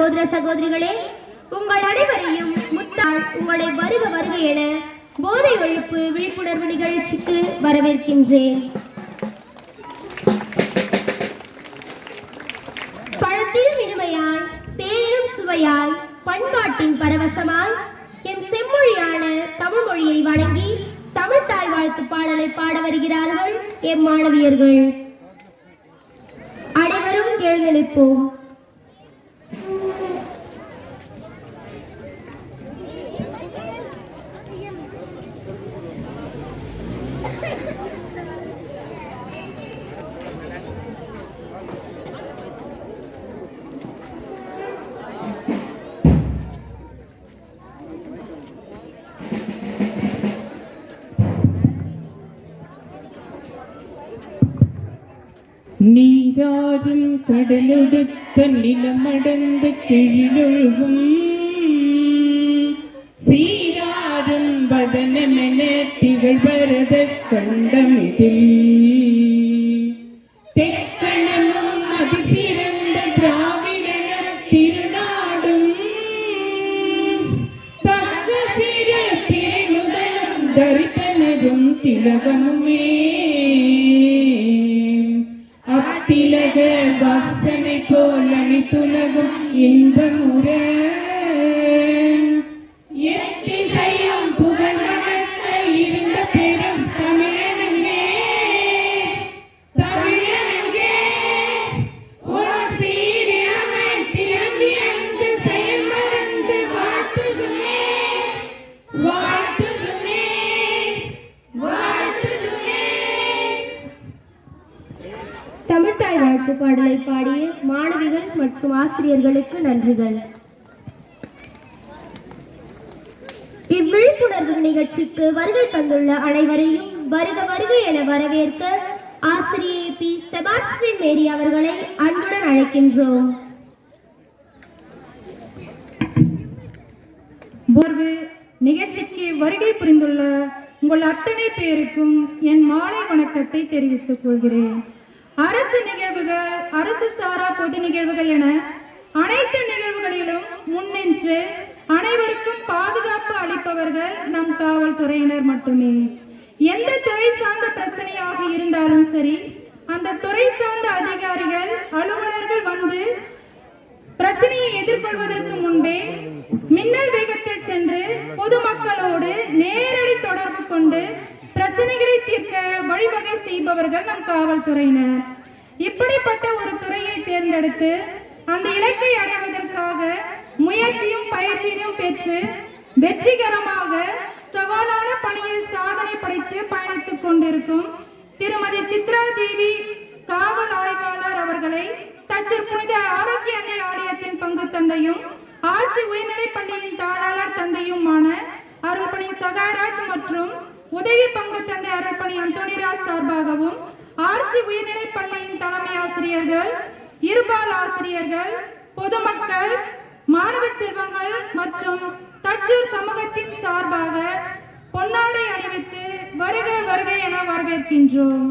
சகோதர சகோதரிகளே, உங்கள் அனைவரையும் முத்தாள் உங்களை வருக வருக என போதை ஒழிப்பு விழிப்புணர்வு நிகழ்ச்சிக்கு வரவேற்கின்றேன். பழத்திலும் இனிமையாய், தேனிலும் சுவையாய், பண்பாட்டின் பரவசமாய் என் செம்மொழியான தமிழ் மொழியை வணங்கி தமிழ் தாய் வாழ்த்து பாடலை பாட வருகிறார்கள் எம் மாணவியர்கள். அனைவரும் எழுந்தளிப்போம். நீராறும் கடலெடுத்த நிலமடந்த கெழிலொழுகும் சீராறும் வதனமென திகழ்வரத கண்டமிதில் தெக்கணமும் அதிசிறந்த திராவிடன திருநாடும் தக்க சிற திரைமுதலும் தரிசனரும் திலகமுமே அத்திலக வாசனை போல் அனைத்துலகும் இன்பமுற எத்திசையும் புகழ் வளர்த்த இருந்த பெரும் தமிழனங்கே தமிழனங்கே ஒரு சீரமை திரும்பி அந்த செயல் மறந்து வாழ்த்துதுமே வாழ்த்துதுமே வாழ்த்துதுமே. தமிழ்தாய் வாழ்த்து பாடலை பாடிய மாணவிகள் மற்றும் ஆசிரியர்களுக்கு நன்றிகள். இவ்விழிப்புணர்வு நிகழ்ச்சிக்கு வருகை தந்துள்ள அனைவரையும் வருக வருக என வரவேற்க ஆசிரியை பி. செபாஸ்டியன் மேரி அவர்களை அன்புடன் அழைக்கின்றோம். நிகழ்ச்சிக்கு வருகை புரிந்துள்ள உங்கள் அத்தனை பேருக்கும் என் மாலை வணக்கத்தை தெரிவித்துக் கொள்கிறேன். அரசு நிகழ்வுகள், அரசு சாரா பொது நிகழ்வுகள் என அனைத்து நிகழ்வுகளிலும் முன்னின்று அனைவருக்கும் பாதுகாப்பு அளிப்பவர்கள் நம் காவல்துறையினர் மட்டுமே. எந்த துறை சார்ந்த பிரச்சனையாக இருந்தாலும் சரி, அந்த துறை சார்ந்த அதிகாரிகள் அலுவலர்கள் வந்து பிரச்சனையை எதிர்கொள்வதற்கு முன்பே மின்னல் வேகத்தில் சென்று பொதுமக்களோடு நேரடி தொடர்பு கொண்டு பிரச்சனைகளை தீர்க்க வழிவகை செய்பவர்கள் நம் காவல்துறையினர். இப்படிப்பட்ட ஒரு துறையை தேர்ந்தெடுத்து அந்த இலக்கை அடைவதற்காக முயற்சியும் பயிற்சியும் பெற்று வெற்றிகரமாக சவாலான பணியில் சாதனை படைத்து பயணித்துக் கொண்டிருக்கும் திருமதி சித்ரா தேவி காவல் ஆய்வாளர் அவர்களை தச்சூர் புனித ஆரோக்கிய அன்னை ஆலயத்தின் பங்கு தந்தையும் ஆர்சி உயர்நிலைப் பள்ளியின் தாளாளர் தந்தையுமான அருள்பணி சகாராஜ் மற்றும் உதவி பங்கு தந்தை அருள்பணி அந்தோனிராஜ் சார்பாகவும் ஆர்சி உயர்நிலைப் பள்ளியின் தலைமை ஆசிரியர்கள், இருபால் ஆசிரியர்கள், பொதுமக்கள், மாணவ செல்வங்கள் மற்றும் தச்சூர் சமூகத்தின் சார்பாக பொன்னாடை அணிவித்து வருக வருக என வரவேற்கின்றோம்.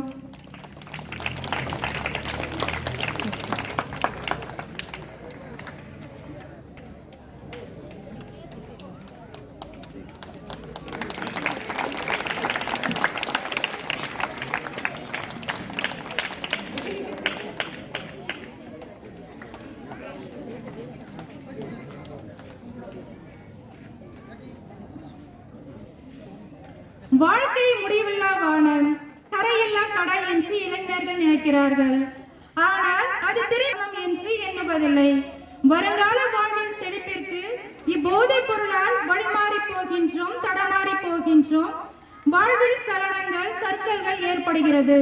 வாழ்க்கை முடிவில்லா வானம், கரையில்லா கடல் என்று இளைஞர்கள் நினைக்கிறார்கள். ஆனால் அது திரைப்படம் என்று எண்ணுவதில்லை. வருங்கால வாழ்வில் செழிப்பிற்கு இப்போதைப் பொருளால் வழிமாறி போகின்றோம், தடமாறி போகின்றோம். வாழ்வில் சலனங்கள், சர்க்கல்கள் ஏற்படுகிறது.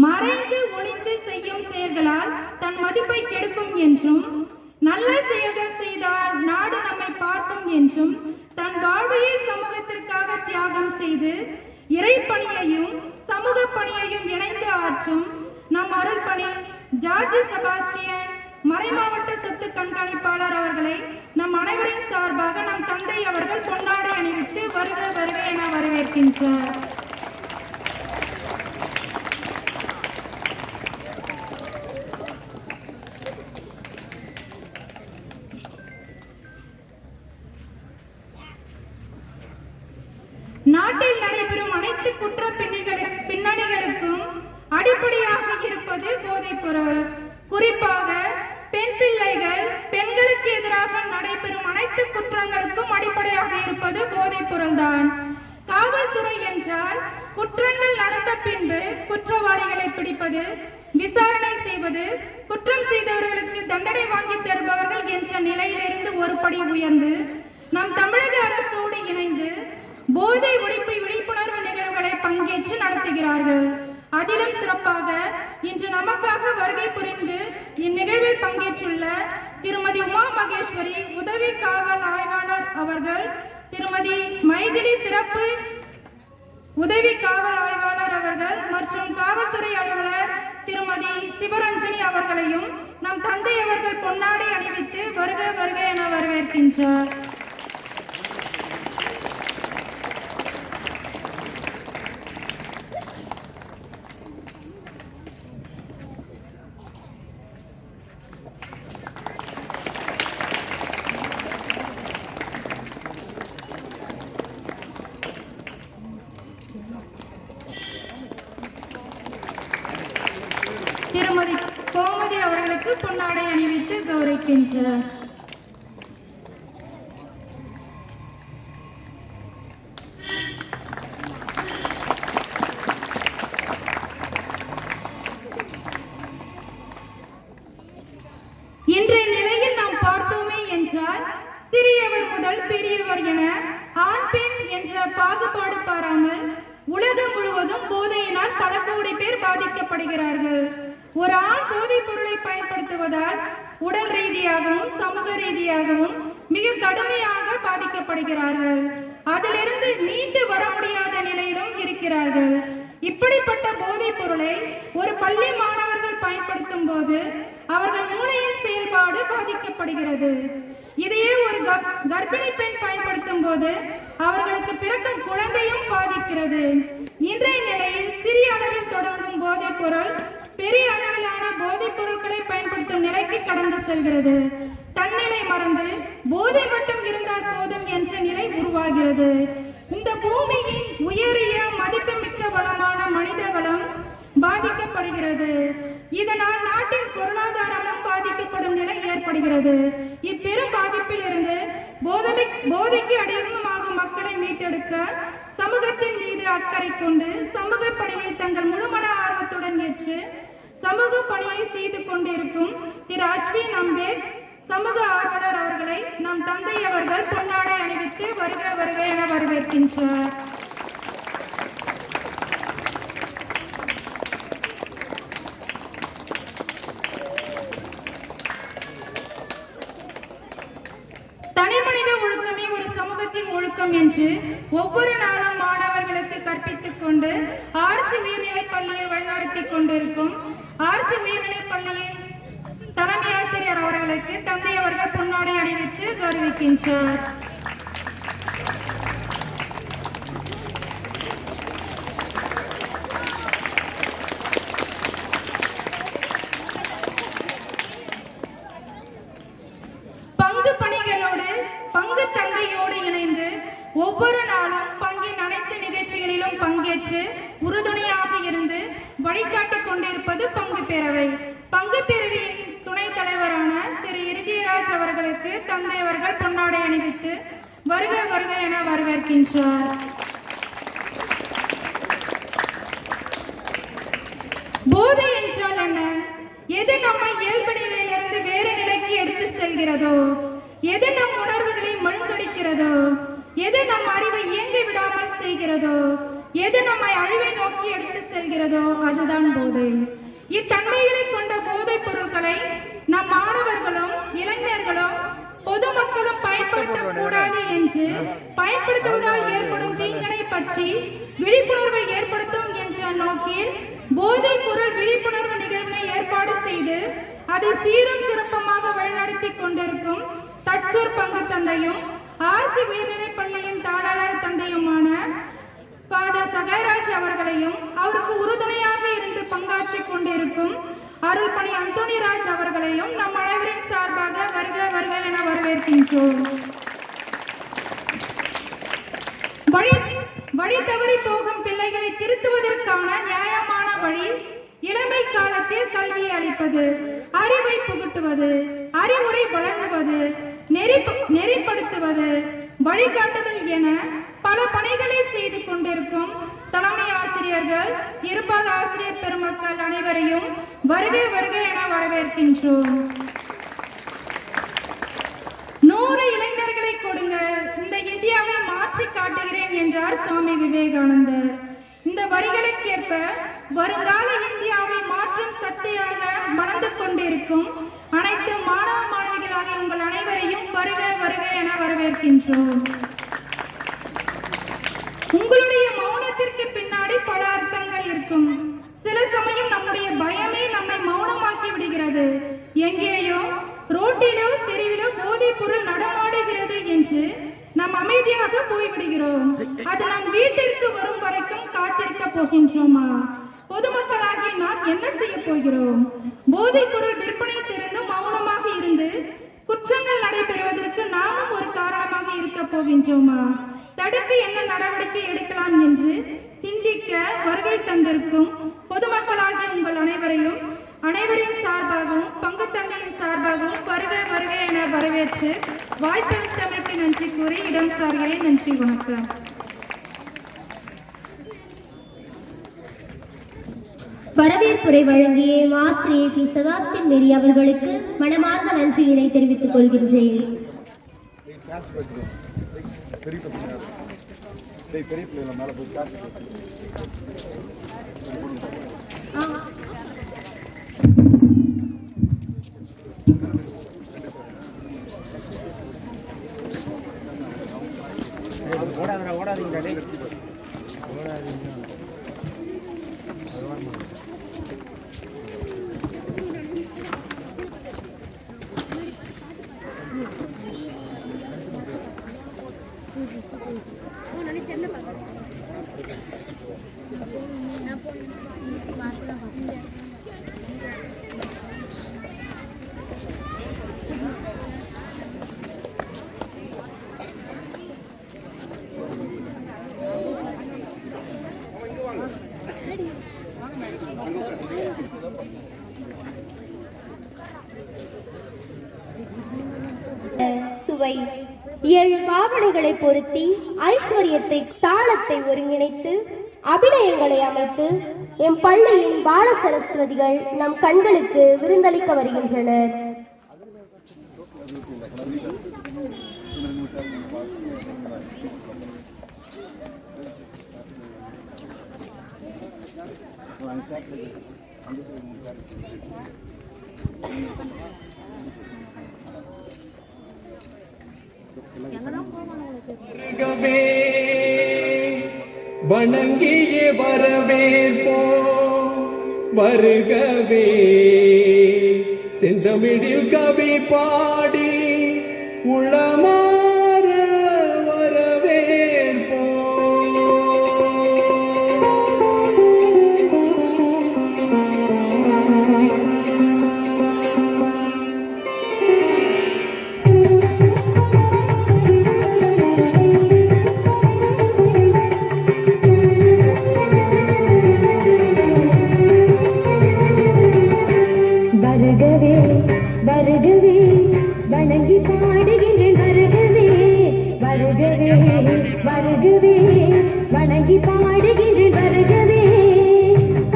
மறைந்து ஒளிந்து செய்யும் செயல்களால் தன் மதிப்பை கெடுக்கும் என்றும், நல்ல செயல்கள் செய்தால் நாடு நம்மை பார்க்கும் என்றும், தன் வாழ்வையை சமூகத்திற்காக தியாகம் செய்து இறைப்பணியையும் சமூக பணியையும் இணைந்து ஆற்றும் நம் அருள்பணி ஜார்ஜ் செபாஸ்டியன் மறைமாவட்ட சொத்து கண்காணிப்பாளர் அவர்களை நம் அனைவரின் சார்பாக நம் தந்தை அவர்கள் பொன்னாடை அணிவித்து வருக வருக என வரவேற்கின்றார். நாட்டில் நடைபெறும் அனைத்து குற்ற பின்னணிகளுக்கும் அடிப்படையாக இருப்பது போதைப் பொருள். குறிப்பாக பெண் பிள்ளைகள், பெண்களுக்கு எதிராக நடைபெறும் அனைத்து குற்றங்களுக்கும் அடிப்படையாக இருப்பது போதைப் பொருள்தான். காவல்துறை என்றால் குற்றங்கள் நடந்த பின்பு குற்றவாளிகளை பிடிப்பது, விசாரணை செய்வது, குற்றம் செய்தவர்களுக்கு தண்டனை வாங்கி தருபவர்கள் என்ற நிலையிலிருந்து ஒரு படி உயர்ந்து நம் தமிழக அரசோடு இணைந்து போதை ஒழிப்பு விழிப்புணர்வு நிகழ்வுகளை பங்கேற்று நடத்துகிறார்கள். அதிலும் சிறப்பாக இன்று நமக்காக வருகை புரிந்து இந்நிகழ்வில் பங்கேற்றுள்ள திருமதி உமா மகேஸ்வரி உதவி காவல் ஆய்வாளர் அவர்கள், திருமதி மைதிலி சிறப்பு உதவி காவல் ஆய்வாளர் அவர்கள் மற்றும் காவல்துறை அலுவலர் திருமதி சிவரஞ்சனி அவர்களையும் நம் தந்தை அவர்கள் பொன்னாடை அணிவித்து வருக வருக என வரவேற்கின்றார். திருமதி கோமதி அவர்களுக்கு பொன்னாடை அணிவித்து கௌரவிக்கின்றார். இன்றைய நிலையில் நாம் பார்த்தோமே என்றால் சிறியவர் முதல் பெரியவர் என ஆண் பெண் என்ற பாகுபாடு பாராமல் உலகம் முழுவதும் போதையினால் பல கோடி பேர் பாதிக்கப்படுகிறார்கள். ஒரு ஆண் போதைப் பொருளை பயன்படுத்துவதால் உடல் ரீதியாகவும் சமூக ரீதியாகவும் மிக கடுமையாக பாதிக்கப்படுகிறார்கள். அதிலிருந்து மீண்டு வர முடியாத நிலையிலும் இருக்கிறார்கள். இப்படிப்பட்ட போதைப் பொருளை ஒரு பள்ளி மாணவர்கள் பயன்படுத்தும் போது அவர்கள் மூளையின் செயல்பாடு பாதிக்கப்படுகிறது. இதையே ஒரு கர்ப்பிணி பெண் பயன்படுத்தும் போது அவர்களுக்கு பிறக்கும் குழந்தையும் பாதிக்கிறது. இன்றைய நிலையில் சிறிய அளவில் தொடங்கும் போதைப் பொருள் பெரிய அளவிலான போதைப் பொருட்களை பயன்படுத்தும் நிலைக்கு கடந்து செல்கிறது. தன்னிலை மறந்து போதை மட்டும் இருந்தால் போதும் என்ற நிலை உருவாகிறது. இந்த பூமியின் உயரிய மதிப்புமிக்க வளமான மனித வளம் பாதிக்கப்படுகிறது. இதனால் நாட்டின் பொருளாதாரமும் பாதிக்கப்படும் நிலை ஏற்படுகிறது. இப்பெரும் பாதிப்பில் இருந்து போதைக்கு அடிமையாகும் மக்களை மீட்டெடுக்க சமூகத்தின் மீது அக்கறை கொண்டு சமூக பணியை தங்கள் முழுமன ஆர்வத்துடன் ஏற்று சமூக பணியை செய்து கொண்டிருக்கும் திரு அஸ்வின் அம்பேத் சமூக ஆர்வலர் அவர்களை நம் தந்தை அவர்கள் பொன்னாடை அணிவித்து வருக வருக என வரவேற்கின்றார். தனிமனித ஒழுக்கமே ஒரு சமூகத்தின் ஒழுக்கம் என்று ஒவ்வொரு நாளும் மாணவர்களுக்கு கற்பித்துக் கொண்டு ஆர்சி உயர்நிலை பள்ளியை வழிநடத்தி கொண்டிருக்கும் ஆர்சி உயர்நிலை பள்ளியின் தலைமை ஆசிரியர் அவர்களுக்கு தந்தை அவர்கள் பொன்னாடை அணிவித்து கௌரவிக்கின்றார். பங்கு பணிகளோடு பங்கு தந்தையோடு இணைந்து ஒவ்வொரு நாளும் பங்கின் அனைத்து நிகழ்ச்சிகளிலும் பங்கேற்று உறுதுணையாக இருந்து வழிகாட்டிக் கொண்டிருப்பது பங்கு பேரவை. பங்கு பேரவையின் துணைத் தலைவரான திரு இருதயராஜ் அவர்களுக்கு தந்தை அவர்கள் பொன்னாடை அணிவித்து வருக வருக என வரவேற்கின்றார். போதை என்றால் என்ன? எது நம்மை இயல்பு நிலையிலிருந்து வேறு நிலைக்கு எடுத்து செல்கிறதோ, எது நம் உணர்வுகளை மழுங்கடிக்கிறதோ, எது நம் அறிவை இயங்கி விடாமல் செய்கிறதோ, எது நம்மை அழிவை நோக்கி எடுத்து செல்கிறதோ அதுதான் போதை. இத்தன்மைகளை கொண்ட போதைப் பொருட்களை நம் மாணவர்களும் இளைஞர்களும் பொதுமக்களும் பயன்படுத்தக்கூடாது என்று பயன்படுத்துவதால் ஏற்படும் தீங்கனை பற்றி விழிப்புணர்வை ஏற்படுத்தும் என்ற நோக்கில் போதைப் பொருள் விழிப்புணர்வு நிகழ்வினை ஏற்பாடு செய்து அதை சீரும் சிறப்பமாக வழிநடத்தி கொண்டிருக்கும் தச்சூர் பங்கு தந்தையும் ஆர்சி உயர்நிலைப் பள்ளியின் தாளாளர் தந்தையுமான ஃபாதர் சகாயராஜ் அவர்களையும் அவருக்கு உறுதுணையாக இருந்து பங்காற்றிக் கொண்டிருக்கும் அருள்பணி அந்தோணிராஜ் அவர்களையும் நம் அனைவரின் சார்பாக வருக வருக என வரவேற்கின்றோம். வழி தவறி போகும் பிள்ளைகளை திருத்துவதற்கான நியாயமான வழி இளமை காலத்தில் கல்வியை அளிப்பது, அறிவை புகட்டுவது, அறிவுரை வழங்குவது, நெறிப்படுத்துவது, வழிகாட்டுதல் என பல பணிகளை செய்து கொண்டிருக்கும் தலைமை ஆசிரியர்கள், இருபால் ஆசிரியர் பெருமக்கள் அனைவரையும் வருக வருக என வரவேற்கின்றோம். 100 இளைஞர்களை கொடுங்க, இந்த இந்தியாவை மாற்றி காட்டுகிறேன் என்றார் சுவாமி விவேகானந்தர். இந்த வரிகளுக்கேற்ப வருங்கால இந்தியாவை மாற்றும் சக்தியாக மணந்து கொண்டிருக்கும் அனைத்து மாணவ மாணவிகளாகிய உங்கள் அனைவரையும் வருக வருக என வரவேற்கின்றோம். உங்களுடைய மௌனத்திற்கு பின்னாடி பல அர்த்தங்கள் இருக்கும். சில சமயம் நம்முடைய பயமே நம்மை மௌனமாக்கி விடுகிறது. எங்கேயோ ரோட்டிலோ தெருவிலோ போதைப் பொருள் நடமாடுகிறது என்று நாம் அமைதியாக போய்விடுகிறோம். அது நம் வீட்டிற்கு வரும் வரைக்கும் காத்திருக்க போகின்றோமா? பொதுமக்களாகி நாம் என்ன செய்ய போகிறோம்? போதைப் பொருள் விற்பனை தெரிந்து மௌனமாக இருந்து குற்றங்கள் நடைபெறுவதற்கு நாமும் ஒரு காரணமாக இருக்க போகின்றோமா? தடுக்க என்ன நடவடிக்கை எடுக்கலாம் என்று சிந்திக்க வருகை தந்திருக்கும் பொதுமக்களாகிய உங்கள் அனைவரின் சார்பாகவும் பங்கு தந்தையின் சார்பாகவும் வருக வருக என வரவேற்று வாய்ப்பளித்தமைக்கு நன்றி கூறி இடம் சார்கிறேன். நன்றி, வணக்கம். வரவேற்புரை வழங்கிய ஆசிரியர் பி. செபாஸ்டியன் மேரி அவர்களுக்கு மனமார்ந்த நன்றியினை தெரிவித்துக் கொள்கின்றேன். சுவை 7 பாவனைகளை பொருத்தி ஐஸ்வர்யத்தை தாளத்தை ஒருங்கிணைத்து அபிநயங்களை அமைத்து எம் பள்ளியின் பால சரஸ்வதிகள் நம் கண்களுக்கு விருந்தளிக்க வருகின்றனர். வணங்கியே வரவேற்போம் வருகவே, செந்தமிழில் கவி பாடி உளமாற வரவேற்போம். வருகவே வணங்கி பாடுகின்றேன். வருகவே வருகவே வருகவே வணங்கி பாடுகின்றேன். வருகவே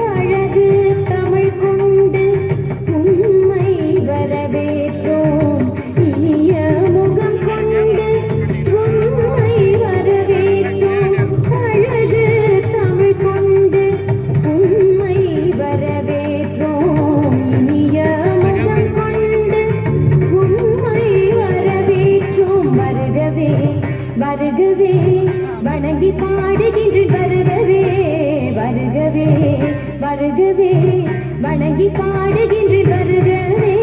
அழகு தமிழ் கொண்டு உண்மை வரவேற்றோம். இனிய முகம் கொண்டு உண்மை வரவேற்றோம். அழகு தமிழ் கொண்டு உண்மை வரவேற்றோம். இனிய வருகவே வணங்கி பாடுகின்றேன். வருகவே வருகவே வருகவே வணங்கி பாடுகின்றேன். வருகவே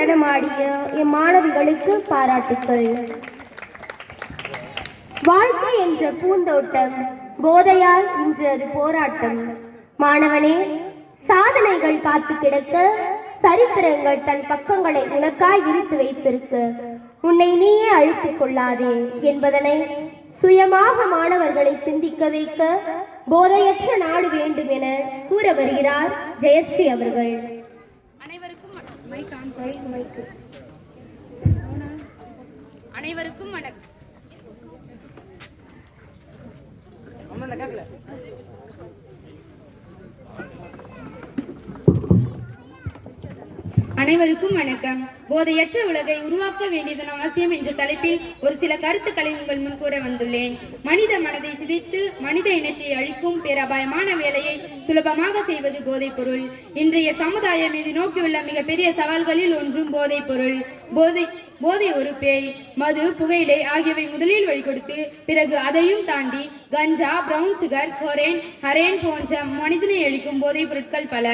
நடனமாடிய எம் மாணவிகளுக்கு பாராட்டுக்கள். வாழ்க்கை என்ற பூந்தோட்டம், போதையால் இன்று அது போராட்டம். மாணவனே, சாதனைகள் காத்து கிடக்க, சரித்திரங்கள் தன் பக்கங்களை உனக்காய் விரித்து வைத்திருக்க, உன்னை நீயே அழித்துக் கொள்ளாதே என்பதனை சுயமாக மாணவர்களை சிந்திக்க வைக்க போதையற்ற நாடு வேண்டும் என கூற வருகிறார் ஜெயஸ்ரீ அவர்கள். அனைவருக்கும் வணக்கம். அனைவருக்கும் வணக்கம். போதையற்ற உலகை உருவாக்க வேண்டியதன் அவசியம் என்ற தலைப்பில் ஒரு சில கருத்துக்களை உங்கள் முன் கூற வந்துள்ளேன். மனித மனதை சிதைத்து மனித இனத்தை அழிக்கும் பேரபாயமான வேலையை சுலபமாக செய்வது போதைப் பொருள். இன்றைய சமுதாயம் இது நோக்கியுள்ள மிகப்பெரிய சவால்களில் ஒன்றும் போதைப் பொருள். போதை ஒரு பேய். மது, புகையிலை ஆகியவை முதலில் வழிகொடுத்து பிறகு அதையும் தாண்டி கஞ்சா, பிரவுன் சுகர், ஹரேன் போன்ற மனிதனை அழிக்கும் போதைப் பொருட்கள் பல.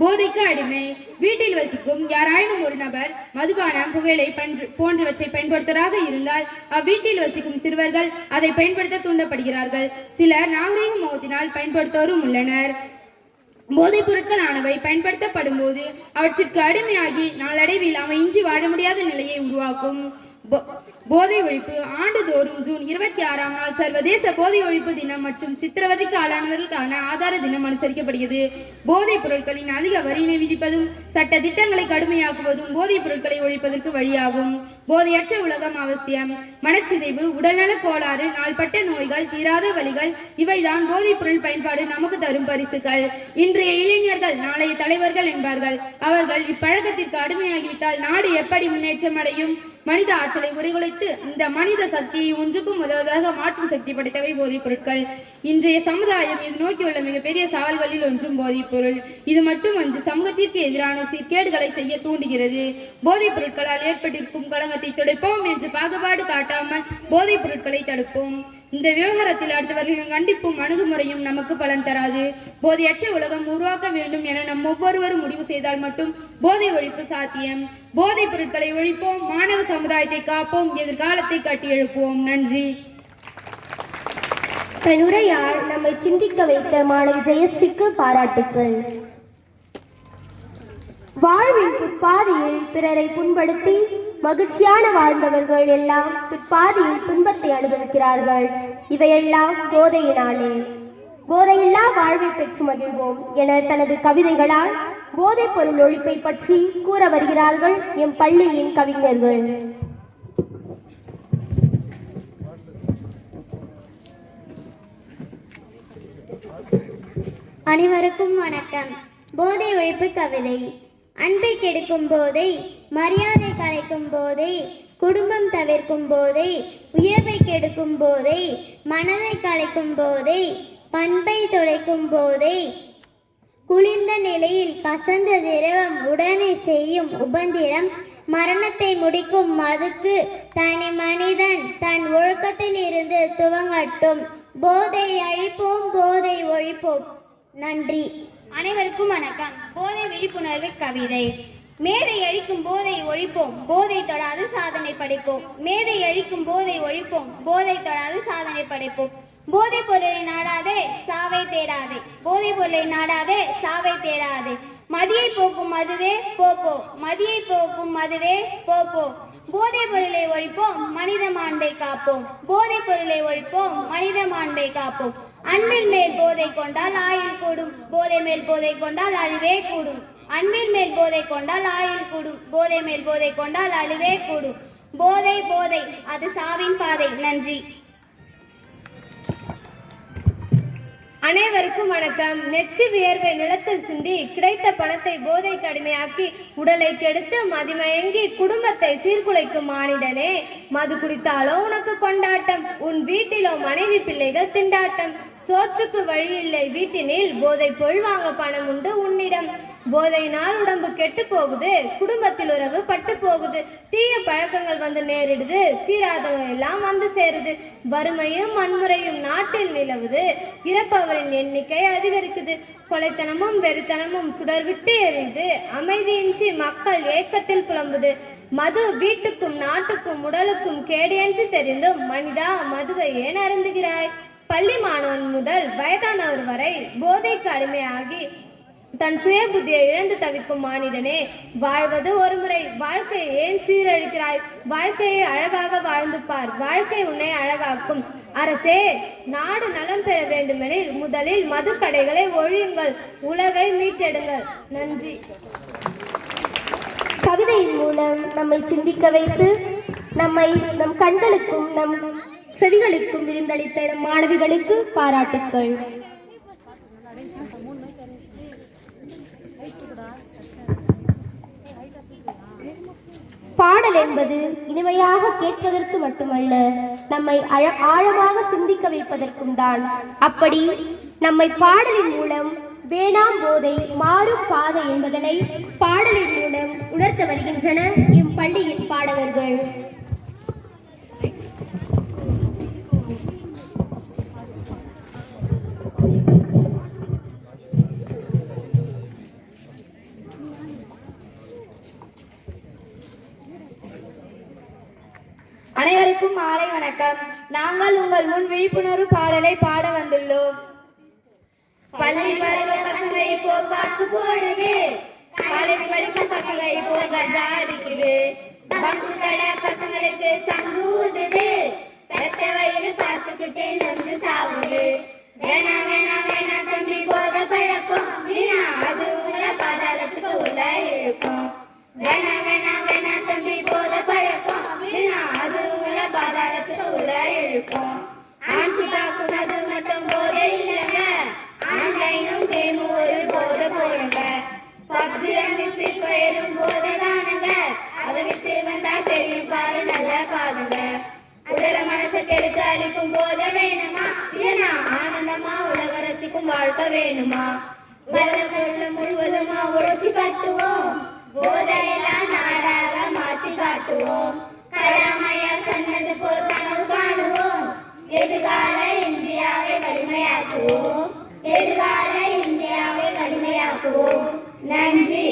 போதைக்கு அடிமை. வீட்டில் வசிக்கும் யாராயினும் ஒரு நபர் மதுபானம், புகையிலை போன்றவற்றை பயன்படுத்துவதாக இருந்தால் அவ்வீட்டில் வசிக்கும் சிறுவர்கள் அதை பயன்படுத்த தூண்டப்படுகிறார்கள். சிலர் நாகரீக மோகத்தினால் பயன்படுத்துவோரும் உள்ளனர். போதைப் பொருட்கள் ஆனவை பயன்படுத்தப்படும் போது அவற்றிற்கு அடிமையாகி நாளடைவில் அவை இன்றி வாழ முடியாத நிலையை உருவாக்கும். போதை ஒழிப்பு. ஆண்டுதோறும் ஜூன் 26ஆம் நாள் சர்வதேச போதை ஒழிப்பு தினம் மற்றும் சித்திரவதைக்கு ஆளானவர்களுக்கான ஆதார தினம் அனுசரிக்கப்படுகிறது. போதைப் பொருட்களின் அதிக வரியினை விதிப்பதும் சட்ட திட்டங்களை கடுமையாக்குவதும் போதைப் பொருட்களை ஒழிப்பதற்கு வழியாகும். போதையற்ற உலகம் அவசியம். மனச்சிதைவு, உடல்நலக் கோளாறு, நாள்பட்ட நோய்கள், தீராத வலிகள் இவைதான் போதைப் பொருள் பயன்பாடு நமக்கு தரும் பரிசுகள். இன்றைய இளைஞர்கள் நாளைய தலைவர்கள் என்பார்கள். அவர்கள் இப்பழக்கத்திற்கு அடிமையாகிவிட்டால் நாடு எப்படி முன்னேற்றம் அடையும்? மனித ஆற்றலை உரைகுலைத்து இந்த மனித சக்தியை ஒன்றுக்கும் உதவுவதாக மாற்றும் சக்தி படைத்தவை போதைப் பொருட்கள். இன்றைய சமுதாயம் இது நோக்கியுள்ள மிகப்பெரிய சவால்களில் ஒன்றும் போதைப் பொருள். இது மட்டுமன்று சமூகத்திற்கு எதிரான சீர்கேடுகளை செய்ய தூண்டுகிறது. போதைப் பொருட்களால் ஏற்பட்டிருக்கும் களங்கத்தை துடைப்போம் என்று பாகுபாடு காட்டாமல் போதைப் பொருட்களை தடுப்போம். இந்த விவகாரத்தில் அடுத்தவர்களின் கண்டிப்பும் அணுகுமுறையும் நமக்கு பலன் தராது. போதையற்ற உலகம் உருவாக்க வேண்டும் என நம் ஒவ்வொருவரும் முடிவு செய்தால் மட்டும் போதை ஒழிப்பு சாத்தியம். போதைப் பொருட்களை ஒழிப்போம், மாணவ சமுதாயத்தை காப்போம், எதிர்காலத்தை கட்டி எழுப்புவோம். நன்றி. தன் உரையால் நம்மை சிந்திக்க வைத்த மாணவி ஜெயஸ்ரீக்கு பாராட்டுக்கள். வாழ்வின் புற்பாதியில் பிறரை புண்படுத்தி மகிழ்ச்சியான வாழ்ந்தவர்கள் எல்லாம் பிற்பாதியில் துன்பத்தை அனுபவிக்கிறார்கள். இவையெல்லாம் போதையினாலே. போதையில்லா வாழ்வை பெற்று மகிழ்வோம் என தனது கவிதைகளால் போதைப் பொருள் ஒழிப்பை பற்றி கூற வருகிறார்கள் எம் பள்ளியின் கவிஞர்கள். அனைவருக்கும் வணக்கம். போதை ஒழிப்பு கவிதை. அன்பை கெடுக்கும் போதை, மரியாதை கலைக்கும் போதை, குடும்பம் தவிர்க்கும் போதை, உயர்வை கெடுக்கும் போதை, மனதை கலைக்கும் போதை, பண்பை துடைக்கும் போதை, குளிர்ந்த நிலையில் கசந்த திரவம் உடனே செய்யும் உபந்திரம், மரணத்தை முடிக்கும் மதுக்கு தனி மனிதன் தன் ஒழுக்கத்தில் இருந்து துவங்கட்டும். போதை அழிப்போம், போதை ஒழிப்போம். நன்றி. அனைவருக்கும் வணக்கம். போதை விழிப்புணர்வு கவிதை. மேதை அழிக்கும் போதை ஒழிப்போம், போதை தொடாது சாதனை படைப்போம். மேதை அழிக்கும் போதை ஒழிப்போம், போதை தொடாது சாதனை படைப்போம். போதைப் பொருளை நாடாதே, சாவை தேடாதே. போதைப் பொருளை நாடாதே, சாவை தேடாதே. மதியை போக்கும் மதுவே போப்போ, மதியை போக்கும் மதுவே போப்போ. போதைப் பொருளை ஒழிப்போம், மனித மாண்பை காப்போம். போதைப் பொருளை ஒழிப்போம், மனித மாண்பை காப்போம். அன்பின் மேல் போதை கொண்டால் ஆயுள் கூடும், போதை மேல் போதை கொண்டால் அழிவே கூடும். அன்பின் மேல் போதை கொண்டால் ஆயுள் கூடும், போதை மேல் போதை கொண்டால் அழிவே கூடும். போதை போதை அது சாவின் பாதை. நன்றி. அனைவருக்கும் வணக்கம். நெற்றி வியர்வை நிலத்தில் சிந்தி கிடைத்த பணத்தை போதை கடுமையாக்கி உடலை கெடுத்து மதிமயங்கி குடும்பத்தை சீர்குலைக்கும் மானிடனே, மது குடித்தாலோ உனக்கு கொண்டாட்டம், உன் வீட்டிலோ மனைவி பிள்ளைகள் திண்டாட்டம். சோற்றுக்கு வழி இல்லை வீட்டினில், போதை பொருள் வாங்க பணம் உண்டு உன்னிடம். போதையினால் உடம்பு கெட்டு போகுது, குடும்பத்தில் உறவு பட்டு போகுது, தீய பழக்கங்கள் வந்து நேரிடுது, தீராதவங்க எல்லாம் வந்து சேருது, வறுமையும் வன்முறையும் நாட்டில் நிலவுது, இறப்பவரின் எண்ணிக்கை அதிகரிக்குது, கொலைத்தனமும் வெறித்தனமும் சுடர் விட்டு எரியுது, அமைதியின்றி மக்கள் ஏக்கத்தில் புலம்புது, மது வீட்டுக்கும் நாட்டுக்கும் உடலுக்கும் கேடு என்று தெரிந்தும் மனிதா மதுவை ஏன் அருந்துகிறாய்? பள்ளி மாணவன் முதல் வயதானவர் வரை போதைக்கு அடிமையாகி தன் சுய புத்தியை இழந்து தவிக்கும் மானிடனே, வாழ்வது ஒரு முறை, வாழ்க்கையை ஏன் சீரழிக்கிறாய்? வாழ்க்கையை அழகாக வாழ்ந்து பார், வாழ்க்கை உன்னை அழகாக்கும். அரசே, நாடு நலம் பெற வேண்டுமெனில் முதலில் மதுக்கடைகளை ஒழியுங்கள், உலகை மீட்டெடுங்கள். நன்றி. கவிதையின் மூலம் நம்மை சிந்திக்க வைத்து நம்மை நம் கண்களுக்கும் நம் செவிகளுக்கும் விருந்தளித்த நம் மாணவிகளுக்கு பாராட்டுக்கள். பாடல் என்பது இனிமையாக கேட்பதற்கு மட்டுமல்ல, நம்மை ஆழமாக சிந்திக்க வைப்பதற்கும் தான். அப்படி நம்மை பாடலின் மூலம் வேணாம் போதை மாறும் பாதை என்பதனை பாடலின் மூலம் உணர்த்த வருகின்றனர் எம் பள்ளியின் பாடகர்கள். அனைவருக்கும் மாலை வணக்கம். நாங்கள் உங்கள் முன் விழிப்புணர்வு பாடலை பாட வந்துள்ளோம். பள்ளி பருவ பசங்க இப்போ பாக்கு போடுது, காலேஜ் படிக்கும் பசங்க இப்போ கஜா அடிக்குது, பங்கு கடை பசங்களுக்கு சங்கு ஊதுது, பெத்த வயிறு பார்த்துக்கிட்டே வந்து சாவுது. வேணா வேணா வேணா தம்பி போத பழக்கம், வீணா அது உள்ள பாதாளத்துக்கு உள்ள இழுக்கும். வேணா வேணா வேணா தம்பி போத பழக்கம், வீணா அது உள்ள பாதாளத்துக்கு உள்ள இழுக்கும். ஆன்சி பார்க்கும் அது மட்டும் போதே இல்லைங்க, ஆன்லைனும் கேமும் ஒரு போத போடுங்க. பப்ஜி ரெண்டு ஃப்ரீ ஃபயரும் போத தானுங்க, அதை விட்டு வந்தா தெரியும் பாரு நல்ல பாருங்க. உடல மனசை கெடுத்து அழிக்கும் போத வேணுமா, இல்லைனா ஆனந்தமா உலக ரசிக்கும் வாழ்க்கை வேணுமா? நல்ல பொருள் முழுவதுமா உழைச்சி கட்டுவோம், போதையெல்லாம் நாடாக மாத்தி காட்டுவோம். கலாமையா சொன்னது போல் கனவு காணுவோம், எதிர்கால இந்தியாவை வலிமையாக்குவோம், எதிர்கால இந்தியாவை வலிமையாக்குவோம். நன்றி.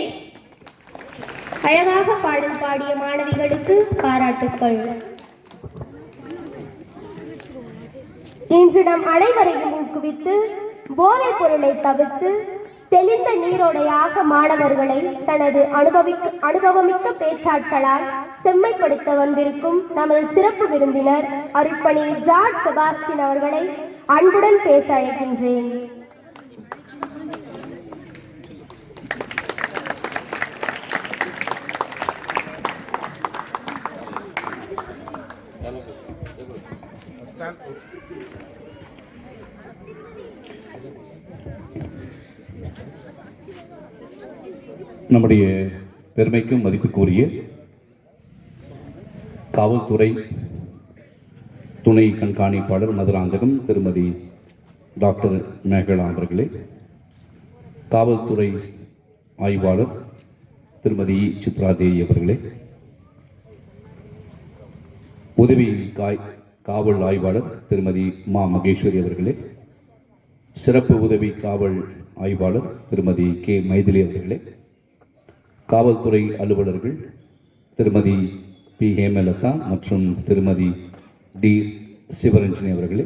அழகாக பாடல் பாடிய மாணவிகளுக்கு பாராட்டுக்கள். இன்று நம் அனைவரையும் ஊக்குவித்து போதைப் பொருளை தவிர்த்து தெளிந்த நீரோடையாக மாணவர்களை தனது அனுபவமிக்க பேச்சாற்றலால் செம்மைப்படுத்த வந்திருக்கும் நமது சிறப்பு விருந்தினர் அருட்பணி ஜார்ஜ் செபாஸ்டின் அவர்களை அன்புடன் பேச அழைக்கின்றேன். நம்முடைய பெருமைக்கும் மதிப்புக்குரிய காவல்துறை துணை கண்காணிப்பாளர் மதுராந்தகம் திருமதி டாக்டர் மேகலா அவர்களே, காவல்துறை ஆய்வாளர் திருமதி சித்ராதேவி அவர்களே, உதவி காவல் ஆய்வாளர் திருமதி மா மகேஸ்வரி அவர்களே, சிறப்பு உதவி காவல் ஆய்வாளர் திருமதி கே மைதிலி அவர்களே, காவல்துறை அலுவலர்கள் திருமதி பி ஹேமலதா மற்றும் திருமதி டி சிவரஞ்சனி அவர்களே,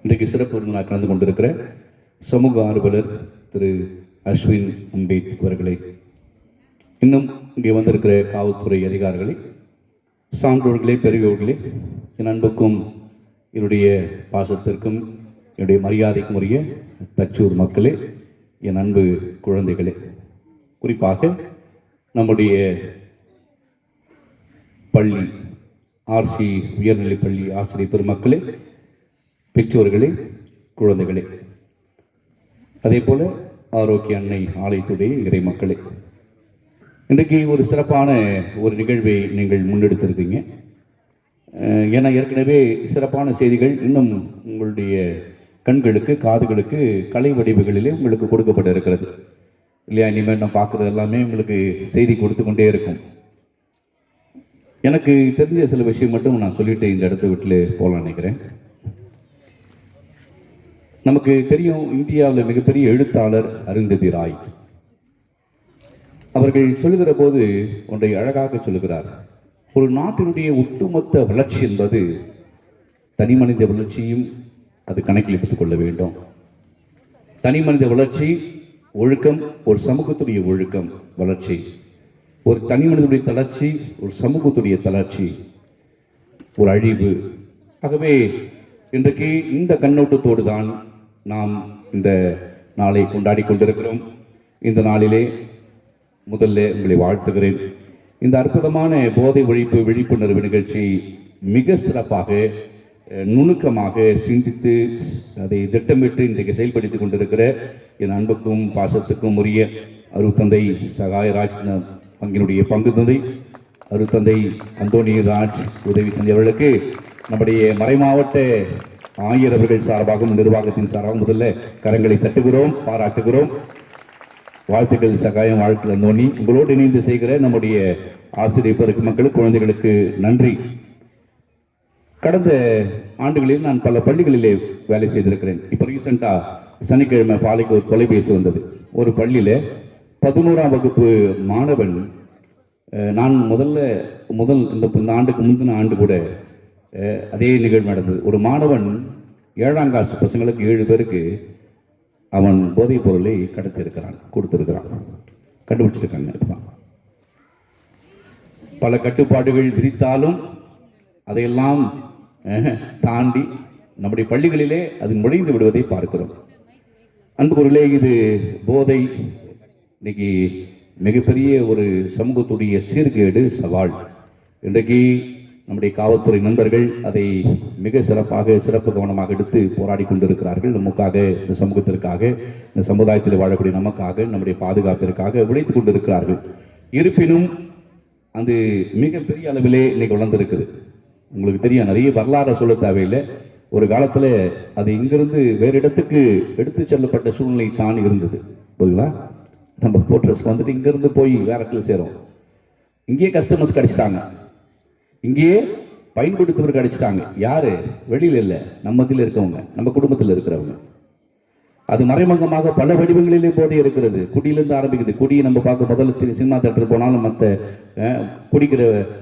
இன்றைக்கு சிறப்பு விருந்தினராக கலந்து கொண்டிருக்கிற சமூக ஆர்வலர் திரு அஸ்வின் அம்பேத் அவர்களே, இன்னும் இங்கே வந்திருக்கிற காவல்துறை அதிகாரிகளே, சான்றோர்களே, பெரியவர்களே, என் அன்புக்கும் என்னுடைய பாசத்திற்கும் என்னுடைய மரியாதைக்கும் உரிய தச்சூர் மக்களே, என் அன்பு குழந்தைகளே, குறிப்பாக நம்முடைய பள்ளி ஆர்சி உயர்நிலைப் பள்ளி ஆசிரியர் பெருமக்களே, பெற்றோர்களே, குழந்தைகளே, அதே போல ஆரோக்கிய அன்னை ஆலயத்துடைய இறை மக்களே, இன்றைக்கு ஒரு சிறப்பான ஒரு நிகழ்வை நீங்கள் முன்னெடுத்திருக்கீங்க. ஏன்னா ஏற்கனவே சிறப்பான செய்திகள் இன்னும் உங்களுடைய கண்களுக்கு காதுகளுக்கு கலை வடிவுகளிலே உங்களுக்கு கொடுக்கப்பட்டு இருக்கிறது. இல்லையா? இனிமேல் நான் பார்க்குறது எல்லாமே உங்களுக்கு செய்தி கொடுத்து கொண்டே இருக்கும். எனக்கு தெரிஞ்ச சில விஷயம் மட்டும் நான் சொல்லிட்டு இந்த இடத்த விட்டு போகலான்னு நினைக்கிறேன். நமக்கு தெரியும், இந்தியாவில் மிகப்பெரிய எழுத்தாளர் அருந்ததி ராய். அவர்கள் சொல்லுகிற போது ஒன்றை அழகாக சொல்லுகிறார். ஒரு நாட்டினுடைய ஒட்டுமொத்த வளர்ச்சி என்பது தனி மனித வளர்ச்சியும் அது கணக்கில் எடுத்துக் கொள்ள வேண்டும். தனி மனித வளர்ச்சி, ஒழுக்கம், ஒரு சமூகத்துடைய ஒழுக்கம் வளர்ச்சி, ஒரு தனி மனிதனுடைய தளர்ச்சி, ஒரு சமூகத்துடைய தளர்ச்சி, ஒரு அழிவு. ஆகவே இன்றைக்கு இந்த கண்ணோட்டத்தோடு தான் நாம் இந்த நாளை கொண்டாடி கொண்டிருக்கிறோம். இந்த நாளிலே முதல்ல உங்களை வாழ்த்துகிறேன். இந்த அற்புதமான போதை ஒழிப்பு விழிப்புணர்வு நிகழ்ச்சியை மிக சிறப்பாக நுணுக்கமாக சிந்தித்து அதை திட்டமிட்டு இன்றைக்கு செயல்படுத்தி கொண்டிருக்கிற என் அன்புக்கும் பாசத்துக்கும் உரிய அருட்தந்தை சகாயராஜ் பங்கினுடைய பங்கு தந்தை அருட்தந்தை அந்தோணி ராஜ் உதவி தந்தை அவர்களுக்கு நம்முடைய மறைமாவட்ட ஆயரவர்கள் சார்பாகவும் நிர்வாகத்தின் சார்பாகவும் முதல்ல கரங்களை தட்டுகிறோம், பாராட்டுகிறோம். வாழ்த்துக்கள் சகாயம், வாழ்க்கை அந்தோணி. உங்களோடு இணைந்து செய்கிற நம்முடைய ஆசிரியர் பெருக்கு மக்களுக்கு, குழந்தைகளுக்கு நன்றி. கடந்த ஆண்டுகளில் நான் பல பள்ளிகளிலே வேலை செய்திருக்கிறேன். இப்போ ரீசெண்டாக சனிக்கிழமை பாலைக்கு ஒரு தொலைபேசி வந்தது. ஒரு பள்ளியில் 11ஆம் வகுப்பு மாணவன், நான் முதல் இந்த ஆண்டுக்கு முந்தின ஆண்டு கூட அதே நிகழ்வு நடந்தது. ஒரு மாணவன் 7ஆம் கிளாஸ் பசங்களுக்கு 7 பேருக்கு அவன் போதைப் பொருளை கொடுத்திருக்கிறான், கண்டுபிடிச்சிருக்காங்க. பல கட்டுப்பாடுகள் விதித்தாலும் அதையெல்லாம் தாண்டி நம்முடைய பள்ளிகளிலே அது நுழைந்து விடுவதை பார்க்கிறோம். அன்புக்குள்ளே இது போதை இன்னைக்கு மிகப்பெரிய ஒரு சமூகத்துடைய சீர்கேடு, சவால். இன்றைக்கு நம்முடைய காவல்துறை நண்பர்கள் அதை மிக சிறப்பு கவனமாக எடுத்து போராடி கொண்டிருக்கிறார்கள். நமக்காக, இந்த சமூகத்திற்காக, இந்த சமுதாயத்தில் வாழக்கூடிய நமக்காக, நம்முடைய பாதுகாப்பிற்காக உழைத்துக் கொண்டிருக்கிறார்கள். இருப்பினும் அது மிகப்பெரிய அளவிலே இன்னைக்கு வளர்ந்திருக்குது. உங்களுக்கு தெரியும், நிறைய வரலாறு சொல்ல தேவையில்லை. ஒரு காலத்தில் அது இங்கிருந்து வேறு இடத்துக்கு எடுத்து செல்லப்பட்ட சூழ்நிலை தான் இருந்தது. புரியுங்களா? நம்ம போட்ரஸ்க்கு வந்துட்டு இங்கிருந்து போய் வேற இடத்துல சேரும். இங்கேயே கஸ்டமர்ஸ் கிடைச்சிட்டாங்க, இங்கேயே பயன்படுத்துவதற்கு அடிச்சிட்டாங்க. யாரு? வெளியில் இல்லை, நம்ம மத்தியில் இருக்கவங்க, நம்ம குடும்பத்தில் இருக்கிறவங்க. அது மறைமுகமாக பல வடிவங்களிலே போதே இருக்கிறது. குடியிலிருந்து ஆரம்பிக்குது. குடியை நம்ம பார்க்க முதல்ல சினிமா தேட்டர் போனாலும் மற்ற குடிக்கிற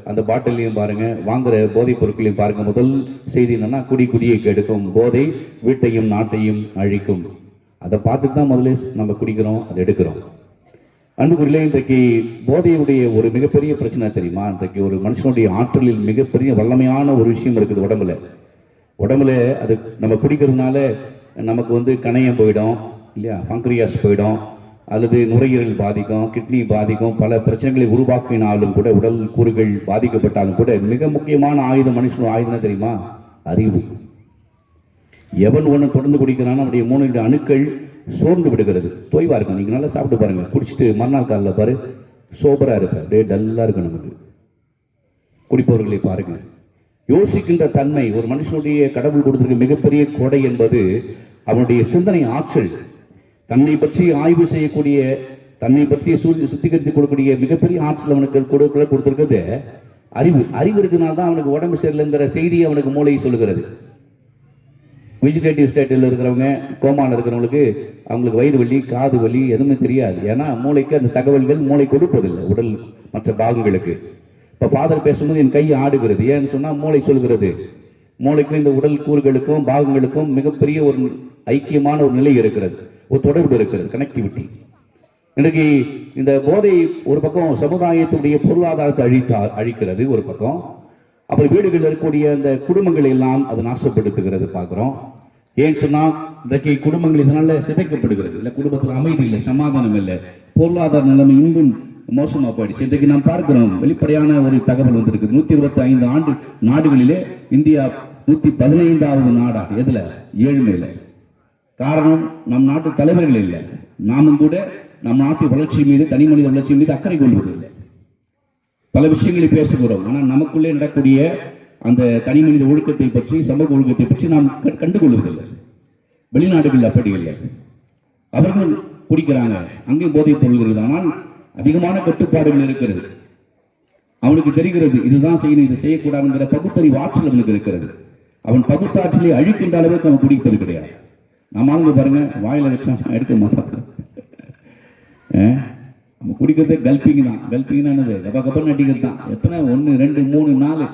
அந்த பாட்டிலையும் பாருங்க, வாங்குற போதைப் பொருட்களையும் பாருங்க. முதல் செய்தி என்னன்னா, குடியை கெடுக்கும், போதை வீட்டையும் நாட்டையும் அழிக்கும். அதை பார்த்துட்டு தான் முதல்ல நம்ம குடிக்கிறோம், அதை எடுக்கிறோம். அன்புக்குள்ளே இன்றைக்கு போதையுடைய ஒரு மிகப்பெரிய பிரச்சனை தெரியுமா? இன்றைக்கு ஒரு மனுஷனுடைய ஆற்றலில் மிகப்பெரிய வல்லமையான ஒரு விஷயம் இருக்குது உடம்புல. அது நம்ம குடிக்கிறதுனால நமக்கு கணையம் போயிடும் இல்லையா, பங்க்ரியாஸ் போயிடும், அல்லது நுரையீரல் பாதிக்கும், கிட்னி பாதிக்கும். பல பிரச்சனைகளை உருவாக்கினாலும் கூட, உடல் கூறுகள் பாதிக்கப்பட்டாலும் கூட, மிக முக்கியமான ஆயுதம், மனுஷனோட ஆயுதம் தெரியுமா? அறிவு. எவன் ஒன்று தொடர்ந்து குடிக்கிறானோ அவனுடைய 3 அணுக்கள் சோர்ந்து விடுகிறது, தொய்வா இருக்கும். நீங்க நல்லா சாப்பிட்டு பாருங்க, குடிச்சிட்டு மறுநாள் காலில் பாரு சோபரா இருக்க, அப்படியே டல்லா இருக்கு. நமக்கு குடிப்பவர்களை பாருங்க. யோசிக்கின்ற தன்மை ஒரு மனுஷனுடைய கடவுள் கொடுத்திருக்க மிகப்பெரிய கொடை என்பது அவனுடைய சிந்தனை ஆற்றல். தன்னை பற்றி ஆய்வு செய்யக்கூடிய, தன்னை பற்றிய சுத்திகரித்து கொடுக்கக்கூடிய மிகப்பெரிய ஆற்றல் அவனுக்கு கொடுத்திருக்கிறது அறிவு. அறிவு இருக்கிறனால்தான் அவனுக்கு உடம்பு சரியில்லைங்கிற செய்தியை அவனுக்கு மூளை சொல்லுகிறது. வெஜிடேட்டிவ் ஸ்டேட்டில் இருக்கிறவங்க, கோமாவில் இருக்கிறவங்களுக்கு அவங்களுக்கு வயிறு வலி, காது வலி எதுவுமே தெரியாது. ஏன்னா மூளைக்கு அந்த தகவல்கள் மூளை கொடுப்பதில்லை உடல் மற்ற பாகங்களுக்கு. இப்போ ஃபாதர் பேசும்போது என் கை ஆடுகிறது, ஏன்னு சொன்னால் மூளை சொல்கிறது. மூளைக்கும் இந்த உடல் கூறுகளுக்கும் பாகங்களுக்கும் மிகப்பெரிய ஒரு ஐக்கியமான ஒரு நிலை இருக்கிறது, ஒரு தொடர்பு இருக்கிறது, கனெக்டிவிட்டி. இன்றைக்கு இந்த போதை ஒரு பக்கம் சமுதாயத்துடைய பொருளாதாரத்தை அழிக்கிறது ஒரு பக்கம், அப்புறம் வீடுகளில் இருக்கக்கூடிய அந்த குடும்பங்களை எல்லாம் அது நாசப்படுத்துகிறது பார்க்குறோம். ஏன்னு சொன்னால் இன்றைக்கு குடும்பங்கள் இதனால சிதைக்கப்படுகிறது. இல்லை, குடும்பத்தில் அமைதி இல்லை, சமாதானம் இல்லை, பொருளாதார நிலைமை இன்னும் மோசமாக போயிடுச்சு. இன்றைக்கு நாம் பார்க்கிறோம், வெளிப்படையான ஒரு தகவல் வந்திருக்குது. 125 நாடுகளிலே இந்தியா 115வது நாடா. எதுல? ஏழ்மையில. காரணம், நம் நாட்டு தலைவர்கள் இல்லை, நாமும் கூட நம் நாட்டு வளர்ச்சி மீது, தனி மனித வளர்ச்சி மீது அக்கறை கொள்வதில்லை. பல விஷயங்களை பேசுகிறோம், ஆனால் நமக்குள்ளே நடக்கூடிய அந்த தனி மனித ஒழுக்கத்தை பற்றி, சமூக ஒழுக்கத்தை பற்றி நாம் கண்டுகொள்வதில்லை. வெளிநாடுகள் அப்படி இல்லை. அவர்கள் குடிக்கிறாங்க, அங்கேயும் போதைப் பொருள் இருக்குது. ஆனால் அதிகமான கட்டுப்பாடுகள் இருக்கிறது. அவனுக்கு தெரிகிறது இதுதான் செய்யணும், இதை செய்யக்கூடாதுங்கிற பகுத்தறிவு ஆற்றல் அவனுக்கு இருக்கிறது. அவன் பகுத்தாற்றலை அழிக்கின்ற அளவுக்கு அவன் குடிப்பது கிடையாது. நம்மளுங்க பாருங்க, வாயில வச்சா எடுக்க மாட்டாங்க. நம்ம குடிக்கிறதே கல்பிங் தான். கல்பிங் என்னது? கப்ப நடிக்கிறது தான். எத்தனை 1 2 3 4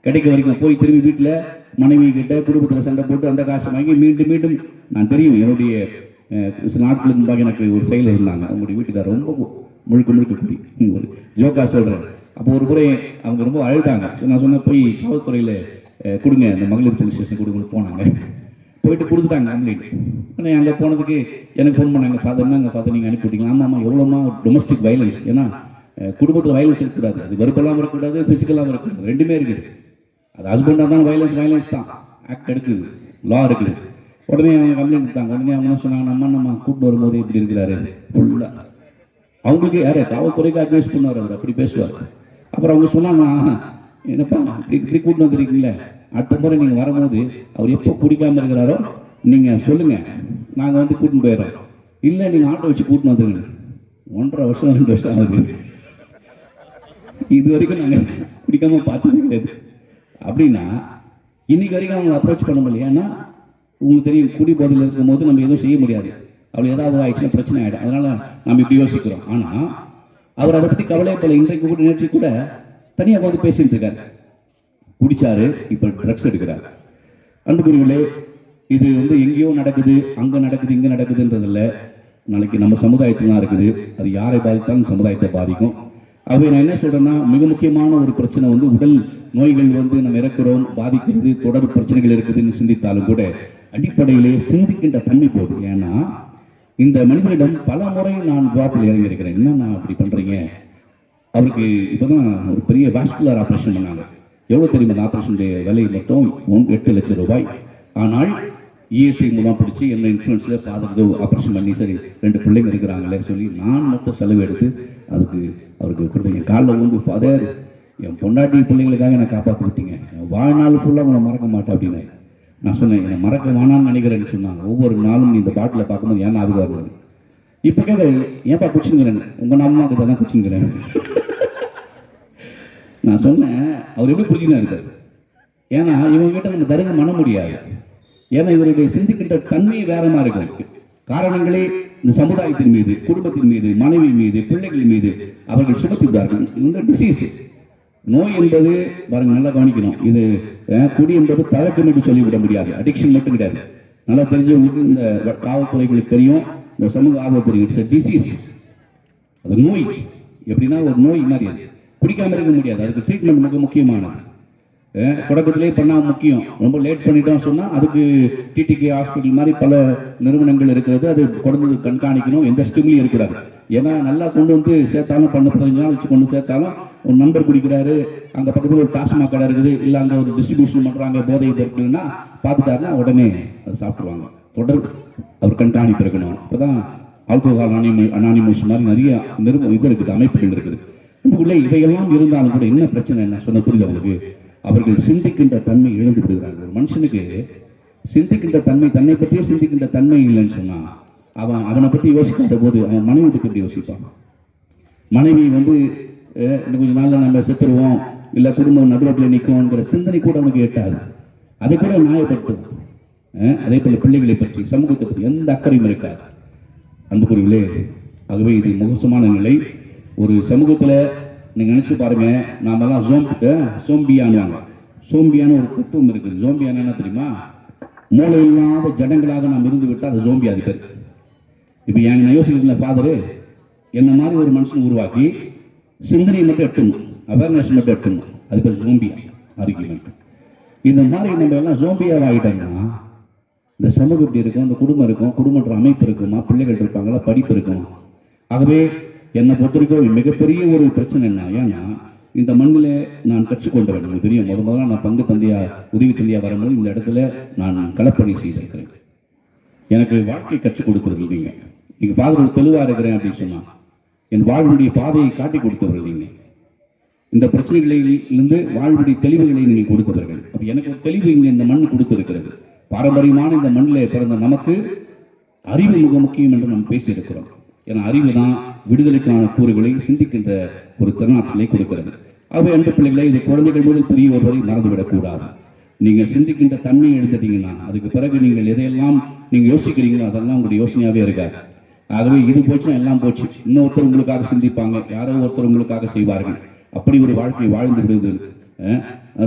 கிடைக்க வரைக்கும் போய் திரும்பி வீட்டில் மனைவி கிட்ட குடும்பத்தில் சண்டை போட்டு அந்த காசை வாங்கி மீண்டும் மீண்டும். நான் தெரியும், என்னுடைய சில நாட்களுக்கு முன்பாக எனக்கு ஒரு செயல் இருந்தாங்க. அவங்களுடைய வீட்டுக்காரர் ரொம்ப முழுக்க குடி. ஒரு ஜோக்கா சொல்கிறேன். அப்போ ஒரு முறை அவங்க ரொம்ப அழுதாங்க. நான் சொன்னேன், போய் காவல்துறையில் கொடுங்க, இந்த மகளிர் போலீஸ் ஸ்டேஷன் கொடுங்கன்னு போனாங்க. போயிட்டு கொடுத்துட்டாங்க கம்ப்ளைண்ட். ஆனால் அங்கே போனதுக்கு எனக்கு ஃபோன் பண்ணாங்க, ஃபாதர் என்னங்க ஃபாதர் நீங்கள் அனுப்பி விட்டீங்க? ஆமாம், எவ்வளோமா டொமஸ்டிக் வயலன்ஸ். ஏன்னா குடும்பத்தில் வயலன்ஸ் இருக்கக்கூடாது, அது வெறுப்பெல்லாம் இருக்கக்கூடாது, ஃபிசிக்கலாகவும் இருக்கக்கூடாது, ரெண்டுமே இருக்குது. அது ஹஸ்பண்டாக தான் வயலன்ஸ் தான் ஆக்ட் எடுக்குது, லா இருக்குது. உடனே அவங்க கம்ப்ளைண்ட் கொடுத்தாங்க. உடனே அவங்க சொன்னாங்க, நம்ம கூப்பிட்டு வரும்போது இப்படி இருக்கிறாரு ஃபுல்லாக. அவங்களுக்கு யாரே காவல்துறைக்கு அட்வைஸ் பண்ணுவார், அவர் அப்படி பேசுவார். அப்புறம் அவங்க சொன்னாங்க, என்னப்பா இப்படி கூட்டிட்டு வந்துருக்கீங்களே, அடுத்த முறை நீங்கள் வரும்போது அவர் எப்போ குடிக்காமல் இருக்கிறாரோ நீங்கள் சொல்லுங்கள், நாங்கள் வந்து கூட்டின்னு போயிடுறோம். இல்லை நீங்கள் ஆட்டோ வச்சு கூட்டின்னு வந்துருங்க. 1.5 வருஷம் 2 வருஷம் ஆகுது, இது வரைக்கும் நாங்கள் குடிக்காமல் பார்த்தது கிடையாது. அப்படின்னா இன்னைக்கு வரைக்கும் அவங்களை அப்ரோச் பண்ண முடியல. ஏன்னா உங்களுக்கு தெரியும், குடி போதையில் இருக்கும்போது நம்ம எதுவும் செய்ய முடியாது. அவள் ஏதாவது ஆயிடுச்சுன்னா பிரச்சனை ஆகிடும். அதனால நம்ம இப்படி யோசிக்கிறோம். ஆனால் அவர் அதை பற்றி கவலைப்படல. இன்றைக்கு கூட நிகழ்ச்சி கூட தனியாக வந்து பேசிட்டு இருக்காரு. குடிச்சாரு, இப்போ ட்ரக்ஸ் எடுக்கிறார். அன்புக்குரியவர்களே, இது வந்து எங்கேயோ நடக்குது, அங்கே நடக்குது, இங்கே நடக்குதுன்றதில்ல. நாளைக்கு நம்ம சமுதாயத்தில் தான் இருக்குது. அது யாரை பாதித்தாலும் சமுதாயத்தை பாதிக்கும். ஆகவே நான் என்ன சொல்றேன்னா, மிக முக்கியமான ஒரு பிரச்சனை வந்து உடல் நோய்கள் வந்து நம்ம இறக்குறோம், பாதிக்கிறது, தொடர் பிரச்சனைகள் இருக்குதுன்னு சிந்தித்தாலும் கூட அடிப்படையிலே சிந்திக்கின்ற தன்மை போகுது. ஏன்னா இந்த மனிதனிடம் பல முறை நான் விவாதத்தில் இறங்கியிருக்கிறேன். என்ன நான் அப்படி பண்றீங்க? அவருக்கு இப்போதான் ஒரு பெரிய வாஸ்குலர் ஆப்ரேஷன் பண்ணாங்க. எவ்வளோ தெரியுமா? அந்த ஆப்ரேஷனுடைய விலை மட்டும் 8 லட்சம் ரூபாய். ஆனால் இஎஸ்ஐ மூலம் பிடிச்சி என்ன இன்ஃப்ளூன்ஸில் ஃபாதருக்கு ஆப்ரேஷன் பண்ணி, சரி 2 பிள்ளைங்க இருக்கிறாங்களே சொல்லி நான் மொத்த செலவு எடுத்து அதுக்கு அவருக்கு கொடுத்தீங்க. காலில் வந்து, ஃபாதர் என் பொண்டாட்டி பிள்ளைங்களுக்காக என்னை காப்பாற்றி விட்டீங்க, வாழ்நாள் ஃபுல்லாக உங்களை மறக்க மாட்டேன் அப்படின்னு. நான் சொன்னேன், என்னை மறக்க வேணான்னு நினைக்கிறேன்னு சொன்னாங்க. ஒவ்வொரு நாளும் இந்த பாட்டில் பார்க்கும்போது ஏன் ஞாபகம் வருது. இப்போ கேட்க, ஏன்ப்பா குடிச்சுங்கிறேன்? உங்கள் நாம கிட்ட தான் குடிச்சுங்கிறேன். நான் சொன்னேன், அவர் எப்படி புரிஞ்சுதான் இருக்காரு. ஏன்னா இவங்ககிட்ட நம்ம தருங்க பண்ண முடியாது. ஏன்னா இவருடைய சிந்திக்கின்ற தன்மை வேறமா இருக்கு. காரணங்களே இந்த சமுதாயத்தின் மீது, குடும்பத்தின் மீது, மனைவி மீது, பிள்ளைகள் மீது அவர்கள் சுமத்துகிறார்கள். இந்த டிசீஸ் நோய் என்பது பாருங்க, நல்லா கவனிக்கணும். இது குடி என்பது பழக்கம் என்று சொல்லிவிட முடியாது, அடிக்ஷன் மட்டும் கிடையாது. நல்லா தெரிஞ்சவங்களுக்கு இந்த காவல்துறைகளுக்கு தெரியும், இந்த சமூக ஆர்வத்துறை இட்ஸ் டிசீஸ். அது நோய். எப்படின்னா ஒரு நோய் மாதிரி அது குடிக்காம இருக்க முடியாது. அதுக்கு ட்ரீட்மெண்ட் மிக முக்கியமானது. தொடக்கத்திலே பண்ணால் முக்கியம். ரொம்ப லேட் பண்ணிட்டோம் சொன்னால் அதுக்கு டிடிகே ஹாஸ்பிட்டல் மாதிரி பல நிறுவனங்கள் இருக்கிறது. அது குழந்தை கண்காணிக்கணும், எந்த ஸ்டிம்லி இருக்கக்கூடாது. ஏன்னா நல்லா கொண்டு வந்து சேர்த்தாலும் 15 நாள் வச்சு கொண்டு சேர்த்தாலும் ஒரு நண்பர் குடிக்கிறாரு, அங்கே பக்கத்தில் ஒரு டாஸ்மாக் கடை இருக்குது, இல்லை அங்கே ஒரு டிஸ்ட்ரிபியூஷன் பண்ணுறாங்க போதை பொருட்கள்னா பார்த்துட்டாருன்னா உடனே அதை சாப்பிடுவாங்க. தொடர் அவர் கண்காணிப்பு இருக்கணும். இப்போ தான் ஆல்கோஹால் அனானிமஸ் மாதிரி நிறைய இது இருக்குது, அமைப்புகள் இருக்குது. உள்ளே இவையெல்லாம் இருந்தாலும் கூட என்ன பிரச்சனை, என்ன சொன்ன புரியுது அவங்களுக்கு? அவர்கள் சிந்திக்கின்ற தன்மை இழந்து விடுகிறார்கள். ஒரு மனுஷனுக்கு சிந்திக்கின்ற தன்மை, தன்னை பற்றியே சிந்திக்கின்ற தன்மை இல்லைன்னு சொன்னா அவனை பற்றி யோசிக்காத போது அவன் மனைவி பற்றி எப்படி யோசிப்பான்? மனைவி வந்து இன்னும் கொஞ்சம் நாளில் நம்ம செத்துருவோம், இல்லை குடும்பம் நடுரோட்டில் நிற்கும்ங்கிற சிந்தனை கூட அவனுக்கு எட்டாது. அதை கூட நியாயப்படுத்தும். அதே போல பிள்ளைகளை பற்றி, சமூகத்தை பற்றி எந்த அக்கறையும் இருக்காது. அன்புக்குரியவர்களே, ஆகவே இது மோசமான நிலை. ஒரு சமூகத்தில் நீங்கள் நினச்சி பாருங்க, நாமெல்லாம் சோம்பியானுவாங்க. சோம்பியான ஒரு தத்துவம் இருக்குது. சோம்பியான என்ன தெரியுமா? மூளை இல்லாத ஜடங்களாக நாம் இருந்து விட்டால் அது சோம்பி. அது பேர். இப்போ நான் யோசிக்கிறேன், ஃபாதரு என்ன மாதிரி ஒரு மனுஷன் உருவாக்கி சிந்தனையை மட்டும் எட்டணும், அவேர்னஸ் மட்டும் எட்டணும், அது பேர் சோம்பியா ஆர்கியூமெண்ட். இந்த மாதிரி நம்ம எல்லாம் சோம்பியாக ஆகிட்டோம்னா இந்த சமூகம் எப்படி இருக்கும், இந்த குடும்பம் இருக்கும், குடும்பன்ற அமைப்பு இருக்குமா, பிள்ளைகள் இருப்பாங்களா, படிப்பு இருக்கும். ஆகவே என்னை பொறுத்தவரைக்கும் மிகப்பெரிய ஒரு பிரச்சனை என்ன, ஏன்னா இந்த மண்ணில் நான் கற்றுக்கொண்டவன். எனக்கு தெரியும், முதல்ல நான் பங்கு தந்தையா, உதவி தந்தையா வரும்போது இந்த இடத்துல நான் களப்பணி செய்திருக்கிறேன். எனக்கு வாழ்க்கை கற்றுக் கொடுக்குறது நீங்கள். நீங்கள் ஃபாதர் தெளிவாக இருக்கிறேன் அப்படின்னு சொன்னால் என் வாழ்வுடைய பாதையை காட்டி கொடுத்தவர்கள் நீங்கள். இந்த பிரச்சனைகளிலிருந்து வாழ்வுடைய தெளிவுகளை நீங்கள் கொடுத்தவர்கள். அப்போ எனக்கு ஒரு தெளிவு இங்கே இந்த மண் கொடுத்துருக்கிறது. பாரம்பரியமான இந்த மண்ணில் பிறந்த நமக்கு அறிவு மிக முக்கியம் என்று நாம் பேசியிருக்கிறோம். ஏன்னா அறிவு தான் விடுதலைக்கான கூறுகளை சிந்திக்கின்ற ஒரு திறனாற்றலை கொடுக்கிறது. அவை அன்பு பிள்ளைகளை, இது குழந்தைகள் முதல் பெரியவர் வரை மறந்துவிடக்கூடாது. நீங்கள் சிந்திக்கின்ற தன்மையை எழுந்துட்டீங்கன்னா அதுக்கு பிறகு நீங்கள் எதையெல்லாம் நீங்கள் யோசிக்கிறீங்களோ அதெல்லாம் உங்களுடைய யோசனையாகவே இருக்காது. ஆகவே இது போச்சுன்னா எல்லாம் போச்சு. இன்னொருத்தர் உங்களுக்காக சிந்திப்பாங்க, யாரோ ஒருத்தர் உங்களுக்காக செய்வார்கள். அப்படி ஒரு வாழ்க்கை வாழ்ந்து விடுவது.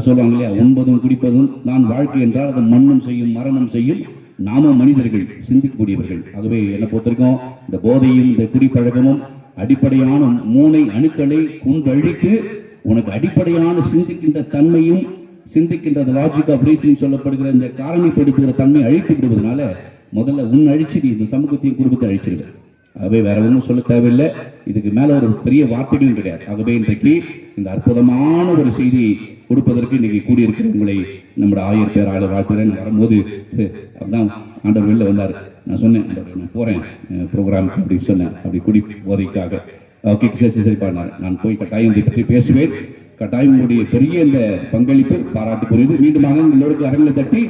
சொல்லுவாங்க இல்லையா, உண்பதும் குடிப்பதும் நான் வாழ்க்கை என்றால் அது மண்ணும் செய்யும் மரணம் செய்யும், நாமும் மனிதர்கள் சிந்திக்கக்கூடியவர்கள். ஆகவே என்னை பொறுத்திருக்கோம், இந்த போதையும் இந்த குடிப்பழக்கமும் அடிப்படையான 3 அணுக்களை கொண்டழித்து உனக்கு அடிப்படையான சிந்திக்கின்ற தன்மையும் சிந்திக்கின்ற லாஜிக் ஆஃப் ரீசனிங் சொல்லப்படுகிற இந்த காரணிப்படுத்துகிற தன்மை அழித்து விடுவதனால முதல்ல உன் அழிச்சிடு, இந்த சமூகத்தையும் குடும்பத்தை அழிச்சிடுது. ஆகவே வேற ஒன்றும் சொல்ல தேவையில்லை. இதுக்கு மேல ஒரு பெரிய வார்த்தைகளும் கிடையாது. ஆகவே இன்றைக்கு இந்த அற்புதமான ஒரு செய்தி கொடுப்பதற்கு இன்னைக்கு கூடியிருக்கிற உங்களை நம்முடைய ஆயர் பேராளர் வாழ்த்துறேன். வரும்போது அப்படிதான் ஆண்டவர் வெளில வந்தார். நான் சொன்னேன், நான் போறேன் ப்ரோக்ராம் அப்படின்னு சொன்னேன். அப்படி குடி போதைக்காக ஓகே சரி பாடினார். நான் போய் கட்டாயம் இதை பற்றி பேசுவேன். கட்டாயம் உங்களுடைய பெரிய இந்த பங்களிப்பு பாராட்டுக்குரியது. மீண்டுமாக எல்லோருக்கும் அரங்கில் தட்டி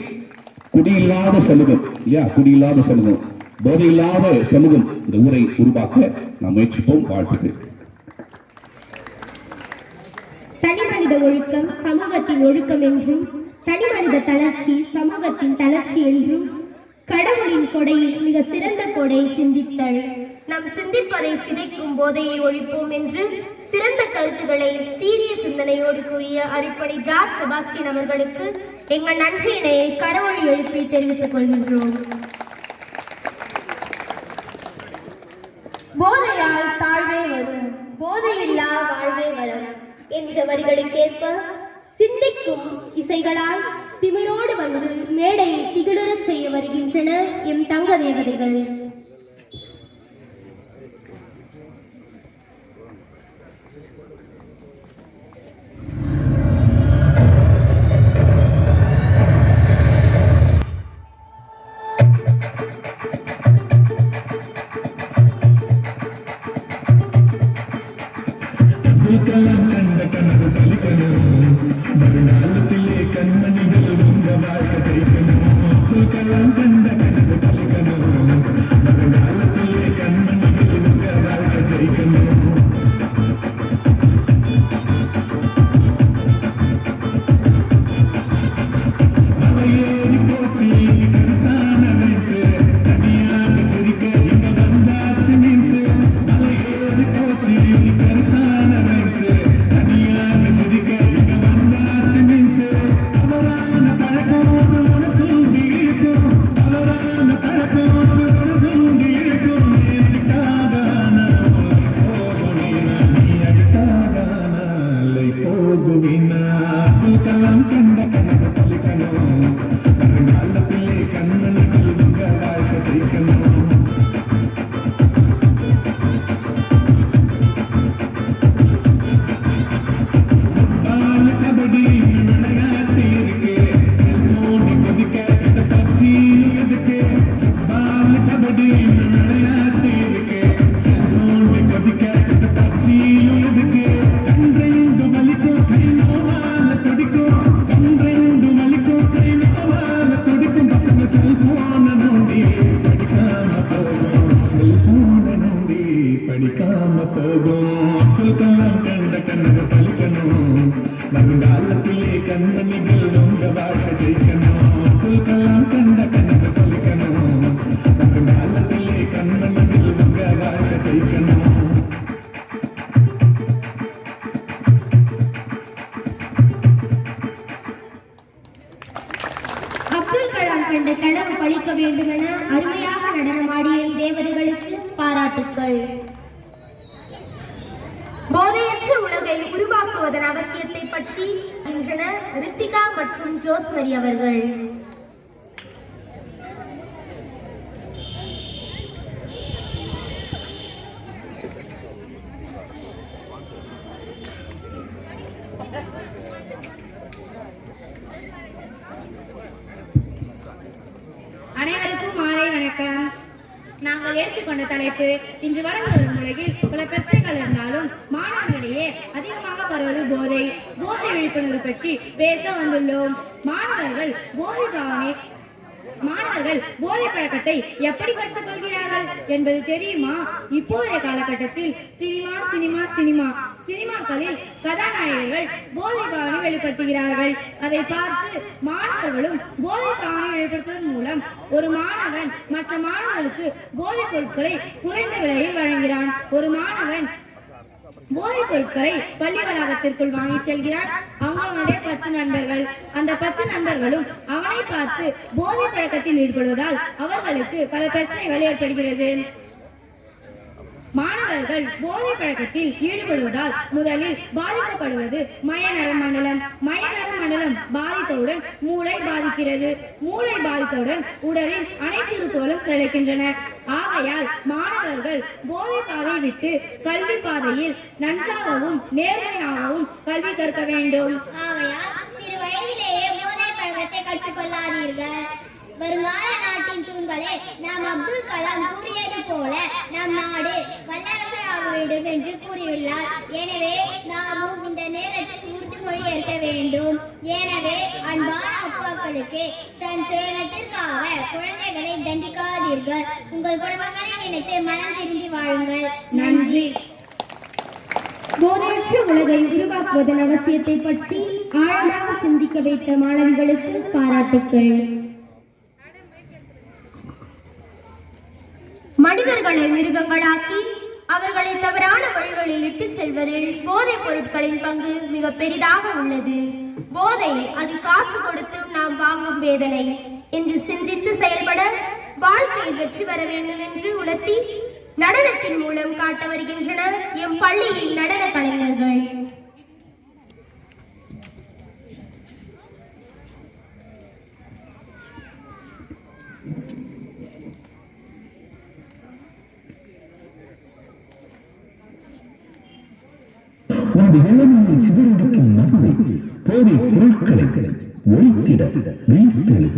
குடியில்லாத சமூகம் இல்லையா, குடியில்லாத சமூகம், போதையில்லாத சமூகம் இந்த ஊரை உருவாக்க நாம் முயற்சிப்போம். வாழ்த்துக்கள். தனிமனித ஒழுக்கம் சமூகத்தின் ஒழுக்கம் என்றும், தனிமனித தளர்ச்சி சமூகத்தின் தளர்ச்சி என்றும், கடவுளின் கொடையில் மிக சிறந்த கொடை சிந்தித்தல். நாம் சிந்திப்பதை சிதைக்கும் போதையை ஒழிப்போம் என்று சிறந்த கருத்துக்களை சீரிய சிந்தனையோடு கூறிய அருட்படை ஜார்ஜ் செபாஸ்டியன் அவர்களுக்கு எங்கள் நன்றியினை கரவொலி எழுப்பி தெரிவித்துக் கொள்கின்றோம். போதையால் தாழ்வே வரும், போதையில்லா வாழ்வே வரும் என்ற வரிகளுக்கேற்ப சிந்திக்கும் இசைகளால் திமிரோடு வந்து மேடையை திகழுறச் செய்ய வருகின்றன எம் தங்க தேவதைகள். அப்துல் கலாம் கண்ட கனவு பழிக்க வேண்டுமென அருமையாக நடனமாடிய தேவதைகளுக்கு பாராட்டுக்கள். போதையற்ற உலகை உருவாக்குவதன் அவசியத்தை பற்றி இன்றனர் ரித்திகா மற்றும் ஜோஸ்மரி அவர்கள். அனைவருக்கும் மாலை வணக்கம். நாங்கள் எடுத்துக்கொண்ட தலைப்பு, இன்று வளர்ந்து வரும் உலகில் பல பிரச்சனைகள் இருந்தாலும் மாணவர்களிடையே அதிகமாக பரவது போதை விழிப்புணர்வு பற்றி பேச வந்துள்ளோம். மாணவர்கள் போதை மாணவர்கள் போதை பழக்கத்தை எப்படி கற்றுக்கொள்கிறார்கள் என்பது தெரியுமா? இப்போதைய காலகட்டத்தில் சினிமாக்களில் கதாநாயகர்கள் போதை பாவனை வெளிப்படுத்துகிறார்கள். அதை பார்த்து மாணவர்களும் போதை பாவனை வெளிப்படுத்துவதன் மூலம் ஒரு மாணவன் மற்ற மாணவர்களுக்கு போதைப் பொருட்களை குறைந்த விலையில் வழங்குகிறான். ஒரு மாணவன் போதைப் பொருட்களை பள்ளி வளாகத்திற்குள் வாங்கி செல்கிறான். அங்கு அவனுடைய 10 நண்பர்கள். அந்த 10 நண்பர்களும் அவனை பார்த்து போதை பழக்கத்தில் ஈடுபடுவதால் அவர்களுக்கு பல பிரச்சனைகள் ஏற்படுகிறது. மாணவர்கள் போதை பழக்கத்தில் ஈடுபடுவதால் முதலில் பாதிக்கப்படுவது மயநர மண்டலம். மயநர மண்டலம் பாதித்தவுடன் மூளை பாதிக்கிறது. மூளை பாதித்தவுடன் உடலின் அனைத்து உறுப்புகளும் செயலிக்கின்றன. ஆகையால் மாணவர்கள் போதை பாதையை விட்டு கல்வி பாதையில் நன்றாகவும் நேர்மையாகவும் கல்வி கற்க வேண்டும். ஆகையால் சிறு வயதிலேயே போதை பழக்கத்தை கற்றுக்கொள்ளாதீர்கள். வருங்கால நாட்டின் தூண்களே, நாம் அப்துல் கலாம் கூறியது போல நம் நாடு வல்லரசாக வேண்டும் என்று கூறியுள்ளார். எனவே நாமும் இந்த நேரத்தில் உறுதிமொழி ஏற்க வேண்டும். எனவே அன்பான அப்பாக்களுக்கு தன் சுயநலத்திற்காக குழந்தைகளை தண்டிக்காதீர்கள். உங்கள் குடும்பங்களை நினைத்து மனம் திருந்தி வாழுங்கள். நன்றி. போதையற்ற உலகை உருவாக்குவதன் அவசியத்தை பற்றி ஆழமாக சிந்திக்க வைத்த மாணவிகளுக்கு பாராட்டுக்கள். மனிதர்களை மிருகங்களாக்கி அவர்களை தவறான வழிகளில் இட்டுச் செல்வதில் போதைப் பொருட்களின் பங்கு மிக பெரிதாக உள்ளது. போதை அது காசு கொடுத்து நாம் வாங்கும் வேதனை என்று சிந்தித்து செயல்பட வாழ்க்கையில் வெற்றி பெற வேண்டும் என்று உணர்த்தி நடனத்தின் மூலம் காட்ட வருகின்றனர் எம் பள்ளியின் நடன கலைஞர்கள். உனது இளமையை சிதறடிக்கும் நடுவே போதை பொருட்களை ஒழித்திட விழித்தெழு.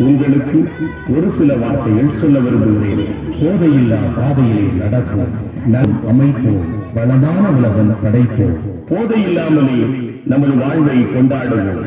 உங்களுக்கு ஒரு சில வார்த்தைகள் சொல்ல விரும்புகிறேன். போதையில்லா பாதையிலே நடப்போம், நம் அமைப்போம், வளமான உலகம் படைப்போம். போதை இல்லாமலே நமது வாழ்வை கொண்டாடுவோம்.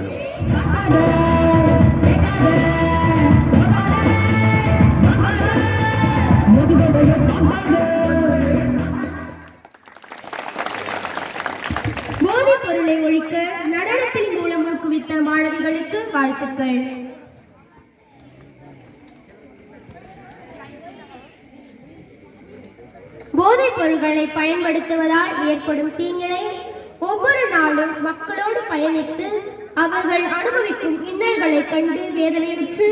போதைப் பொருட்களை பயன்படுத்துவதால் ஏற்படும் தீங்கினை ஒவ்வொரு நாளும் மக்களோடு பயணித்து அவர்கள் அனுபவிக்கும் இன்னல்களை கண்டு வேதனையுற்று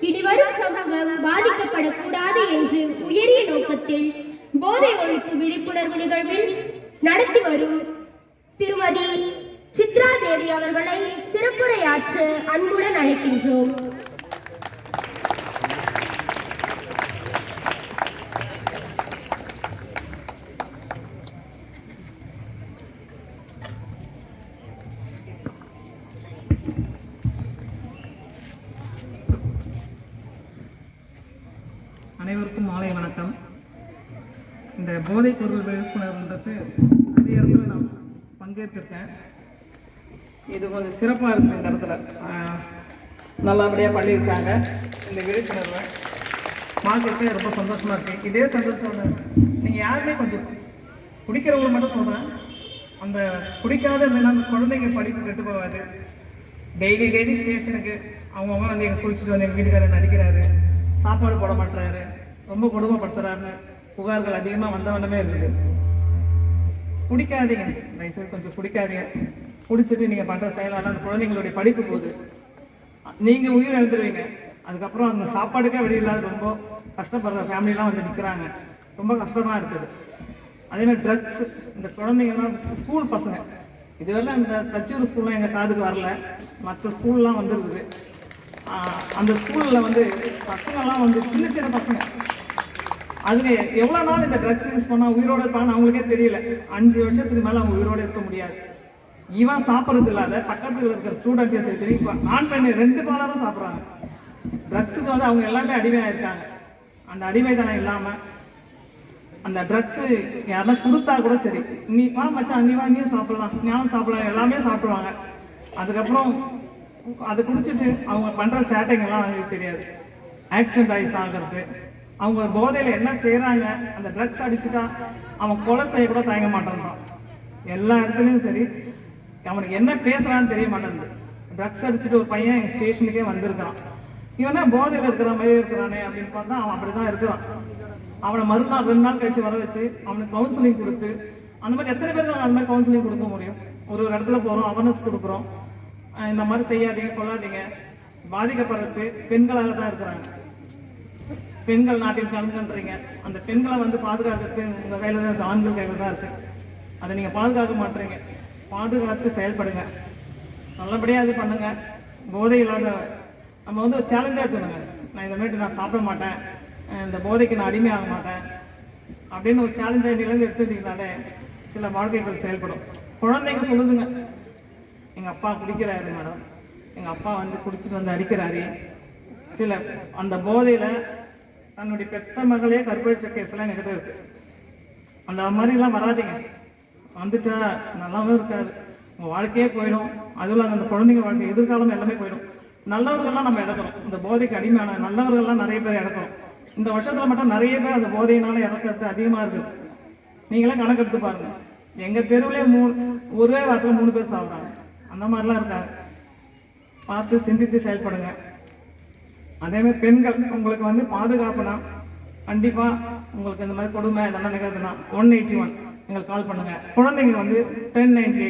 இனிவரும் சமூகம் பாதிக்கப்படக்கூடாது என்று உயரிய நோக்கத்தில் போதை ஒழிப்பு விழிப்புணர்வு நிகழ்வில் நடத்தி வரும் திருமதி சித்ரா தேவி அவர்களை சிறப்புரையாற்ற அன்புடன் அழைக்கின்றோம். அனைவருக்கும் மாலை வணக்கம். இந்த போதைப் பொருள் விழிப்புணர்வுன்றது நிறைய இடத்துல நான் பங்கேற்றிருக்கேன். இது கொஞ்சம் சிறப்பாக இருக்குது. இந்த இடத்துல நல்லபடியாக பண்ணியிருக்காங்க. இந்த விழிப்புணர்வை பார்க்கறதுக்கு ரொம்ப சந்தோஷமாக இருக்குது. இதே சந்தோஷம் நீங்கள் யாருமே கொஞ்சம் குடிக்கிறவங்க மட்டும் சொல்கிறேன், அந்த குடிக்காத இருந்தேன்னா அந்த குழந்தைங்க படிப்பு கெட்டு போகாது. டெய்லி ஸ்டேஷனுக்கு அவங்கவுங்க வந்து எங்கள் குடிச்சிட்டு வந்து எங்கள் வீட்டுக்காரர் நடிக்கிறாரு, சாப்பாடு போட மாட்டுறாரு, ரொம்ப கொடுமைப்படுத்துறாருன்னு புகார்கள் அதிகமாக வந்தவனமே இருக்குது. குடிக்காதீங்க, தயவுசெய்து கொஞ்சம் குடிக்காதீங்க. குடிச்சிட்டு நீங்கள் பண்ணுற செயலால் அந்த குழந்தைங்களுடைய படிப்பு போகுது, நீங்கள் உயிர் எழுந்துருவீங்க. அதுக்கப்புறம் அந்த சாப்பாடுக்கே வெளி இல்லாத ரொம்ப கஷ்டப்படுற ஃபேமிலிலாம் வந்து நிற்கிறாங்க. ரொம்ப கஷ்டமாக இருக்குது. அதேமாதிரி ட்ரக்ஸ், இந்த குழந்தைங்கலாம் ஸ்கூல் பசங்க, இதுவெல்லாம் இந்த தச்சூர் ஸ்கூல்லாம் எங்கள் காதுக்கு வரல, மற்ற ஸ்கூல்லாம் வந்துருக்குது. அந்த ஸ்கூலில் வந்து பசங்கள்லாம் வந்து சின்ன சின்ன பசங்க, அதுல எவ்வளோ நாள் இந்த ட்ரக்ஸ் யூஸ் பண்ணால் உயிரோடு இருப்பான்னு அவங்களுக்கே தெரியல. 5 வருஷத்துக்கு மேலே அவங்க உயிரோடு இருக்க முடியாது. இவன் சாப்பிட்றது இல்லாத பக்கத்தில் இருக்கிற ஸ்டூடெண்ட்டே சரி, ஆண் பெண் 2 பாலாரும் சாப்பிட்றாங்க. ட்ரக்ஸுக்கு வந்து அவங்க எல்லாமே அடிமையாக இருக்காங்க. அந்த அடிமைத்தனம் இல்லாமல் அந்த ட்ரக்ஸு யாரெல்லாம் கொடுத்தா கூட சரி, நீ வா மச்சான், நீ வா, நீயும் சாப்பிடலாம், ஞானம் சாப்பிடலாம், எல்லாமே சாப்பிடுவாங்க. அதுக்கப்புறம் அதை குடிச்சிட்டு அவங்க பண்ணுற சேட்டைங்கெல்லாம் அவங்களுக்கு தெரியாது. ஆக்சிடென்ட் ஆகி சாகிறது, அவங்க போதையில் என்ன செய்கிறாங்க, அந்த ட்ரக்ஸ் அடிச்சுட்டா அவன் கொலை செய்ய கூட தயங்க மாட்டான்றான். எல்லா இடத்துலையும் சரி, அவனுக்கு என்ன பேசுகிறான்னு தெரிய மாட்டேங்குது. ட்ரக்ஸ் அடிச்சுட்டு ஒரு பையன் எங்கள் ஸ்டேஷனுக்கே வந்திருக்கான். இவனா போதையில் இருக்கிற மாதிரி இருக்கிறானே அப்படின்னு பார்த்தா அவன் அப்படி தான் இருக்கிறான். அவனை மறுநாள் 2 நாள் கழிச்சு வர வச்சு அவனுக்கு கவுன்சிலிங் கொடுத்து, அந்த மாதிரி எத்தனை பேருக்கு அந்த மாதிரி கவுன்சிலிங் கொடுக்க முடியும்? ஒரு இடத்துல போகிறோம், அவேர்னஸ் கொடுக்குறோம், இந்த மாதிரி செய்யாதீங்க, கொள்ளாதீங்க. பாதிக்கப்படுறது பெண்களாக தான் இருக்கிறாங்க. பெண்கள் நாட்டின் கலந்துன்றீங்க, அந்த பெண்களை வந்து பாதுகாக்கிறது உங்கள் கையில் தான் இருக்குது, ஆண்கள் கையில் தான் இருக்குது. அதை நீங்கள் பாதுகாக்க மாட்டீங்க. பாதுகாத்து செயல்படுங்க, நல்லபடியாக இது பண்ணுங்க. போதை இல்லாத நம்ம வந்து ஒரு சேலஞ்சாக இருக்கணுங்க. நான் இந்த மாதிரி நான் சாப்பிட மாட்டேன், இந்த போதைக்கு நான் அடிமையாக மாட்டேன் அப்படின்னு ஒரு சேலஞ்ச் ஐடியிலேருந்து எடுத்துக்கிட்டீங்கனாலே சில வாழ்க்கைகள் செயல்படும். குழந்தைங்க சொல்லுதுங்க, எங்கள் அப்பா குடிக்கிறாரு மேடம், எங்கள் அப்பா வந்து குடிச்சிட்டு வந்து அடிக்கிறாரு. சில அந்த போதையில் தன்னுடைய பெத்த மகளே கற்பழிச்ச கேஸ்லாம் என்கிட்ட இருக்கு. அந்த மாதிரிலாம் வராதிங்க. வந்துட்டா நல்லாவும் இருக்காது, உங்கள் வாழ்க்கையே போயிடும். அதுவும் அந்த குழந்தைங்க வாழ்க்கை எதிர்காலம் எல்லாமே போயிடும். நல்லவர்கள்லாம் நம்ம இழக்கிறோம், இந்த போதைக்கு அடிமையான நல்லவர்கள்லாம் நிறைய பேர் இழக்கிறோம். இந்த வருஷத்தில் மட்டும் நிறைய பேர் அந்த போதையினால இறக்கிறது அதிகமாக இருக்குது. நீங்களே கணக்கெடுத்து பாருங்க. எங்கள் தெருவிலே ஒரே வாரத்தில் 3 பேர் சாப்பிட்றாங்க. அந்த மாதிரிலாம் இருக்காங்க. பார்த்து சிந்தித்து செயல்படுங்க. அதேமாதிரி பெண்கள் உங்களுக்கு வந்து பாதுகாப்புனா கண்டிப்பாக உங்களுக்கு இந்த மாதிரி கொடுமை இதெல்லாம் நிகழ்துன்னா 181 எங்களுக்கு கால் பண்ணுங்க. குழந்தைங்க வந்து 1098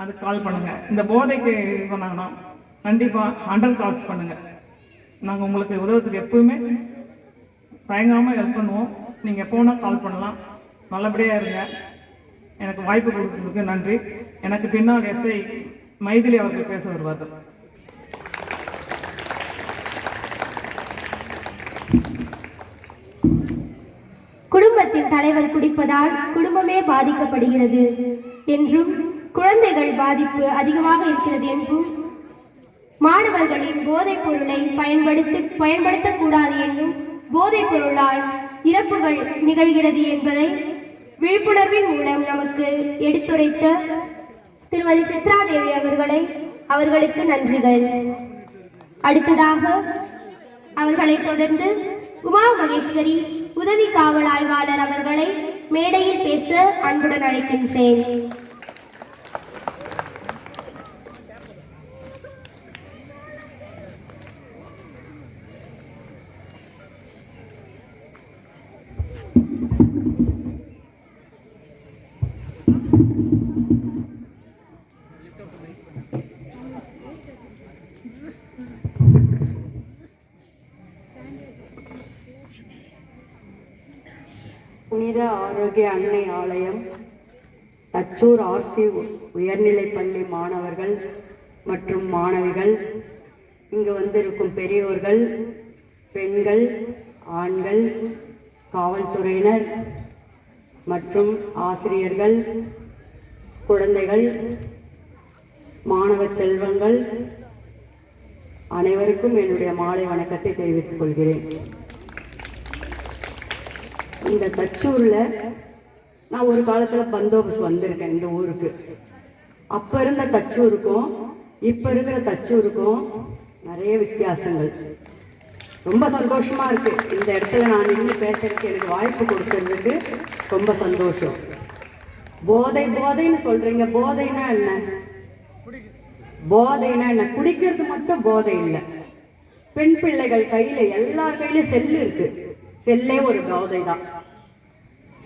அதுக்கு கால் பண்ணுங்க. இந்த போதைக்கு இது பண்ணாங்கன்னா கண்டிப்பாக 100 கால்ஸ் பண்ணுங்க. நாங்கள் உங்களுக்கு உதவுறதுக்கு எப்பவுமே தயங்காமல் ஹெல்ப் பண்ணுவோம். நீங்கள் போனால் கால் பண்ணலாம். நல்லபடியாக இருங்க. எனக்கு வாய்ப்பு கொடுத்ததுக்கு நன்றி. எனக்கு பின்னால் எஸ்ஐ மைதிலி அவர்கள் பேச வருவார்கள். குடும்பத்தின் தலைவர் குடிப்பதால் குடும்பமே பாதிக்கப்படுகிறது என்றும், குழந்தைகள் பாதிப்பு அதிகமாக இருக்கிறது என்றும், மாணவர்களின் போதைப் பொருளை பயன்படுத்தக்கூடாது என்றும், போதைப் பொருளால் இறப்புகள் நிகழ்கிறது என்பதை விழிப்புணர்வின் மூலம் நமக்கு எடுத்துரைத்த திருமதி சித்ரா தேவி அவர்களுக்கு நன்றிகள். அடுத்ததாக அவர்களை தொடர்ந்து உமா மகேஸ்வரி உதவி காவல் ஆய்வாளர் அவர்களை மேடையில் பேச அன்புடன் அழைக்கின்றேன். புனித ஆரோக்கிய அன்னை ஆலயம், தச்சூர் ஆர்சி உயர்நிலைப்பள்ளி மாணவர்கள் மற்றும் மாணவிகள், இங்கு வந்திருக்கும் பெரியோர்கள், பெண்கள், ஆண்கள், காவல்துறையினர் மற்றும் ஆசிரியர்கள், குழந்தைகள், மாணவ செல்வங்கள் அனைவருக்கும் என்னுடைய மாலை வணக்கத்தை தெரிவித்துக் கொள்கிறேன். இந்த தச்சூர்ல நான் ஒரு காலத்துல பந்தோபஸ்து வந்திருக்கேன் இந்த ஊருக்கு. அப்ப இருந்த தச்சூருக்கும் இப்ப இருக்கிற தச்சூருக்கும் நிறைய வித்தியாசங்கள். ரொம்ப சந்தோஷமா இருக்கு இந்த இடத்துல நான் நின்று பேசுறதுக்கு எனக்கு வாய்ப்பு கொடுக்கறதுக்கு ரொம்ப சந்தோஷம். போதை போதைன்னு சொல்றீங்க, போதைன்னா என்ன? போதைன்னா என்ன? குடிக்கிறது மட்டும் போதை இல்லை. பெண் பிள்ளைகள் கையில எல்லார் கையிலும் செல்லு இருக்கு. செல்லே ஒரு போதை தான்.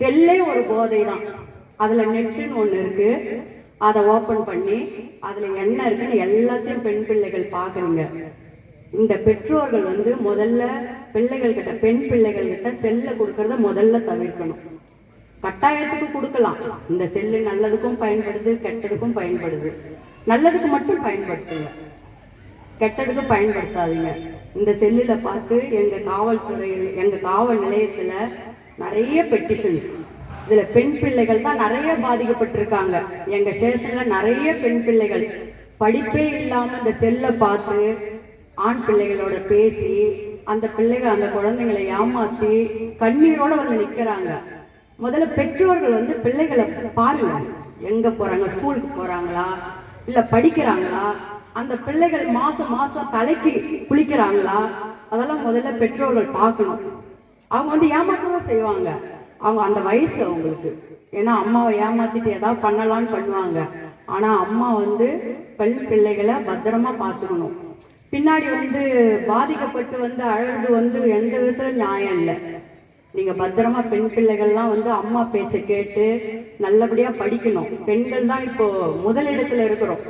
செல்லே ஒரு போதை தான். அதுல நெட்டுன்னு ஒண்ணு இருக்கு. அதை ஓபன் பண்ணி அதுல என்ன இருக்குன்னு எல்லாத்தையும் பெண் பிள்ளைகள் பாக்குறீங்க. இந்த பெற்றோர்கள் வந்து முதல்ல பிள்ளைகள் கிட்ட, பெண் பிள்ளைகள் கிட்ட செல்ல கொடுக்கறத முதல்ல தவிர்க்கணும். கட்டாயத்துக்கு கொடுக்கலாம். இந்த செல்லு நல்லதுக்கும் பயன்படுது, கெட்டதுக்கும் பயன்படுது. நல்லதுக்கு மட்டும் பயன்படுத்துங்க, கெட்டதுக்கு பயன்படுத்தாதீங்க. இந்த செல்லுல பார்த்து எங்க காவல்துறையில், எங்க காவல் நிலையத்துல நிறைய பெட்டிஷன்ஸ். இதுல பெண் பிள்ளைகள் தான் நிறைய பாதிக்கப்பட்டிருக்காங்க. எங்க ஸ்டேஷன்ல நிறைய பெண் பிள்ளைகள் படிப்பே இல்லாம இந்த செல்லை பார்த்து ஆண் பிள்ளைகளோட பேசி அந்த பிள்ளைகள், அந்த குழந்தைங்களை ஏமாத்தி கண்ணீரோட வந்து நிக்கிறாங்க. முதல்ல பெற்றோர்கள் வந்து பிள்ளைகளை பாருங்க, எங்க போறாங்க, ஸ்கூலுக்கு போறாங்களா இல்ல படிக்கிறாங்களா, அந்த பிள்ளைகள் மாசம் மாசம் தலைக்கு குளிக்கிறாங்களா, அதெல்லாம் முதல்ல பெற்றோர்கள் பார்க்கணும். அவங்க வந்து ஏமாற்றதான் செய்வாங்க. அவங்க அந்த வயசு அவங்களுக்கு. ஏன்னா அம்மாவை ஏமாத்திட்டு ஏதாவது பண்ணலான்னு பண்ணுவாங்க. ஆனா அம்மா வந்து பெண் பிள்ளைகளை பத்திரமா பார்த்துக்கணும். பின்னாடி வந்து பாதிக்கப்பட்டு வந்து அழுது வந்து எந்த விதத்துல நியாயம் இல்லை. நீங்க பத்திரமா பெண் பிள்ளைகள்லாம் வந்து அம்மா பேச்சை கேட்டு நல்லபடியா படிக்கணும். பெண்கள் தான் இப்போ முதலிடத்துல இருக்கிறோம்.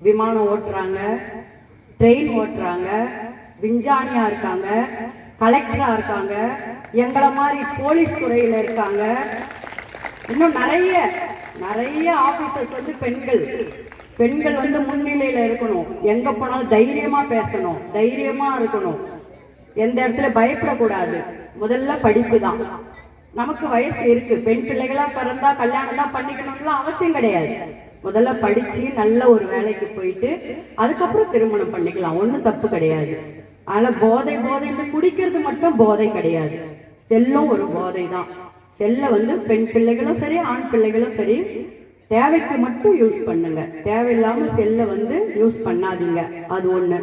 விமானம் ஓட்டுறாங்க, ட்ரெயின் ஓட்டுறாங்க, விஞ்ஞானியா இருக்காங்க, கலெக்டரா இருக்காங்க, எங்களை மாதிரி போலீஸ் துறையில இருக்காங்க. இன்னும் நிறைய நிறைய ஆபீசர்ஸ் வந்து பெண்கள். பெண்கள் வந்து முன்னிலையில இருக்கணும். எங்க போனாலும் தைரியமா பேசணும், தைரியமா இருக்கணும், எந்த இடத்துல பயப்படக்கூடாது. முதல்ல படிப்பு தான். நமக்கு வயசு இருக்கு. பெண் பிள்ளைகளா பிறந்தா கல்யாணம் தான் பண்ணிக்கணும்லாம் அவசியம் கிடையாது. முதல்ல படிச்சு நல்ல ஒரு வேலைக்கு போயிட்டு அதுக்கப்புறம் திருமணம் பண்ணிக்கலாம், ஒன்றும் தப்பு கிடையாது. அதனால போதை போதை குடிக்கிறது மட்டும் போதை கிடையாது, செல்லும் ஒரு போதை தான். செல்ல வந்து பெண் பிள்ளைகளும் சரி, ஆண் பிள்ளைகளும் சரி, தேவைக்கு மட்டும் யூஸ் பண்ணுங்க. தேவையில்லாம செல்ல வந்து யூஸ் பண்ணாதீங்க. அது ஒண்ணு.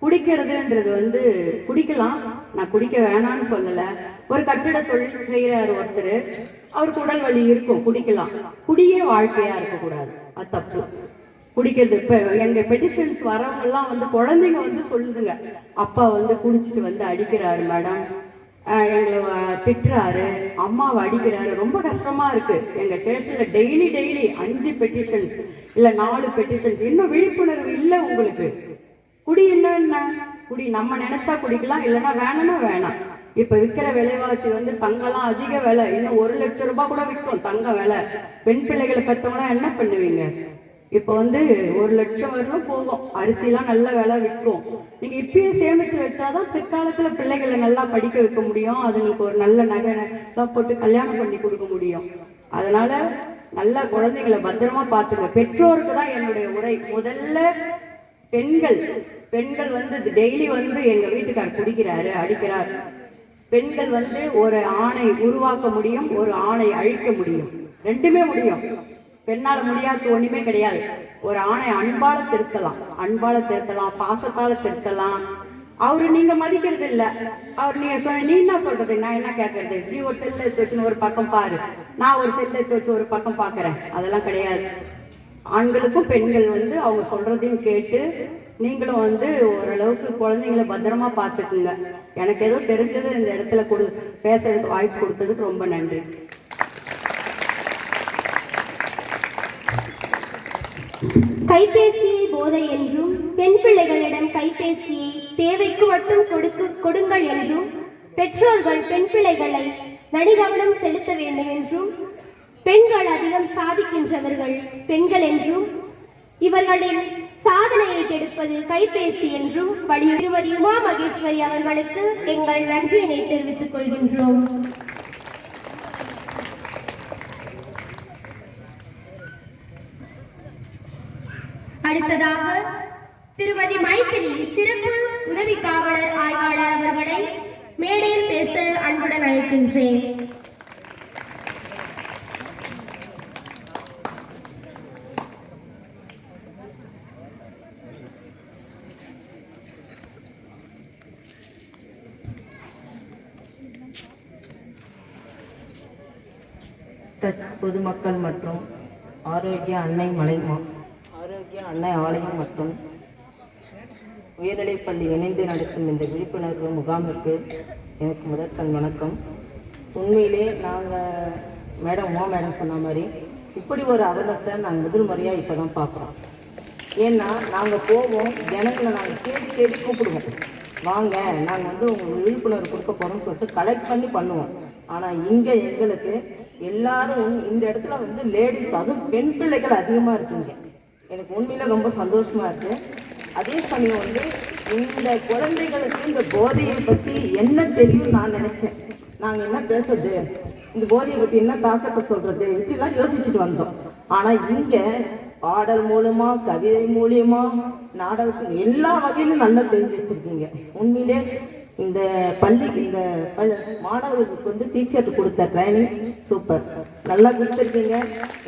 குடிக்கிறதுன்றது வந்து குடிக்கலாம், நான் குடிக்க வேணான்னு சொல்லல. ஒரு கட்டிட தொழில் செய்யறாரு ஒருத்தர், அவருக்கு உடல் வலி இருக்கும், குடிக்கலாம். குடியே வாழ்க்கையா இருக்கக்கூடாது, அது தப்பு. குடிக்கிறது இப்ப எங்க பெட்டிஷன்ஸ் வரவங்க எல்லாம் வந்து குழந்தைங்க வந்து சொல்லுதுங்க, அப்பா வந்து குடிச்சிட்டு வந்து அடிக்கிறாரு மேடம், எங்களை திட்டுறாரு, அம்மாவை அடிக்கிறாரு, ரொம்ப கஷ்டமா இருக்கு. எங்க ஸ்டேஷன்ல டெய்லி 5 பெட்டிஷன்ஸ் இல்ல 4 பெட்டிஷன்ஸ். இன்னும் விழிப்புணர்வு இல்லை உங்களுக்கு. குடி என்ன, குடி நம்ம நினைச்சா குடிக்கலாம், இல்லைன்னா வேணும்னா வேணாம். இப்ப விற்கிற விலைவாசி வந்து தங்கம்லாம் அதிக விலை. இன்னும் 1 லட்சம் ரூபாய் கூட விற்கும் தங்க விலை. பெண் பிள்ளைகளை பெற்றவங்களாம் என்ன பண்ணுவீங்க? இப்ப வந்து 1 லட்சம் வரலும் போகும். அரிசிலாம் நல்ல விலை விற்கும். நீங்க இப்பயே சேமிச்சு வச்சாதான் பிற்காலத்துல பிள்ளைகளை நல்லா படிக்க வைக்க முடியும். அதுங்களுக்கு ஒரு நல்ல நகை போட்டு கல்யாணம் பண்ணி கொடுக்க முடியும். அதனால நல்லா குழந்தைகளை பத்திரமா பார்த்துங்க. பெற்றோருக்கு தான் என்னுடைய உரை. முதல்ல பெண்கள் வந்து டெய்லி வந்து எங்க வீட்டுக்கார் குடிக்கிறாரு, அடிக்கிறார். பெண்கள் வந்து ஒரு ஆணை உருவாக்க முடியும், ஒரு ஆணை அழிக்க முடியும், ரெண்டுமே முடியும். பெண்ணால முடியாத ஒண்ணுமே கிடையாது. ஒரு ஆணை அன்பால திருத்தலாம், பாசத்தால திருத்தலாம். அவரு நீங்க மதிக்கிறது இல்ல. அவர் நீ என்ன சொல்றது, நான் என்ன கேட்கறது, நீ ஒரு செல்ல எடுத்து வச்சு ஒரு பக்கம் பாரு, நான் ஒரு செல்ல எடுத்து வச்சு ஒரு பக்கம் பாக்குறேன், அதெல்லாம் கிடையாது. ஆண்களுக்கும் பெண்கள் வந்து அவங்க சொல்றதையும் கேட்டு நீங்களும் வந்து ஓரளவுக்கு குழந்தைங்களை பத்திரமா பார்த்துக்குங்க. எனக்கு ஏதோ தெரிஞ்சது இந்த இடத்துல பேசுறதுக்கு வாய்ப்பு கொடுத்ததுக்கு ரொம்ப நன்றி. கைபேசியை போதை என்றும், பெண் பிள்ளைகளிடம் கைபேசியை தேவைக்கு மட்டும் கொடுங்கள் என்றும், பெற்றோர்கள் பெண் பிள்ளைகளை நடிகவனம் செலுத்த வேண்டும் என்றும், பெண்கள் அதிகம் சாதிக்கின்றவர்கள் பெண்கள் என்றும், இவர்களின் சாதனையை கெடுப்பது கைபேசி என்றும் திருமதி உமா மகேஸ்வரி அவர்களுக்கு எங்கள் நன்றியினை தெரிவித்துக் கொள்கின்றோம். அடுத்ததாக திருமதி மைத்திரி சிறப்பு உதவி காவலர் ஆய்வாளர் அவர்களை மேடையில் பேச அன்புடன் அழைக்கின்றேன். பொதுமக்கள் மற்றும் ஆரோக்கிய அன்னை ஆலயம் மற்றும் உயர்நிலைப்பள்ளி இணைந்து நடத்தும் இந்த விழிப்புணர்வு முகாமிற்கு எனக்கு முதற்கண் வணக்கம். உண்மையிலே நாங்கள் உமா மேடம் சொன்ன மாதிரி இப்படி ஒரு அவேர்னஸை நாங்கள் முதல் முறையாக இப்போ தான் பார்க்குறோம். ஏன்னா நாங்கள் போவோம், ஜனங்களை நாங்கள் தேடி கூப்பிடுவோம், வாங்க நாங்கள் உங்களுக்கு விழிப்புணர்வு கொடுக்க போகிறோம்னு சொல்லிட்டு கலெக்ட் பண்ணி பண்ணுவோம். ஆனால் இங்கே எங்களுக்கு எல்லாரும் இந்த இடத்துல லேடிஸ், அதுவும் பெண் பிள்ளைகள் அதிகமாக இருக்குங்க. எனக்கு உண்மையில் ரொம்ப சந்தோஷமாக இருக்குது. அதே சமயம் இந்த குழந்தைகளுக்கு இந்த போதையை பற்றி என்ன தெரியும் நான் நினச்சேன். நாங்கள் என்ன பேசுறது, இந்த போதையை பற்றி என்ன தாக்கத்தை சொல்கிறது, இப்படிலாம் யோசிச்சுட்டு வந்தோம். ஆனால் இங்கே பாடல் மூலமா, கவிதை மூலியமா, நாடகத்துக்கு எல்லா வகையிலும் நல்லா தெரிஞ்சு வச்சிருக்கீங்க. உண்மையிலே இந்த பள்ளிக்கு இந்த மாணவர்களுக்கு டீச்சருக்கு கொடுத்த ட்ரைனிங் சூப்பர், நல்லா கொடுத்துருக்கீங்க.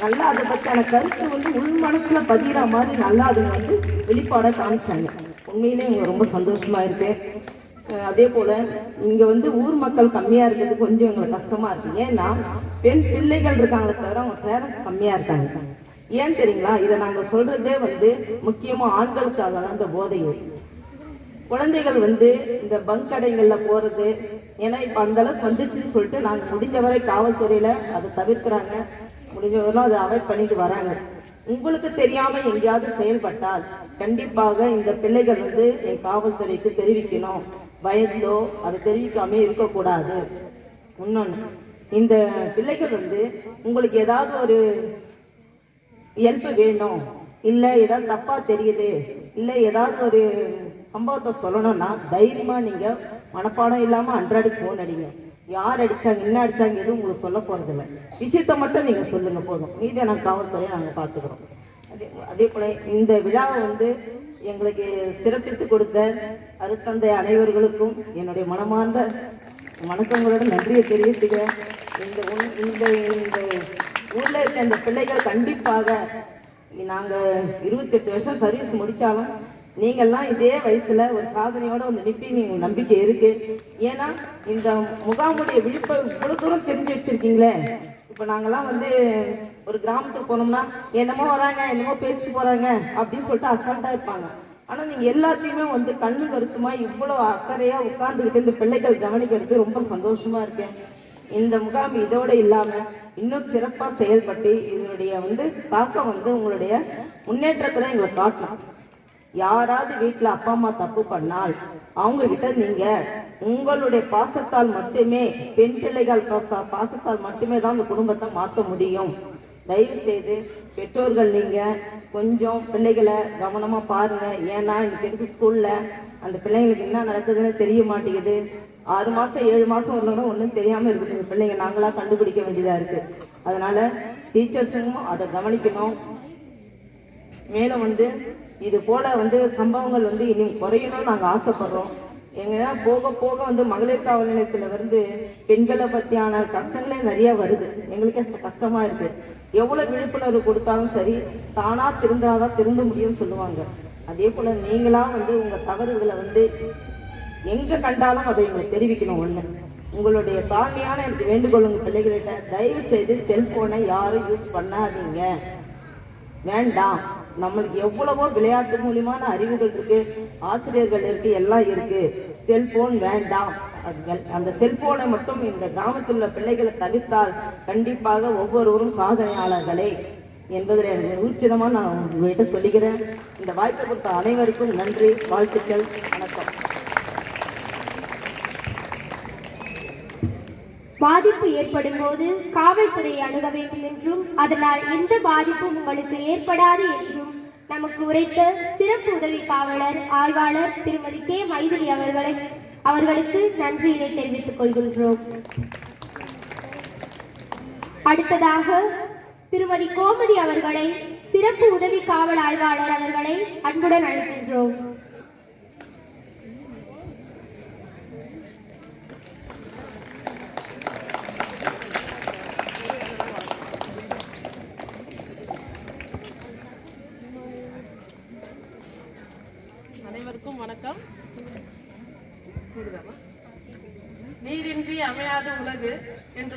நல்லா அதை பற்றியான கருத்து உள் மனசுல பதிகிற மாதிரி நல்லா அதை வெளிப்பாடாக காமிச்சாங்க. உண்மையிலே எனக்கு ரொம்ப சந்தோஷமா இருக்கு. அதே போல இங்க ஊர் மக்கள் கம்மியா இருக்கிறது கொஞ்சம் எங்களுக்கு கஷ்டமா இருக்கு. ஏன்னா பெண் பிள்ளைகள் இருக்காங்களே தவிர அவங்க பேரண்ட்ஸ் கம்மியா இருக்காங்க. ஏன் தெரியுங்களா, இதை நாங்க சொல்றதே முக்கியமா ஆண்களுக்காக தான். இந்த போதையை குழந்தைகள் இந்த பங்க் கடைகள்ல போறது, ஏன்னா இப்ப அந்த அளவுக்கு வந்துச்சுன்னு சொல்லிட்டு நாங்க முடிஞ்சவரை காவல்துறையில அதை தவிர்க்கிறாங்க, முடிஞ்சவரெல்லாம் அதை அவாய்ட் பண்ணிட்டு வராங்க. உங்களுக்கு தெரியாம எங்கேயாவது செயல்பட்டால் கண்டிப்பாக இந்த பிள்ளைகள் என் காவல்துறைக்கு தெரிவிக்கணும். பயந்தோ அதை தெரிவிக்காம இருக்கக்கூடாது. இன்னொன்னு, இந்த பிள்ளைகள் உங்களுக்கு ஏதாவது ஒரு ஹெல்ப் வேணும், இல்ல ஏதாவது தப்பா தெரியுது, இல்ல ஏதாவது ஒரு சம்பவத்தை சொல்லணும்னா தைரியமா நீங்க மனப்பாடம் இல்லாம அன்றாடி போன் அடிங்க. யார் அடிச்சாங்க, என்ன அடிச்சாங்க, எதுவும் உங்களுக்கு சொல்ல போறது இல்லை. விஷயத்த மட்டும் நீங்க சொல்லுங்க போதும், மீதி நாங்கள் காவல்துறையை நாங்கள் பார்த்துக்கிறோம். அதே போல இந்த விழாவை எங்களுக்கு சிறப்பித்து கொடுத்த அருத்தந்தை அனைவர்களுக்கும் என்னுடைய மனமார்ந்த வணக்கங்களோட நன்றியை தெரிவித்துக்கிறேன். இந்த ஊர்ல இருக்க இந்த பிள்ளைகள் கண்டிப்பாக நாங்கள் 28 வருஷம் சர்வீஸ் முடிச்சாலும் நீங்கள்லாம் இதே வயசுல ஒரு சாதனையோட நிற்பீங்க, நம்பிக்கை இருக்கு. ஏன்னா இந்த முகாமுடைய விழிப்பை இவ்வளவு தூரம் தெரிஞ்சு வச்சிருக்கீங்களே. இப்ப நாங்கெல்லாம் ஒரு கிராமத்துக்கு போனோம்னா என்னமோ வராங்க, என்னமோ பேசிட்டு போறாங்க அப்படின்னு சொல்லிட்டு அசால்ட்டா இருப்பாங்க. ஆனா நீங்க எல்லாத்தையுமே கண்ணு கருத்துமா இவ்வளவு அக்கறையா உட்கார்ந்துகிட்டு இந்த பிள்ளைகள் கவனிக்கிறது ரொம்ப சந்தோஷமா இருக்கேன். இந்த முகாம் இதோட இல்லாம இன்னும் சிறப்பா செயல்பட்டு இதனுடைய தாக்கம் உங்களுடைய முன்னேற்றத்துல எங்களை காட்டணும். யாராவது வீட்டுல அப்பா அம்மா தப்பு பண்ணால் அவங்க கிட்ட நீங்க உங்களுடைய பாசத்தால் மட்டுமே, பெண் பிள்ளைகள் பாசத்தால் மட்டுமே தான் அந்த குடும்பத்தை மாற்ற முடியும். தயவு செய்து பெற்றோர்கள் நீங்க கொஞ்சம் பிள்ளைகளை கவனமா பாருங்க. ஏன்னா இன்னைக்கு ஸ்கூல்ல அந்த பிள்ளைங்களுக்கு என்ன நடக்குதுன்னு தெரிய மாட்டேங்குது. 6 மாசம் 7 மாசம் வரலன்னா ஒன்றும் தெரியாம இருக்குது பிள்ளைங்க, நாங்களா கண்டுபிடிக்க வேண்டியதா இருக்கு. அதனால டீச்சர்ஸும் அதை கவனிக்கணும். மேலும் இது போல சம்பவங்கள் இனி குறையணும் நாங்க ஆசைப்படுறோம். எங்கன்னா போக போக மகளிர் காவல் நிலையத்துல பெண்களை பத்தியான கஷ்டங்களே நிறைய வருது. எங்களுக்கே கஷ்டமா இருக்கு. எவ்வளவு விழிப்புணர்வு கொடுத்தாலும் சரி, தானா திருந்தாதான் திருந்த முடியும்னு சொல்லுவாங்க. அதே போல நீங்களா உங்க தவறுகளை எங்க கண்டாலும் அதை எங்களுக்கு தெரிவிக்கணும். ஒண்ணு, உங்களுடைய தாழ்மையான எனக்கு வேண்டுகோள், உங்க பிள்ளைகள்கிட்ட தயவு செய்து செல்போனை யாரும் யூஸ் பண்ணாதீங்க, வேண்டாம். நம்மளுக்கு எவ்வளவோ விளையாட்டு மூலியமான அறிவுகள் இருக்கு, ஆசிரியர்கள் இருக்கு, எல்லாம் இருக்கு. செல்போன் வேண்டாம். அந்த செல்போனை மட்டும் இந்த கிராமத்தில் உள்ள பிள்ளைகளை தவிர்த்தால் கண்டிப்பாக ஒவ்வொருவரும் சாதனையாளர்களே என்பதில் எனக்கு உச்சிதமா நான் உங்ககிட்ட சொல்லிக்கிறேன். இந்த வாய்ப்பை கொடுத்த அனைவருக்கும் நன்றி, வாழ்த்துக்கள், வணக்கம். பாதிப்பு ஏற்படும் போது காவல்துறையை அணுக வேண்டும் என்றும் அதனால் எந்த பாதிப்பும் உங்களுக்கு ஏற்படாது என்றும் நமக்கு உரைத்த சிறப்பு உதவி காவலர் ஆய்வாளர் திருமதி கே மைதிலி அவர்களுக்கு நன்றியினை தெரிவித்துக் கொள்கின்றோம். அடுத்ததாக திருமதி கோமதி அவர்களை சிறப்பு உதவி காவல் ஆய்வாளர் அவர்களை அன்புடன் அழைக்கின்றோம். அனைவருக்கும் வணக்கம். நீரின்றி அமையாது உலகு என்று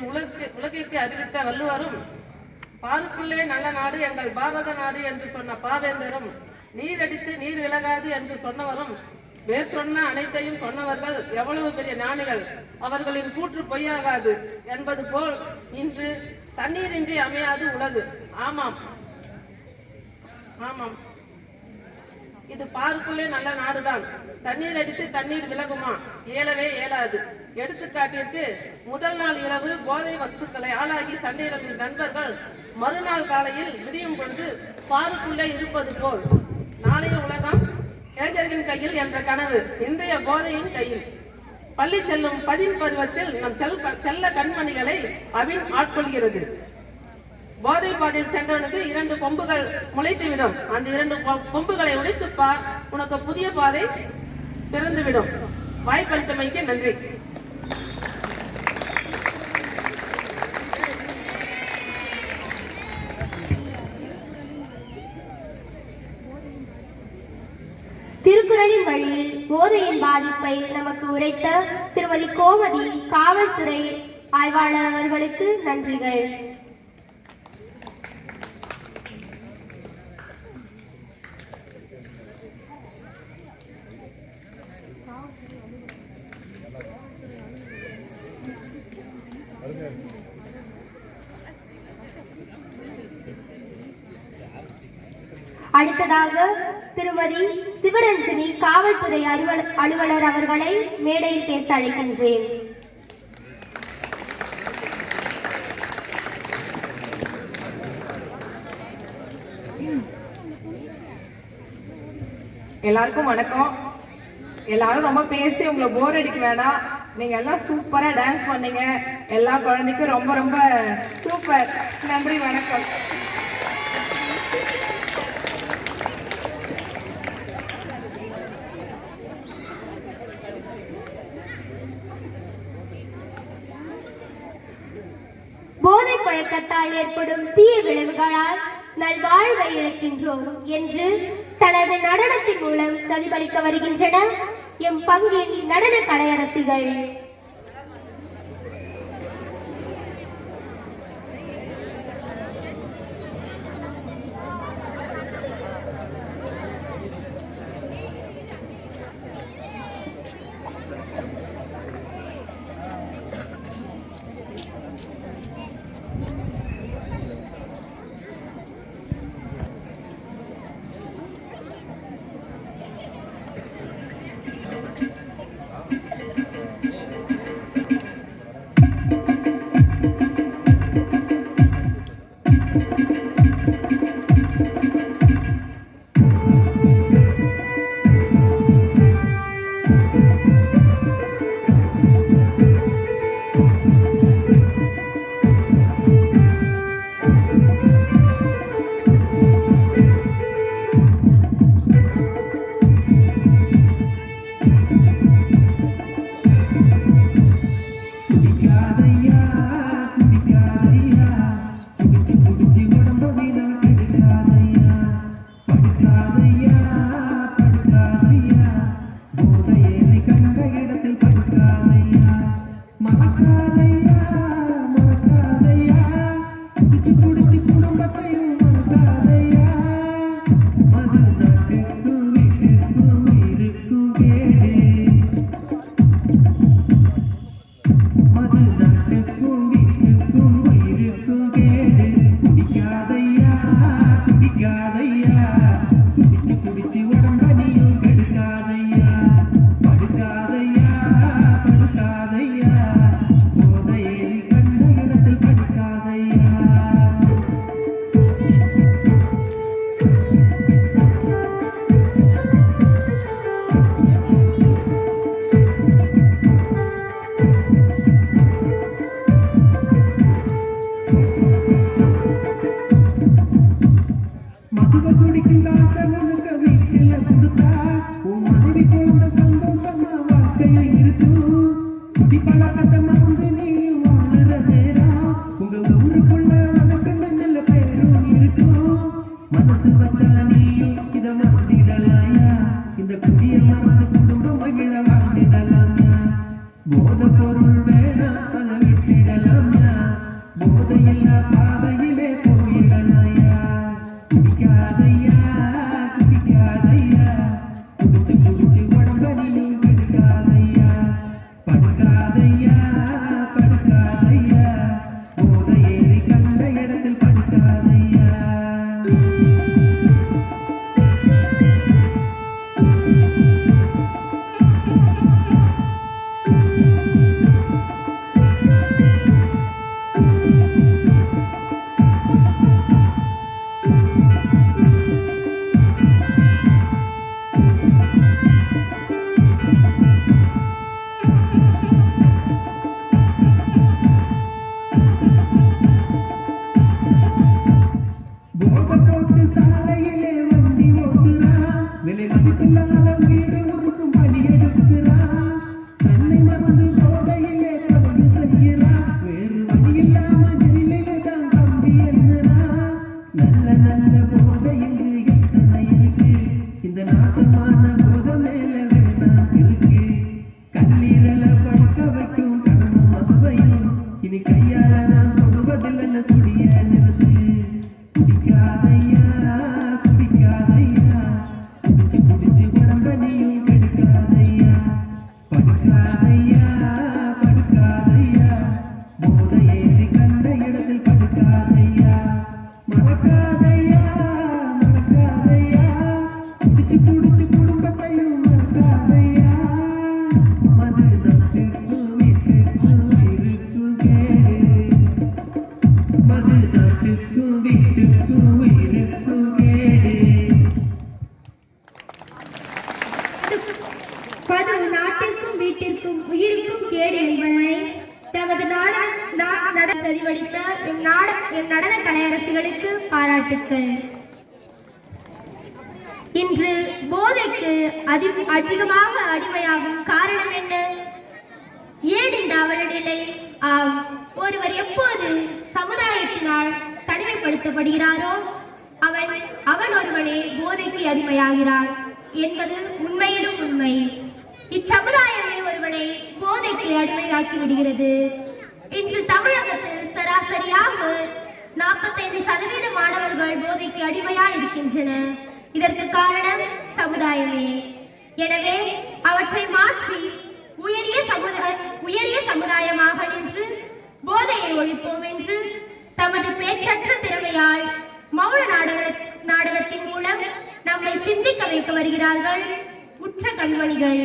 உலகிற்கு அறிவித்த வள்ளுவரும், பாருக்குள்ளே நல்ல நாடு எங்கள் பாரத நாடு என்று சொன்ன பாவேந்தரும், நீரடித்து நீர் விலகாது என்று சொன்னவரும், வேர் சொன்ன அனைத்தையும் சொன்னவர்கள் எவ்வளவு பெரிய ஞானிகள், அவர்களின் கூற்று பொய்யாகாது என்பது போல் இன்று தண்ணீரின்றி அமையாது உலகு. ஆமாம் ஆமாம், இது பாருக்குள்ளே நல்ல நாடுதான். தண்ணீர் அடித்து தண்ணீர் விலகுமா? இயலவே இயலாது. எடுத்துக்காட்டிற்கு, முதல் நாள் இரவு போதை வஸ்துக்களை ஆளாகி சண்டையிடும் நண்பர்கள் மறுநாள் காலையில் விடியும் பொழுது பாருக்குள்ளே இருப்பது போல் நாளைய உலகம் இளைஞர்களின் கையில் என்ற கனவு இன்றைய போதையின் கையில். பள்ளி செல்லும் பதின் பருவத்தில் நம் செல்ல கண்மணிகளை அவின் ஆட்கொள்கிறது. போதை பாதையில் சென்றவனுக்கு 2 கொம்புகள் முளைத்துவிடும். அந்த 2 கொம்புகளை உடைத்து பார், உனக்கு புதிய பாதை பிறந்துவிடும். வாய்ப்பளித்தமைக்கு நன்றி. திருக்குறளின் வழியில் போதையின் பாதிப்பை நமக்கு உரைத்த திருமதி கோமதி காவல்துறை ஆய்வாளர் அவர்களுக்கு நன்றிகள். அடுத்ததாக திருமதி சிவரஞ்சனி காவல்துறை அலுவலர் அவர்களை மேடையில் பேச அழைக்கின்றேன். எல்லாருக்கும் வணக்கம். எல்லாரும் ரொம்ப பேசி உங்களை போர் அடிக்க வேண்டாம். நீங்க எல்லாம் சூப்பரா டான்ஸ் பண்ணீங்க. எல்லா குழந்தைக்கும் ரொம்ப ரொம்ப சூப்பர். நன்றி, வணக்கம். போதை பழக்கத்தால் ஏற்படும் தீய விளைவுகளால் நல்வாழ்வை இழக்கின்றோம் என்று தனது நடனத்தின் மூலம் பிரதிபலிக்க வருகின்றன எம் பங்கின் நடன கலையரசிகள். படுக்காதையா படுக்காதையா போதையேறி பழக்கத்தை மறந்து நீயும் வாழுற நேரம் உங்க ஊருக்குள்ள உனக்கு நல்ல பேரும் இருக்கும். மனசு வச்சா நீயும் இத மறந்திடலாயா, இந்த குடிய மறந்து குடும்பம் மகிழ வாழ்ந்திடலாம்யா. போத பொருள் வேணாம் அதை விட்டுடலாம்யா, போதையில்லா பாதையிலே போயிடலாயா. குடிக்காதையா குடிக்காதையா, குடிச்சு குடிச்சு உடம்ப நீயும் கெடுக்காதையா. படுக்காதையா படுக்காதையா, போதை ஏறி கண்ட இடத்தில் படுக்காதையா. போதை போட்டு சாலையிலே வண்டி ஓட்டுறா, விலை மதிப்பில்லாத உயிரை உருக்கும் பலி எடுக்கிறா. தன்னை மறந்து போதையிலே பலவு செய்கிறா, வேறு வழி இல்லாம ஜெயிலிலே தான் தம்பி எண்ணுறா. நல்ல நல்ல போதை இங்கு எத்தனை இருக்கு, இந்த நாசமான போதை மேல வேணாம் இருக்கு. கல்லீரல படுக்க வைக்கும் கர்மம் மதுவையும் இனி கையால நான் தொடுவதில்லைன்னு குடிய நிறுத்து. குடிக்காதையா குடிக்காதையா, குடிச்சு குடிச்சு உடம்ப நீயும் கெடுக்காதையா. படுக்காதையா படுக்காதையா, போதை ஏறி கண்ட இடத்தில் படுக்காதையா. மறக்காதையா மறக்காதையா, குடிச்சு குடிச்சு குடும்பத்தையும் மறக்காதையா. மது நாட்டுக்கும் வீட்டுக்கும் இருக்கும் கேடு, மது நாட்டுக்கும் வீட்டுக்கும் உயிருக்கும் கேடு. பது நாட்டிற்கும் வீட்டிற்கும் உயிருக்கும் கேடு என்பதனை தமது பிரதிபலித்த எம் நடன கலையரசிகளுக்கு பாராட்டுக்கள். இன்று போதைக்கு அதிகமாக அடிமையாகும் காரணம் என்ன? ஏன் இந்த அவல நிலை? ஒருவர் எப்போது சமுதாயத்தினால் தனிமைப்படுத்தப்படுகிறாரோ அவன் ஒருவனே போதைக்கு அடிமையாகிறார் என்பது உண்மையிலும் உண்மை. இச்சமுதாயமே ஒருவனை போதைக்கு அடிமையாக்கி விடுகிறது. இன்று தமிழகத்தில் சராசரியாக 45% மாணவர்கள் போதைக்கு போதைக்கு இருக்கின்றனர். இதற்கு காரணம் சமுதாயமே. எனவே அவற்றை மாற்றி உயரிய சமுதாயமாக நின்று போதையை ஒழிப்போம் என்று தமது பேச்சற்ற திறமையால் மௌன நாடகத்தின் மூலம் நம்மை சிந்திக்க வைக்க வருகிறார்கள் உற்ற கண்மணிகள்.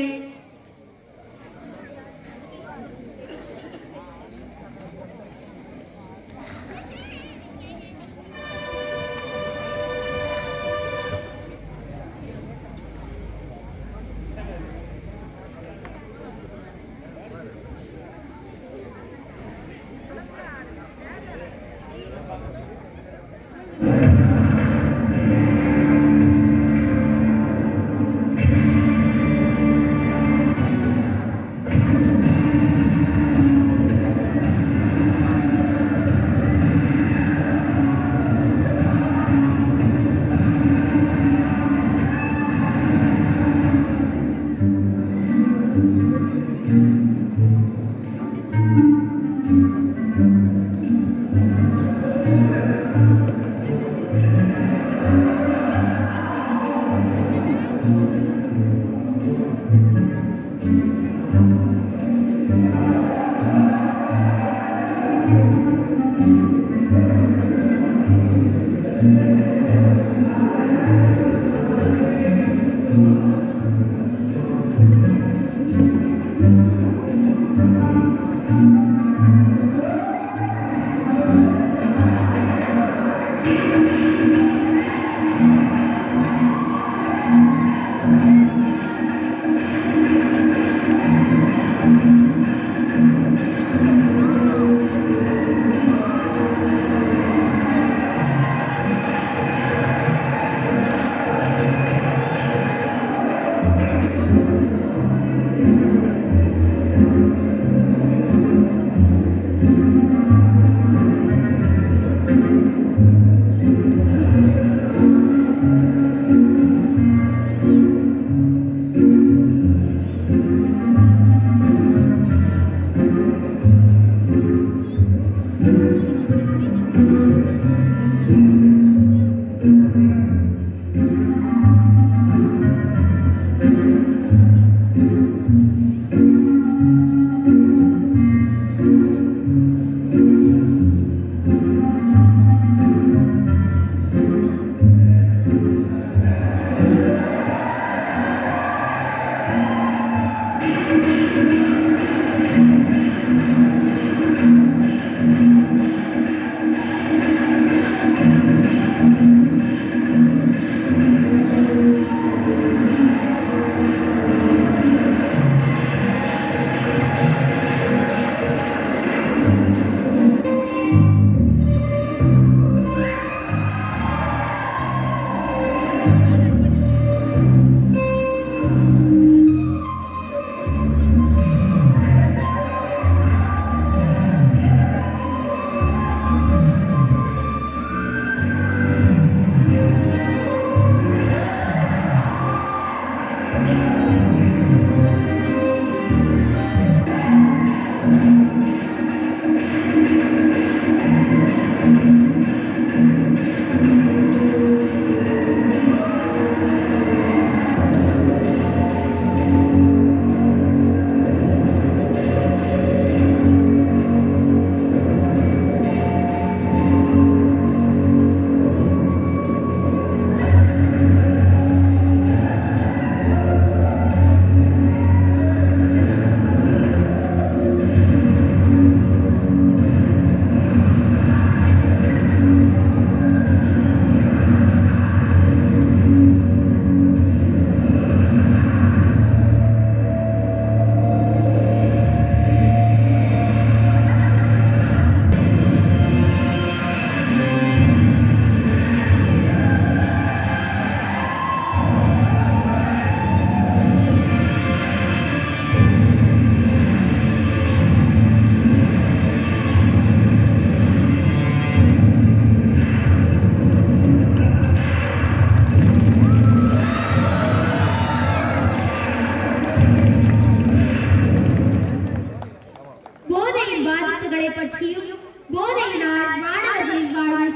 விளைவுகளை பற்றியும் போதையினால் மாணவர்களின் வாழ்வை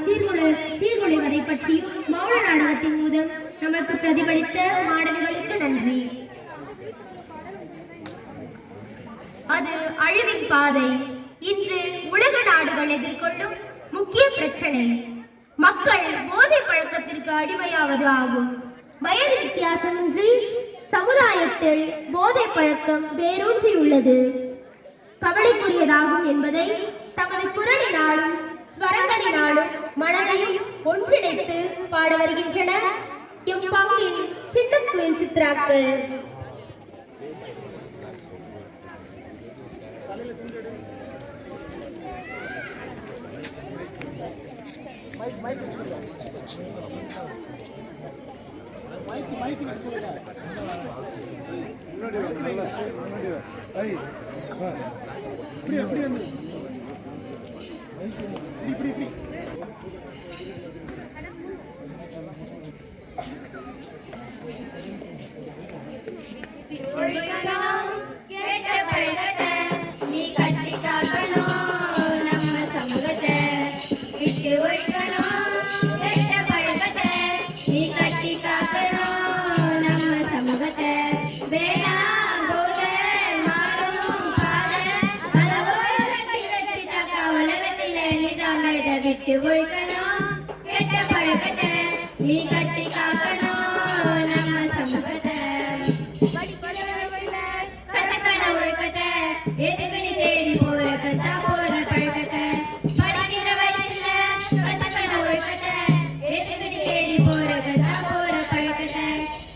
சீர்குலைவதை பற்றியும் மௌன நாடகத்தின் மூலம் நமக்கு பிரதிபலித்த மாணவிகளுக்கு நன்றி. அது அழிவின் பாதை. இன்று உலக நாடுகள் எதிர்கொள்ளும் முக்கிய பிரச்சனை மக்கள் போதை பழக்கத்திற்கு அடிமையாவது ஆகும். வயது வித்தியாசமின்றி சமுதாயத்தில் போதை பழக்கம் வேரூன்றியுள்ளது, கவலைக்குரியதாகும் என்பதை தமது குரலினாலும் ஸ்வரங்களினாலும் மனதையும் ஒன்றிணைத்து பாட வருகின்றனர் எம் பங்கின் சின்ன குயில் சித்ராக்கள். நீ கட்டி காக்கணும் நம்ம சமூகத்தை, விட்டு ஒழிக்கணும் கெட்ட பழக்கத்தை. நீ கட்டி காக்கணும் நம்ம சமூகத்தை, வேணாம் போதை மாறும் பாதை. அதை ஒரு கட்டி வச்சுட்டாக்கா உலகத்தில் நிதாம இதை விட்டு ஒழிக்கணும் கெட்ட பழக்கத்தை. நீ கட்டி காக்கணும் நம்ம சமூகத்தை, ஒழுக்கத்தை எதுக்குன்னு தேடி போற கஞ்சா போற பழக்கத்தை. படிக்கிற வயசுல கத்துக்கண ஒழுக்கத்தை எதுக்குன்னு தேடி போற கஞ்சா போற பழக்கத்தை.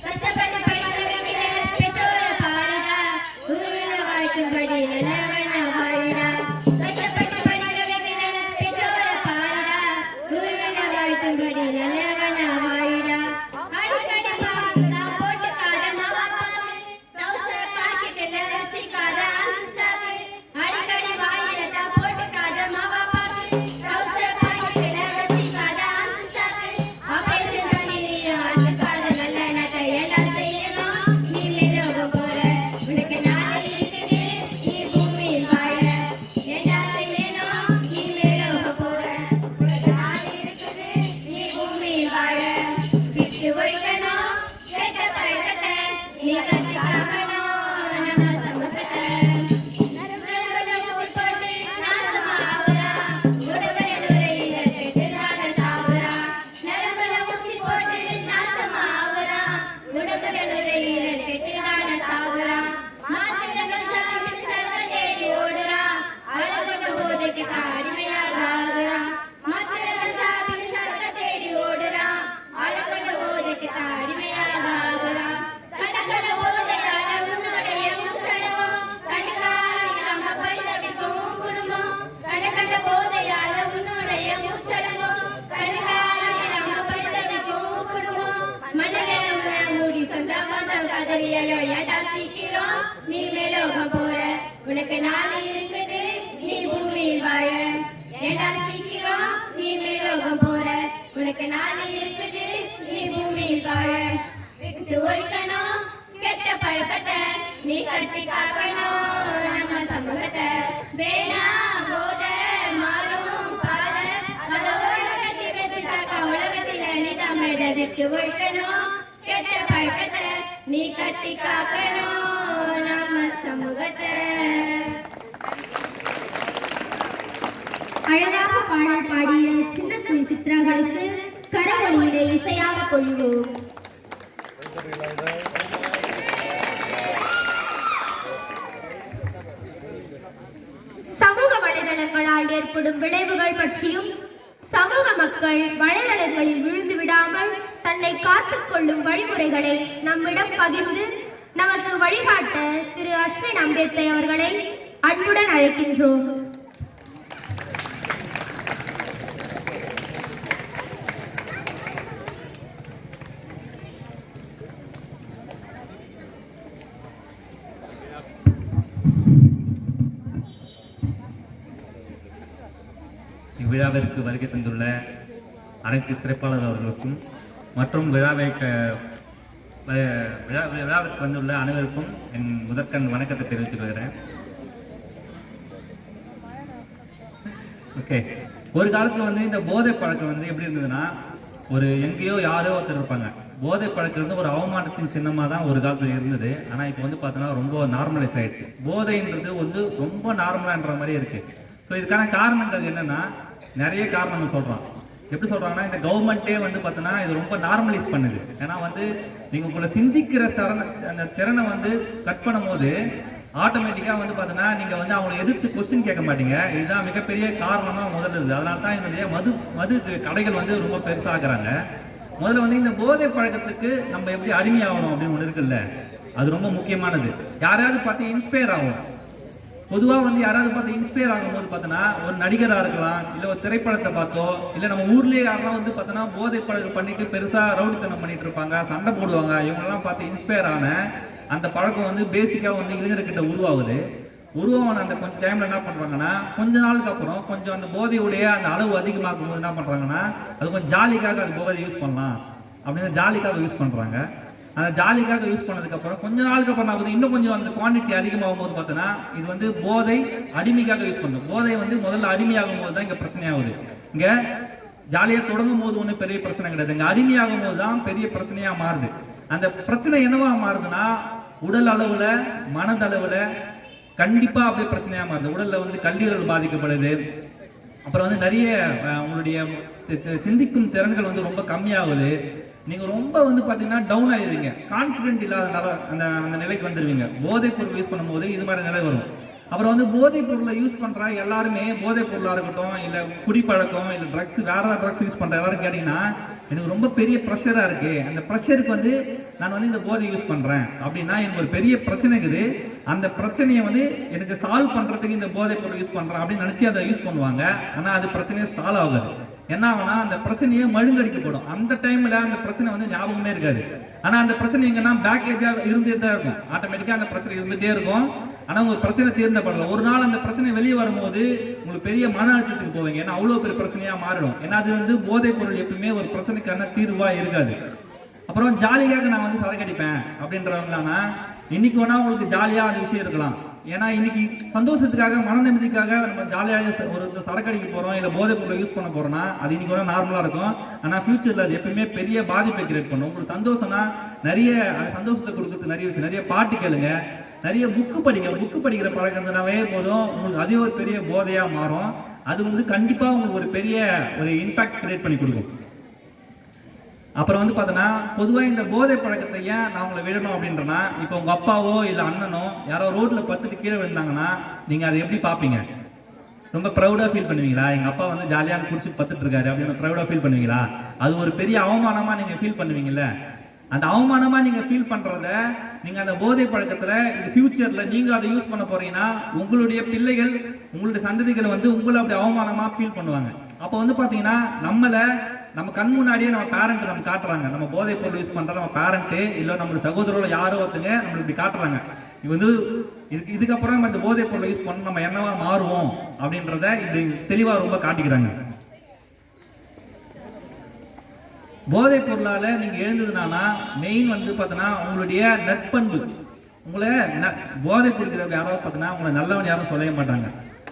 கஷ்டப்பட்டு படிக்க வைக்கிற பெற்றோர பாருடா, குருவில வாழ்த்தும்படி நிலவன வாழிடா. கஷ்டப்பட்டு படிக்க வைக்கிற பெற்றோர பாருடா, குருவில வாழ்த்தும்படி நிலவன வாழிடா. அடிக்கடி நான் போட்டுக்காத மாவா வச்சுக்காத ஆன்சாக்கு, அடிக்கடி வாயில தான் போட்டுக்காத மாவா பாக்கு. ட்ரவுசர் பாக்கெட்ல வச்சுக்காத ஆன்சாக்கு, ஆபரேஷன் பண்ணி நீ ஆத்துக்காத நல்ல நட்டை ஏண்டா செய்யணும். நீ மேலோகம் போற உனக்கு நாளை இருக்குது, நீ பூமியில் வாழ ஏண்டா செய்யணும். நீ மேலோகம் போற உனக்கு நாளை இருக்குது, நீ பூமியில் வாழ. விட்டு ஒழிக்கணும் கெட்ட பழக்கத்தை, நீ கட்டி காக்கணும் நம்ம சமூகத்தை. நரம்புல ஊசி போட்டு நாசமா ஆகுறான், உடம்புல நுரையில கெட்டுதான சாகுறான். நரம்புல ஊசி போட்டு நாசமா ஆகுறான், உடம்புல நுரையில கெட்டுதான சாகுறான். மாத்திரங்கள் சாப்பிட்டு சரக்க தேடி ஓடுறான், அழகொண்ட போதைக்கு அடிமையாக ஆகுறான். மாத்திரங்கள் சாப்பிட்டு சரக்க தேடி ஓடுறான், அழகொண்ட போதைக்கு அடிமையாக ஆகுறான். கடற்கட போதையால உன்னுடைய மூச்சடங்கும், கடுக்காயில்லாம பரிதவிக்கும் குடும்பம். கடற்கட போதையால உன்னுடைய மூச்சடங்கும், கடுக்காயில்லாம பரிதவிக்கும் குடும்பம். மண்ணில உள்ள மூடி சொந்த பந்தம் கதறியலோ ஏண்டா சீக்கிரம். நீ மேலோகம் போற உனக்கு நாளை இருக்குது, நீ பூமியில் வாழ ஏண்டா சீக்கிரம். நீ மேலோகம் போற உனக்கு நாளை இருக்குது, நீ பூமியில் வாழ. விட்டு ஒழிக்கணும் கெட்ட பழக்கத்தை, நீ கட்டி காக்கணும் நம்ம சமூகத்தை. வேணாம் போதை மாறும் பாதை, அதை ஒரு கட்டி வச்சுட்டாக்கா உலகத்தில் நிதாம இதை விட்டு ஒழிக்கணும் கெட்ட பழக்கத்தை. நீ கட்டி காக்கணும் நம்ம சமூகத்தை. அழகாக பாடல் பாடிய சின்ன குயில் சித்ராக்களுக்கு கரவொலியினை இசையாக பொழிவோம். சமூக வலைதளங்களால் ஏற்படும் விளைவுகள் பற்றியும், சமூக மக்கள் வலைதளங்களில் விழுந்து விடாமல் தன்னை காத்துக் கொள்ளும் வழிமுறைகளை நம்மிடம் பகிர்ந்து நமக்கு வழிகாட்ட திரு அஸ்வின் அம்பேத்கர் அவர்களை அன்புடன் அழைக்கின்றோம். இவ்விழாவிற்கு வருகை தந்துள்ள அனைத்து சிறப்பாளர் அவர்களுக்கும் மற்றும் விழாவிற்கு வந்துள்ள அனைவருக்கும் என் முதற்கண் வணக்கத்தை தெரிவித்துக் கொள்கிறேன். ஓகே, ஒரு காலத்தில் வந்து இந்த போதை பழக்கம் வந்து எப்படி இருந்ததுன்னா, ஒரு எங்கேயோ யாரோ ஒருத்தர் இருப்பாங்க. போதை பழக்கம் வந்து ஒரு அவமானத்தின் சின்னமாக தான் ஒரு காலத்தில் இருந்தது. ஆனால் இப்போ வந்து பார்த்தோன்னா ரொம்ப நார்மலைஸ் ஆயிடுச்சு. போதைன்றது வந்து ரொம்ப நார்மலான்ற மாதிரி இருக்கு. ஸோ இதுக்கான காரணங்கள் என்னன்னா, நிறைய காரணம் சொல்கிறோம். எப்படி சொல்கிறாங்கன்னா, இந்த கவர்மெண்ட்டே வந்து பார்த்தோன்னா இது ரொம்ப நார்மலைஸ் பண்ணுது. ஏன்னா வந்து நீங்கள் உங்களை சிந்திக்கிற அந்த திறனை வந்து கட் பண்ணும் போது ஆட்டோமேட்டிக்காக வந்து பார்த்தோன்னா நீங்கள் வந்து அவங்களை எதிர்த்து கொஸ்டின் கேட்க மாட்டீங்க. இதுதான் மிகப்பெரிய காரணமாக முதல்ல. அதனால தான் என்னுடைய மது கடைகள் வந்து ரொம்ப பெருசாகிறாங்க. முதல்ல வந்து இந்த போதை பழக்கத்துக்கு நம்ம எப்படி அடிமையாகணும் அப்படின்னு ஒன்று இருக்குல்ல, அது ரொம்ப முக்கியமானது. யாராவது பார்த்து இன்ஸ்பயர் ஆகும். பொதுவாக வந்து யாராவது பார்த்து இன்ஸ்பயர் ஆகும்போது பார்த்தோன்னா, ஒரு நடிகராக இருக்கலாம், இல்லை ஒரு திரைப்படத்தை பார்த்தோ, இல்லை நம்ம ஊர்லேயே யாரெல்லாம் வந்து பார்த்தோன்னா போதை பழக்கம் பண்ணிட்டு பெருசாக ரவுடித்தனம் பண்ணிட்டு இருப்பாங்க, சண்டை போடுவாங்க. இவங்களெல்லாம் பார்த்து இன்ஸ்பயர் ஆன அந்த பழக்கம் வந்து பேசிக்காக வந்து இளைஞர்கிட்ட உருவாகுது. உருவான அந்த கொஞ்சம் டைமில் என்ன பண்ணுறாங்கன்னா, கொஞ்ச நாளுக்கு அப்புறம் கொஞ்சம் அந்த போதையுடைய அந்த அளவு அதிகமாகும் போது என்ன பண்ணுறாங்கன்னா, அது கொஞ்சம் ஜாலிக்காக அது போதை யூஸ் பண்ணலாம் அப்படின்னு ஜாலிக்காக யூஸ் பண்ணுறாங்க. அந்த ஜாலிக்காக யூஸ் பண்ணதுக்கப்புறம் கொஞ்ச நாளுக்கு அப்புறம் நான் இன்னும் கொஞ்சம் அந்த குவான்டிட்டி அதிகமாகும் போது பார்த்தோன்னா, இது வந்து போதை அடிமைக்காக யூஸ் பண்ணுறோம். போதை வந்து முதல்ல அடிமையாகும் போது தான் இங்கே பிரச்சனையாகுது. இங்கே ஜாலியாக தொடங்கும் போது ஒன்றும் பெரிய பிரச்சனை கிடையாது. இங்கே அடிமையாகும் போது தான் பெரிய பிரச்சனையாக மாறுது. அந்த பிரச்சனை என்னவா மாறுதுன்னா, உடல் அளவில் மனதளவில் கண்டிப்பா அப்படியே பிரச்சனையா மாறுது. உடல்ல வந்து கல்லீரல் பாதிக்கப்படுது. அப்புறம் வந்து நிறைய உங்களுடைய சிந்திக்கும் திறன்கள் வந்து ரொம்ப கம்மியாகுது. நீங்க ரொம்ப வந்து பாத்தீங்கன்னா டவுன் ஆயிடுவீங்க. கான்பிடென்ட் இல்லாதனால அந்த நிலைக்கு வந்துடுவீங்க. போதைப் பொருள் யூஸ் பண்ணும்போது இது மாதிரி நிலை வரும். அப்புறம் வந்து போதைப் பொருளை யூஸ் பண்ற எல்லாருமே, போதைப் பொருளா இருக்கட்டும், இல்லை குடிப்பழக்கம், இல்லை ட்ரக்ஸ், வேற ஏதாவது ட்ரக்ஸ் யூஸ் பண்ற எல்லாரும் கேட்டீங்கன்னா, எனக்கு ரொம்ப பெரிய ப்ரெஷரா இருக்கு, அந்த ப்ரெஷருக்கு வந்து நான் வந்து இந்த போதை யூஸ் பண்றேன் அப்படின்னா எனக்கு ஒரு பெரிய பிரச்சனை இருக்குது. அந்த பிரச்சனையை வந்து எனக்கு சால்வ் பண்றதுக்கு இந்த போதைப் பொருள் யூஸ் பண்றேன் அப்படின்னு நினைச்சு அதை யூஸ் பண்ணுவாங்க. ஆனா அது பிரச்சனையே சால்வ் ஆகாது. என்ன ஆகுனா, அந்த பிரச்சனையே மழுங்கடிக்கப்படும். அந்த டைம்ல அந்த பிரச்சனை வந்து ஞாபகமே இருக்காது. ஆனா அந்த பிரச்சனை எங்கன்னா பேக்கேஜா இருந்துட்டே தான் இருக்கும். ஆட்டோமேட்டிக்கா அந்த பிரச்சனை இருந்துட்டே இருக்கும். ஆனா உங்களுக்கு பிரச்சனை தீர்ந்தப்படல. ஒரு நாள் அந்த பிரச்சனை வெளியே வரும்போது உங்களுக்கு பெரிய மன அழுத்தத்துக்கு போவீங்க. ஏன்னா அவ்வளவு பெரிய பிரச்சனையா மாறிடும். ஏன்னா அது வந்து போதைப் பொருள் எப்பவுமே ஒரு பிரச்சனைக்கான தீர்வா இருக்காது. அப்புறம் ஜாலியாக நான் வந்து சரக்கடிப்பேன் அப்படின்றவங்களானா, இன்னைக்கு வேணா உங்களுக்கு ஜாலியா அந்த விஷயம் இருக்கலாம். ஏன்னா இன்னைக்கு சந்தோஷத்துக்காக, மன நிம்மதிக்காக நம்ம ஜாலியாக ஒரு சரக்கடிக்க போறோம், இல்லை போதைப் பொருளை யூஸ் பண்ண போறோம்னா அது இன்னைக்கு வேணா நார்மலா இருக்கும். ஆனா ஃபியூச்சர்ல அது எப்பவுமே பெரிய பாதிப்பை கிரியேட் பண்ணும். உங்களுக்கு சந்தோஷம்னா நிறைய அந்த சந்தோஷத்தை கொடுக்குறது நிறைய விஷயம். நிறைய பாட்டு கேளுங்க, நிறைய புக்கு படிங்க. புக்கு படிக்கிற பழக்கத்தினாவே போதும் உங்களுக்கு அதே ஒரு பெரிய போதையா மாறும். அது வந்து கண்டிப்பா உங்களுக்கு ஒரு பெரிய ஒரு இம்பாக்ட் கிரியேட் பண்ணி கொடுக்கும். அப்புறம் வந்து பார்த்தோன்னா, பொதுவாக இந்த போதை பழக்கத்தை ஏன் நான் உங்களை விடணும் அப்படின்றனா, இப்போ உங்கள் அப்பாவோ இல்லை அண்ணனோ யாரோ ரோட்டில் பத்துட்டு கீழே விழுந்தாங்கன்னா நீங்கள் அதை எப்படி பார்ப்பீங்க? ரொம்ப ப்ரௌடாக ஃபீல் பண்ணுவீங்களா? எங்கள் அப்பா வந்து ஜாலியாக குடிச்சிட்டு பத்துட்டு இருக்காரு அப்படின்னு ப்ரௌடாக ஃபீல் பண்ணுவீங்களா? அது ஒரு பெரிய அவமானமாக நீங்கள் ஃபீல் பண்ணுவீங்கல்ல. அந்த அவமானமாக நீங்கள் ஃபீல் பண்ணுறத நீங்கள் அந்த போதை பழக்கத்தில் இந்த ஃபியூச்சரில் நீங்கள் அதை யூஸ் பண்ண போறீங்கன்னா, உங்களுடைய பிள்ளைகள், உங்களுடைய சந்ததிகள் வந்து உங்களை அப்படி அவமானமாக ஃபீல் பண்ணுவாங்க. அப்போ வந்து பார்த்தீங்கன்னா, நம்ம கண் முன்னாடியே நம்ம பேரண்ட் நம்ம காட்டுறாங்க. நம்ம போதைப் பொருள் யூஸ் பண்ற நம்ம பேரண்ட்டு இல்லை நம்மளுடைய சகோதரர்கள் யாரோ ஒருத்தங்க நம்மளுக்கு இப்படி காட்டுறாங்க. இது வந்து இதுக்கப்புறம் நம்ம இந்த போதைப் பொருளை யூஸ் பண்ண நம்ம என்னவா மாறுவோம் அப்படின்றத இது தெளிவா ரொம்ப காட்டிக்கிறாங்க. போதைப் பொருளால நீங்க எழுந்ததுனால மெயின் வந்து பார்த்தோன்னா, உங்களுடைய நற்பண்பு, உங்களை போதை பொருட்கள் யாராவது பார்த்தோன்னா உங்களை நல்லவன் யாரும் சொல்லவே மாட்டாங்க.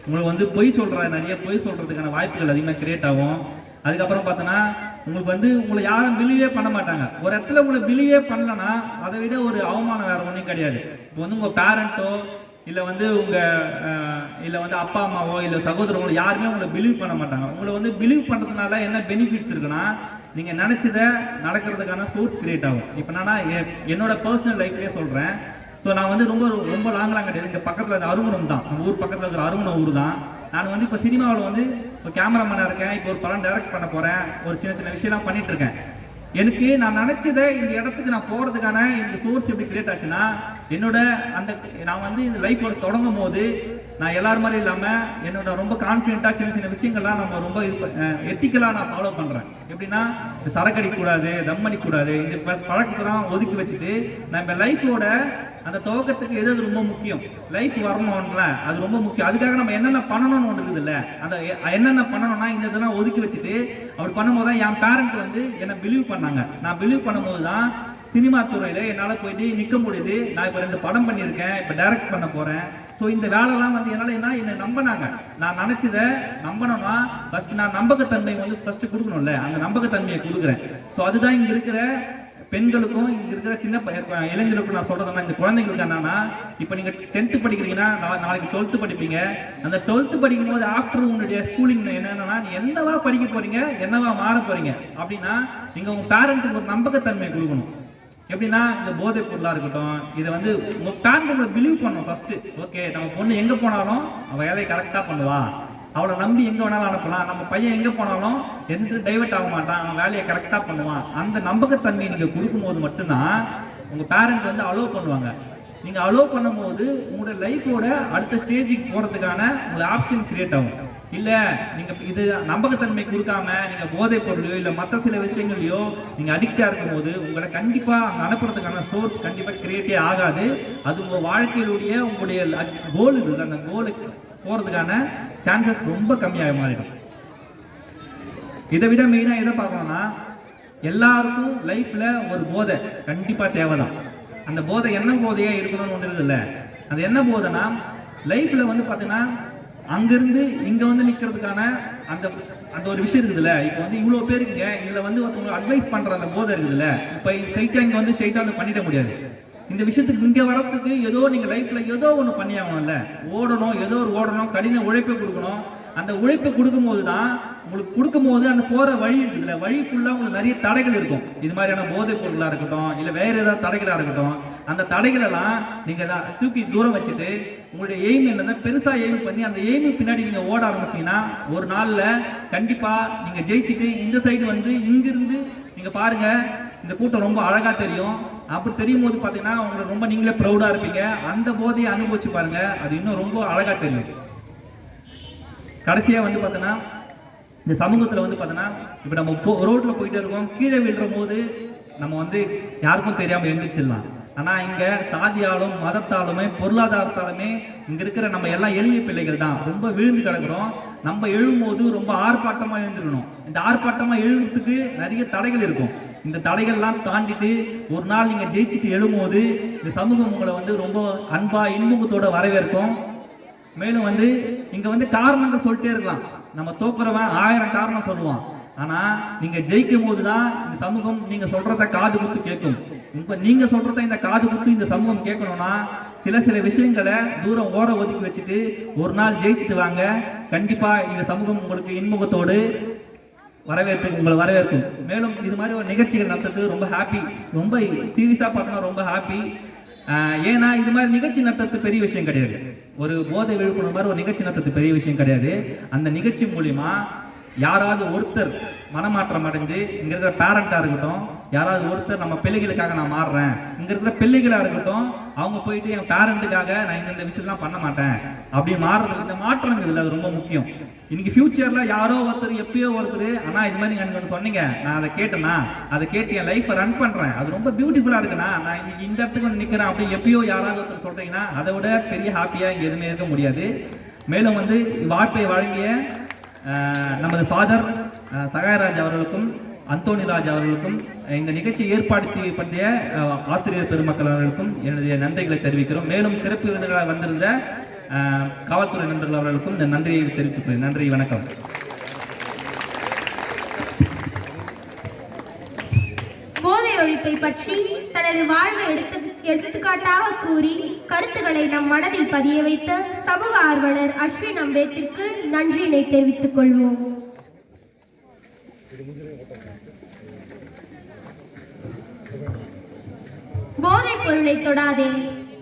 உங்களுக்கு வந்து பொய் சொல்றதுக்கான வாய்ப்புகள் அதிகமாக கிரியேட் ஆகும். அதுக்கப்புறம் பார்த்தோன்னா, உங்களுக்கு வந்து உங்களை யாரும் பிலீவே பண்ண மாட்டாங்க. ஒரு இடத்துல உங்களை பிலீவே பண்ணலன்னா அதை விட ஒரு அவமானம் வேற ஒன்றும் கிடையாது. இப்போ வந்து உங்கள் பேரண்ட்டோ இல்லை வந்து இல்லை வந்து அப்பா அம்மாவோ இல்லை சகோதரங்களோ யாருமே உங்களை பிலீவ் பண்ண மாட்டாங்க. உங்களை வந்து பிலீவ் பண்ணுறதுனால என்ன பெனிஃபிட்ஸ் இருக்குன்னா, நீங்கள் நினச்சதை நடக்கிறதுக்கான சோர்ஸ் கிரியேட் ஆகும். இப்போ நான் என்னோட பர்சனல் லைஃப்லேயே சொல்கிறேன். ஸோ நான் வந்து ரொம்ப லாங்கெலாம் கிடையாது. இங்கே பக்கத்தில் அருங்குணம் தான், நம்ம ஊர் பக்கத்தில் இருக்கிற அருங்குணம் ஊர் தான். நான் வந்து இப்போ சினிமாவில் வந்து இப்போ கேமராமேனாக இருக்கேன். இப்போ ஒரு படம் டைரக்ட் பண்ண போகிறேன். ஒரு சின்ன விஷயம்லாம் பண்ணிட்டு இருக்கேன். எனக்கு நான் நினச்சதை இந்த இடத்துக்கு நான் போகிறதுக்கான இந்த சோர்ஸ் எப்படி கிரியேட் ஆச்சுன்னா, என்னோட நான் வந்து இந்த லைஃப் தொடங்கும் போது நான் எல்லாரும் மாதிரி இல்லாமல் என்னோட ரொம்ப கான்ஃபிடென்ட்டாக சின்ன விஷயங்கள்லாம் நம்ம ரொம்ப எத்திக்கலாக நான் ஃபாலோ பண்ணுறேன். எப்படின்னா, சரக்கடிக்கூடாது, தம் அடிக்கூடாது, இந்த பழக்கத்தெல்லாம் ஒதுக்கி வச்சுட்டு நம்ம லைஃபோட அந்த துவக்கத்துக்கு எது ரொம்ப முக்கியம், லைஃப் வரணும்ல, அது ரொம்ப முக்கியம். அதுக்காக நம்ம என்னென்ன பண்ணணும்னு ஒன்று இருக்குது இல்லை, அந்த என்னென்ன பண்ணணும்னா இந்த இதெல்லாம் ஒதுக்கி வச்சுட்டு அப்படி பண்ணும்போது தான் என் பேரண்ட் வந்து என்னை பிலீவ் பண்ணாங்க. நான் பிலீவ் பண்ணும்போது தான் சினிமா துறையில் என்னால் போயிட்டு நிற்க முடியுது. நான் இப்போ 2 படம் பண்ணியிருக்கேன், இப்போ டைரக்ட் பண்ண போகிறேன். ஸோ இந்த வேலைலாம் வந்து என்னால் என்னை நம்பினாங்க. நான் நினைச்சதை நம்பணும்னா ஃபர்ஸ்ட் நான் நம்பகத்தன்மை வந்து ஃபர்ஸ்ட் கொடுக்கணும்ல, அந்த நம்பகத்தன்மையை கொடுக்குறேன். ஸோ அதுதான் இங்க இருக்கிற பெண்களுக்கும் இங்க இருக்கிற சின்ன இளைஞர்களுக்கும் நான் சொல்றதுன்னா, இந்த குழந்தைங்களுக்கு என்னன்னா, இப்போ நீங்க 10th படிக்கிறீங்கன்னா நாளைக்கு 12th படிப்பீங்க. அந்த 12th படிக்கும் போது ஆஃப்டர் உங்களுடைய ஸ்கூலிங் என்னன்னா, நீ என்னவா படிக்க போறீங்க, என்னவா மாற போறீங்க அப்படின்னா நீங்க உங்க பேரண்ட்டுக்கு ஒரு நம்பகத்தன்மை கொடுக்கணும். எப்படின்னா இந்த போதைப் பொருளா இருக்கட்டும், இதை வந்து உங்க பேரண்ட் பிலீவ் பண்ணணும் ஃபர்ஸ்ட். ஓகே, நம்ம பொண்ணு எங்க போனாலும் அவ வேலையை கரெக்டா பண்ணுவா, அவளை நம்பி எங்க வேணாலும் அனுப்பலாம், நம்ம பையன் எங்க போனாலும் எந்த டைவர்ட் ஆக மாட்டான், அவன் வேலையை கரெக்டா பண்ணுவான். அந்த நம்பகத்தன்மையை நீங்க கொடுக்கும்போது மட்டும்தான் உங்க பேரண்ட் வந்து அலோவ் பண்ணுவாங்க. நீங்க அலோவ் பண்ணும்போது உங்களோட லைஃபோட அடுத்த ஸ்டேஜுக்கு போறதுக்கான உங்களுக்கு ஆப்ஷன் கிரியேட் ஆகும். இல்ல நீங்க இது நம்பகத்தன்மை கொடுக்காம நீங்க போதைப் பொருளையோ இல்ல மற்ற சில விஷயங்களையோ நீங்க அடிக்டா இருக்கும் போது உங்களை கண்டிப்பா அங்க அனுப்புறதுக்கான சோர்ஸ் கண்டிப்பா கிரியேட்டே ஆகாது. அது உங்க வாழ்க்கையிலுடைய உங்களுடைய கோல் இருக்குது, அந்த கோலுக்கு போறதுக்கான சான்சஸ் ரொம்ப கம்மியாக மாறிடும். இதை விட மெயினா எதை பார்க்கணும்னா, எல்லாருக்கும் லைஃப்ல ஒரு போதை கண்டிப்பா தேவைதான். அந்த போதை என்ன போதையா இருக்கணும்னு ஒன்று இல்லை. அது என்ன போதைன்னா, லைஃப்ல வந்து பாத்தீங்கன்னா அங்கிருந்து இங்க வந்து நிக்கிறதுக்கான அந்த அந்த ஒரு விஷயம் இருக்குதுல்ல. இப்போ வந்து இவ்வளவு பேர் இருக்கீங்க, இதுல வந்து ஒருத்தவங்க அட்வைஸ் பண்ற அந்த போதை இருக்குதுல்ல, இப்ப ஸ்ட்ரைட்டா இங்க வந்து ஸ்ட்ரைட்டா வந்து பண்ணிட முடியாது. இந்த விஷயத்துக்கு இங்க வரத்துக்கு ஏதோ நீங்க லைஃப்ல ஏதோ ஒண்ணு பண்ணியாகணும்ல, ஓடணும், ஏதோ ஒரு ஓடணும், கடின உழைப்பை கொடுக்கணும். அந்த உழைப்பை கொடுக்கும் போதுதான் உங்களுக்கு கொடுக்கும் போது அந்த போற வழி இருக்குதுல்ல, வழி ஃபுல்லா உங்களுக்கு நிறைய தடைகள் இருக்கும். இது மாதிரியான போதைப் பொருளா இருக்கட்டும், இல்ல வேற ஏதாவது தடைகளா இருக்கட்டும், அந்த தடைகள் எல்லாம் நீங்க தூக்கி தூரம் வச்சுட்டு உங்களுடைய எய்ம் என்னன்னா பெருசா எய்ம் பண்ணி அந்த எய்ம் பின்னாடி நீங்க ஓட ஆரம்பிச்சீங்கன்னா ஒரு நாள்ல கண்டிப்பா நீங்க ஜெயிச்சுட்டு இந்த சைடு வந்து இங்கிருந்து நீங்க பாருங்க, இந்த கூட்டம் ரொம்ப அழகா தெரியும். அப்படி தெரியும் போது பாத்தீங்கன்னா உங்களுக்கு ரொம்ப நீங்களே ப்ரௌடா இருப்பீங்க. அந்த போதையை அனுபவிச்சு பாருங்க, அது இன்னும் ரொம்ப அழகா தெரியும். கடைசியா வந்து பாத்தீங்கன்னா இந்த சமூகத்துல வந்து பாத்தீங்கன்னா இப்ப நம்ம ரோட்ல போயிட்டே இருக்கோம், கீழே விழுற போது நம்ம வந்து யாருக்கும் தெரியாம எழுந்திரிச்சிடலாம். ஆனா இங்க சாதியாலும் மதத்தாலுமே பொருளாதாரத்தாலுமே இங்க இருக்கிற நம்ம எல்லாம் எளிய பிள்ளைகள் தான் ரொம்ப விழுந்து கிடக்கிறோம். நம்ம எழும்போது ரொம்ப ஆர்ப்பாட்டமா எழுந்துக்கணும். இந்த ஆர்ப்பாட்டமா எழுதுறதுக்கு நிறைய தடைகள் இருக்கும். இந்த தடைகள்லாம் தாண்டிட்டு ஒரு நாள் நீங்க ஜெயிச்சுட்டு எழும்போது இந்த சமூகம் உங்களை வந்து ரொம்ப அன்பா இன்முகத்தோட வரவேற்கும். மேலும் வந்து இங்க வந்து காரணங்கள் சொல்லிட்டே இருக்கலாம். நம்ம தோக்குறவன் 1000 காரணம் சொல்லுவான். ஆனா நீங்க ஜெயிக்கும் போதுதான் இந்த சமூகம் நீங்க சொல்றத காது குத்து கேட்கும். நீங்க சொல்றத இந்த காது குத்து இந்த சமூகம் கேட்கணும்னா சில விஷயங்களை தூரம் ஓர ஒதுக்கி வச்சுட்டு ஒரு நாள் ஜெயிச்சுட்டு வாங்க. கண்டிப்பா இந்த சமூகம் உங்களுக்கு இன்முகத்தோடு உங்களை வரவேற்கும். மேலும் இது மாதிரி ஒரு நிகழ்ச்சிகள் நடத்துறது ரொம்ப ஹாப்பி, ரொம்ப சீரியஸா பார்த்தோம்னா ரொம்ப ஹாப்பி. ஏன்னா இது மாதிரி நிகழ்ச்சி நடத்துறது பெரிய விஷயம் கிடையாது. ஒரு போதை விழிப்புணர்வு மாதிரி ஒரு நிகழ்ச்சி நடத்துறது பெரிய விஷயம் கிடையாது. அந்த நிகழ்ச்சி மூலியமா யாராவது ஒருத்தர் மனமாற்றம் அடைந்து இங்க இருக்கிற பேரண்டா இருக்கட்டும், யாராவது ஒருத்தர் நம்ம பிள்ளைகளுக்காக நான் மாறுறேன், இங்க இருக்கிற பிள்ளைகளா இருக்கட்டும், அவங்க போயிட்டு என் பேரண்ட்டுக்காக நான் இந்த விஷயம்லாம் பண்ண மாட்டேன் அப்படி மாறுறது, இந்த மாற்றங்கள் அது ரொம்ப முக்கியம். இன்னைக்கு ஃபியூச்சர்ல யாரோ ஒருத்தர் எப்பயோ ஒருத்தர் ஆனா இது மாதிரி நீங்க எனக்கு சொன்னீங்க, நான் அதை கேட்டேன்னா அதை கேட்டு என் லைஃப்பை ரன் பண்றேன், அது ரொம்ப பியூட்டிஃபுல்லா இருக்குண்ணா, நான் இன்னைக்கு இந்த இடத்துக்கு வந்து நிக்கிறேன் அப்படி எப்பயோ யாராவது ஒருத்தர் சொல்றீங்கன்னா அதை விட பெரிய ஹாப்பியா இங்க எதுவுமே இருக்க முடியாது. மேலும் வந்து வாய்ப்பை வழங்கிய நமது ஃபாதர் சகாயராஜ் அவர்களுக்கும் அந்தோணிராஜ் அவர்களுக்கும் இந்த நிகழ்ச்சியை ஏற்பாடு பற்றிய ஆசிரியர் பெருமக்கள் அவர்களுக்கும் என்னுடைய நன்றிகளை தெரிவிக்கிறோம். மேலும் சிறப்பு விருதுகளாக வந்திருந்த காவல்துறை நண்பர்கள் அவர்களுக்கும் இந்த நன்றியை தெரிவித்துக்கிறேன். நன்றி, வணக்கம். போதை ஒழிப்பை பற்றி தனது வாழ்வை எடுத்துக்காட்டாக கூறி கருத்துக்களை நம் மனதில் பதிய வைத்த சமூக ஆர்வலர் அஸ்வின் அம்பேத்திற்கு நன்றியினை தெரிவித்துக் கொள்வோம். போதைப் பொருளை தொடாதே,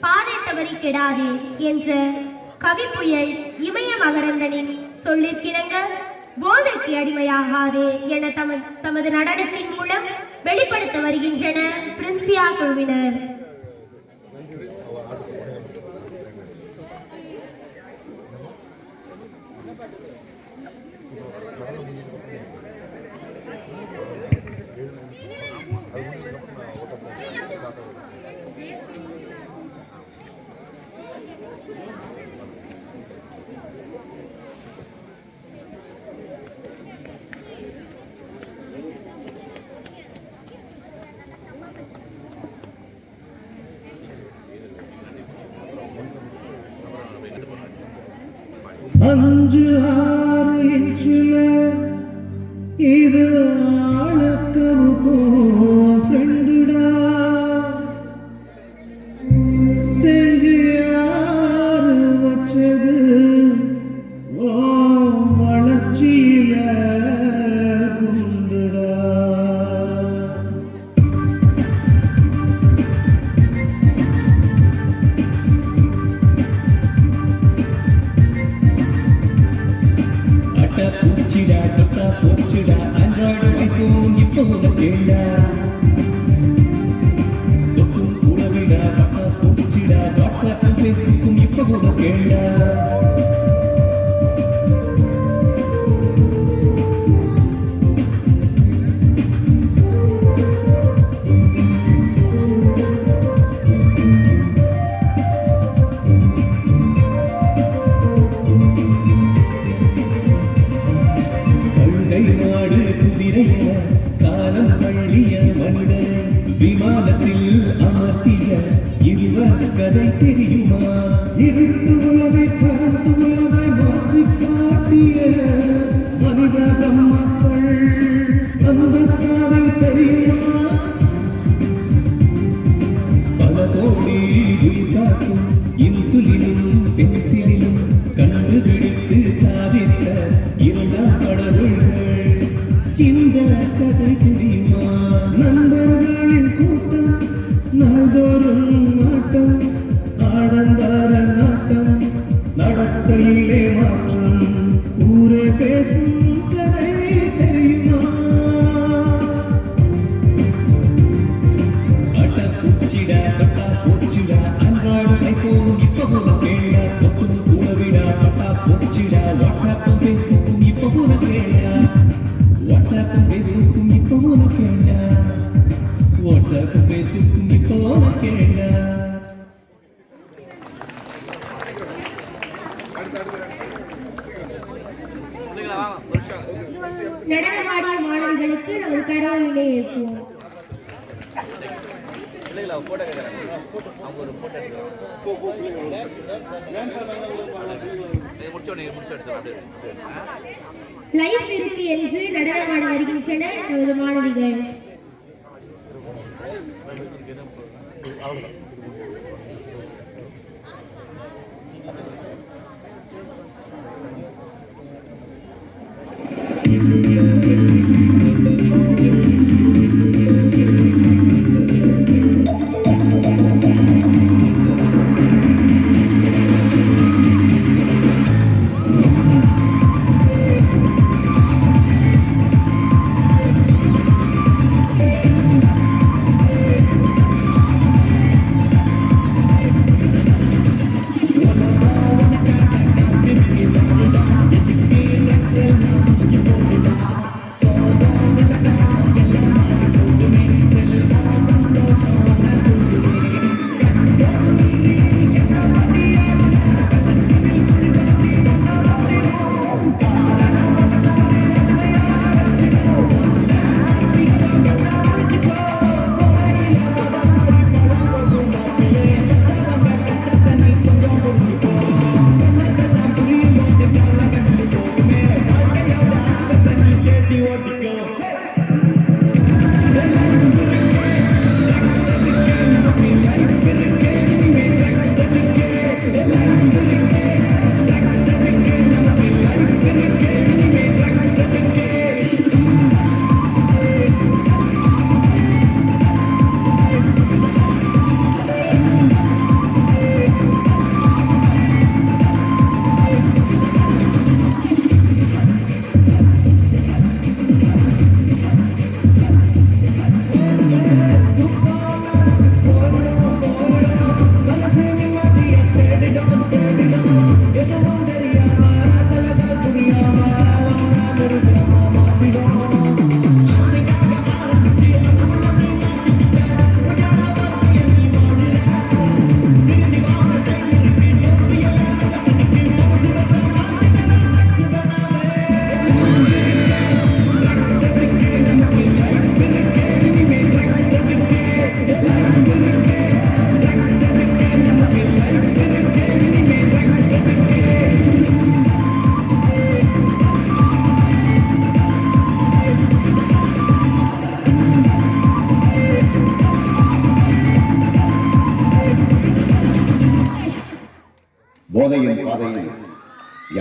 பாதை தவறி கெடாதே என்ற கவி புயல் இமய மகரந்தனின் சொல்லிற்கிணங்க போதைக்கு அடிமையாகாதே என தமது நடனத்தின் மூலம் வெளிப்படுத்த வருகின்றன பிரின்சியா குழுவினர். 5-6 இன்ச்சில் இது அளக்கவுக்கும் ஃப்ரெண்டுடா செஞ்சு யாரு வச்சது ஓ வளர்ச்சியில குண்டுடா பூச்சிடா தொட்டா போச்சுடா ஆண்ட்ராய்டு ஐபோன் இப்போ உனக்கேண்டா தொட்டும் கூடவிடா பட்டா போச்சுடா வாட்ஸ்அப்பும் ஃபேஸ்புக்கும் இப்போ உனக்கேண்டா நாடு குதிரைய காலம் பள்ளிய மனிதன் விமானத்தில் அமர்த்திய இருவர் கதை தெரியுமா இருட்டு உலகை கரண்டு உலகை மாற்றி காட்டிய மனித மக்கள் அந்த கதை தெரியுமா பல கோடி உயிர் காக்கும் இன்சுலினும் பென்சிலினும் கண்டுபிடித்து சாதித்த இரண்டாம் கடவுள்கள் இந்த கதை தெரியுமா நண்பர்களின் கூட்டம் நாள்தோறும் நாட்டம் ஆடம்பார நாட்டம் நடத்தையிலே மாற்றம் ஊரே பேசும் கதை தெரியுமா பூச்சிடா பட்டா போச்சுடா ஆண்ட்ராய்டு ஐபோனும் இப்ப போல கேளா தொட்டும் கூடவிடா பட்டா போச்சுடா வாட்ஸ்அப்பும் ஃபேஸ்புக்கும் இப்ப போல கேளா வாட்ஸ்அப்பும் ஃபேஸ்புக்கும் இப்போ உனக்கேண்டா வாட்ஸ்அப்பும் ஃபேஸ்புக்கும் இப்போ உனக்கேண்டா நடனமாடிய மாணவிகளுக்கு நமது கரவொலியை எழுப்புவோம். லைஃப் இருக்கு என்று நடனமாட வருகின்றனர் நமது மாணவிகள்.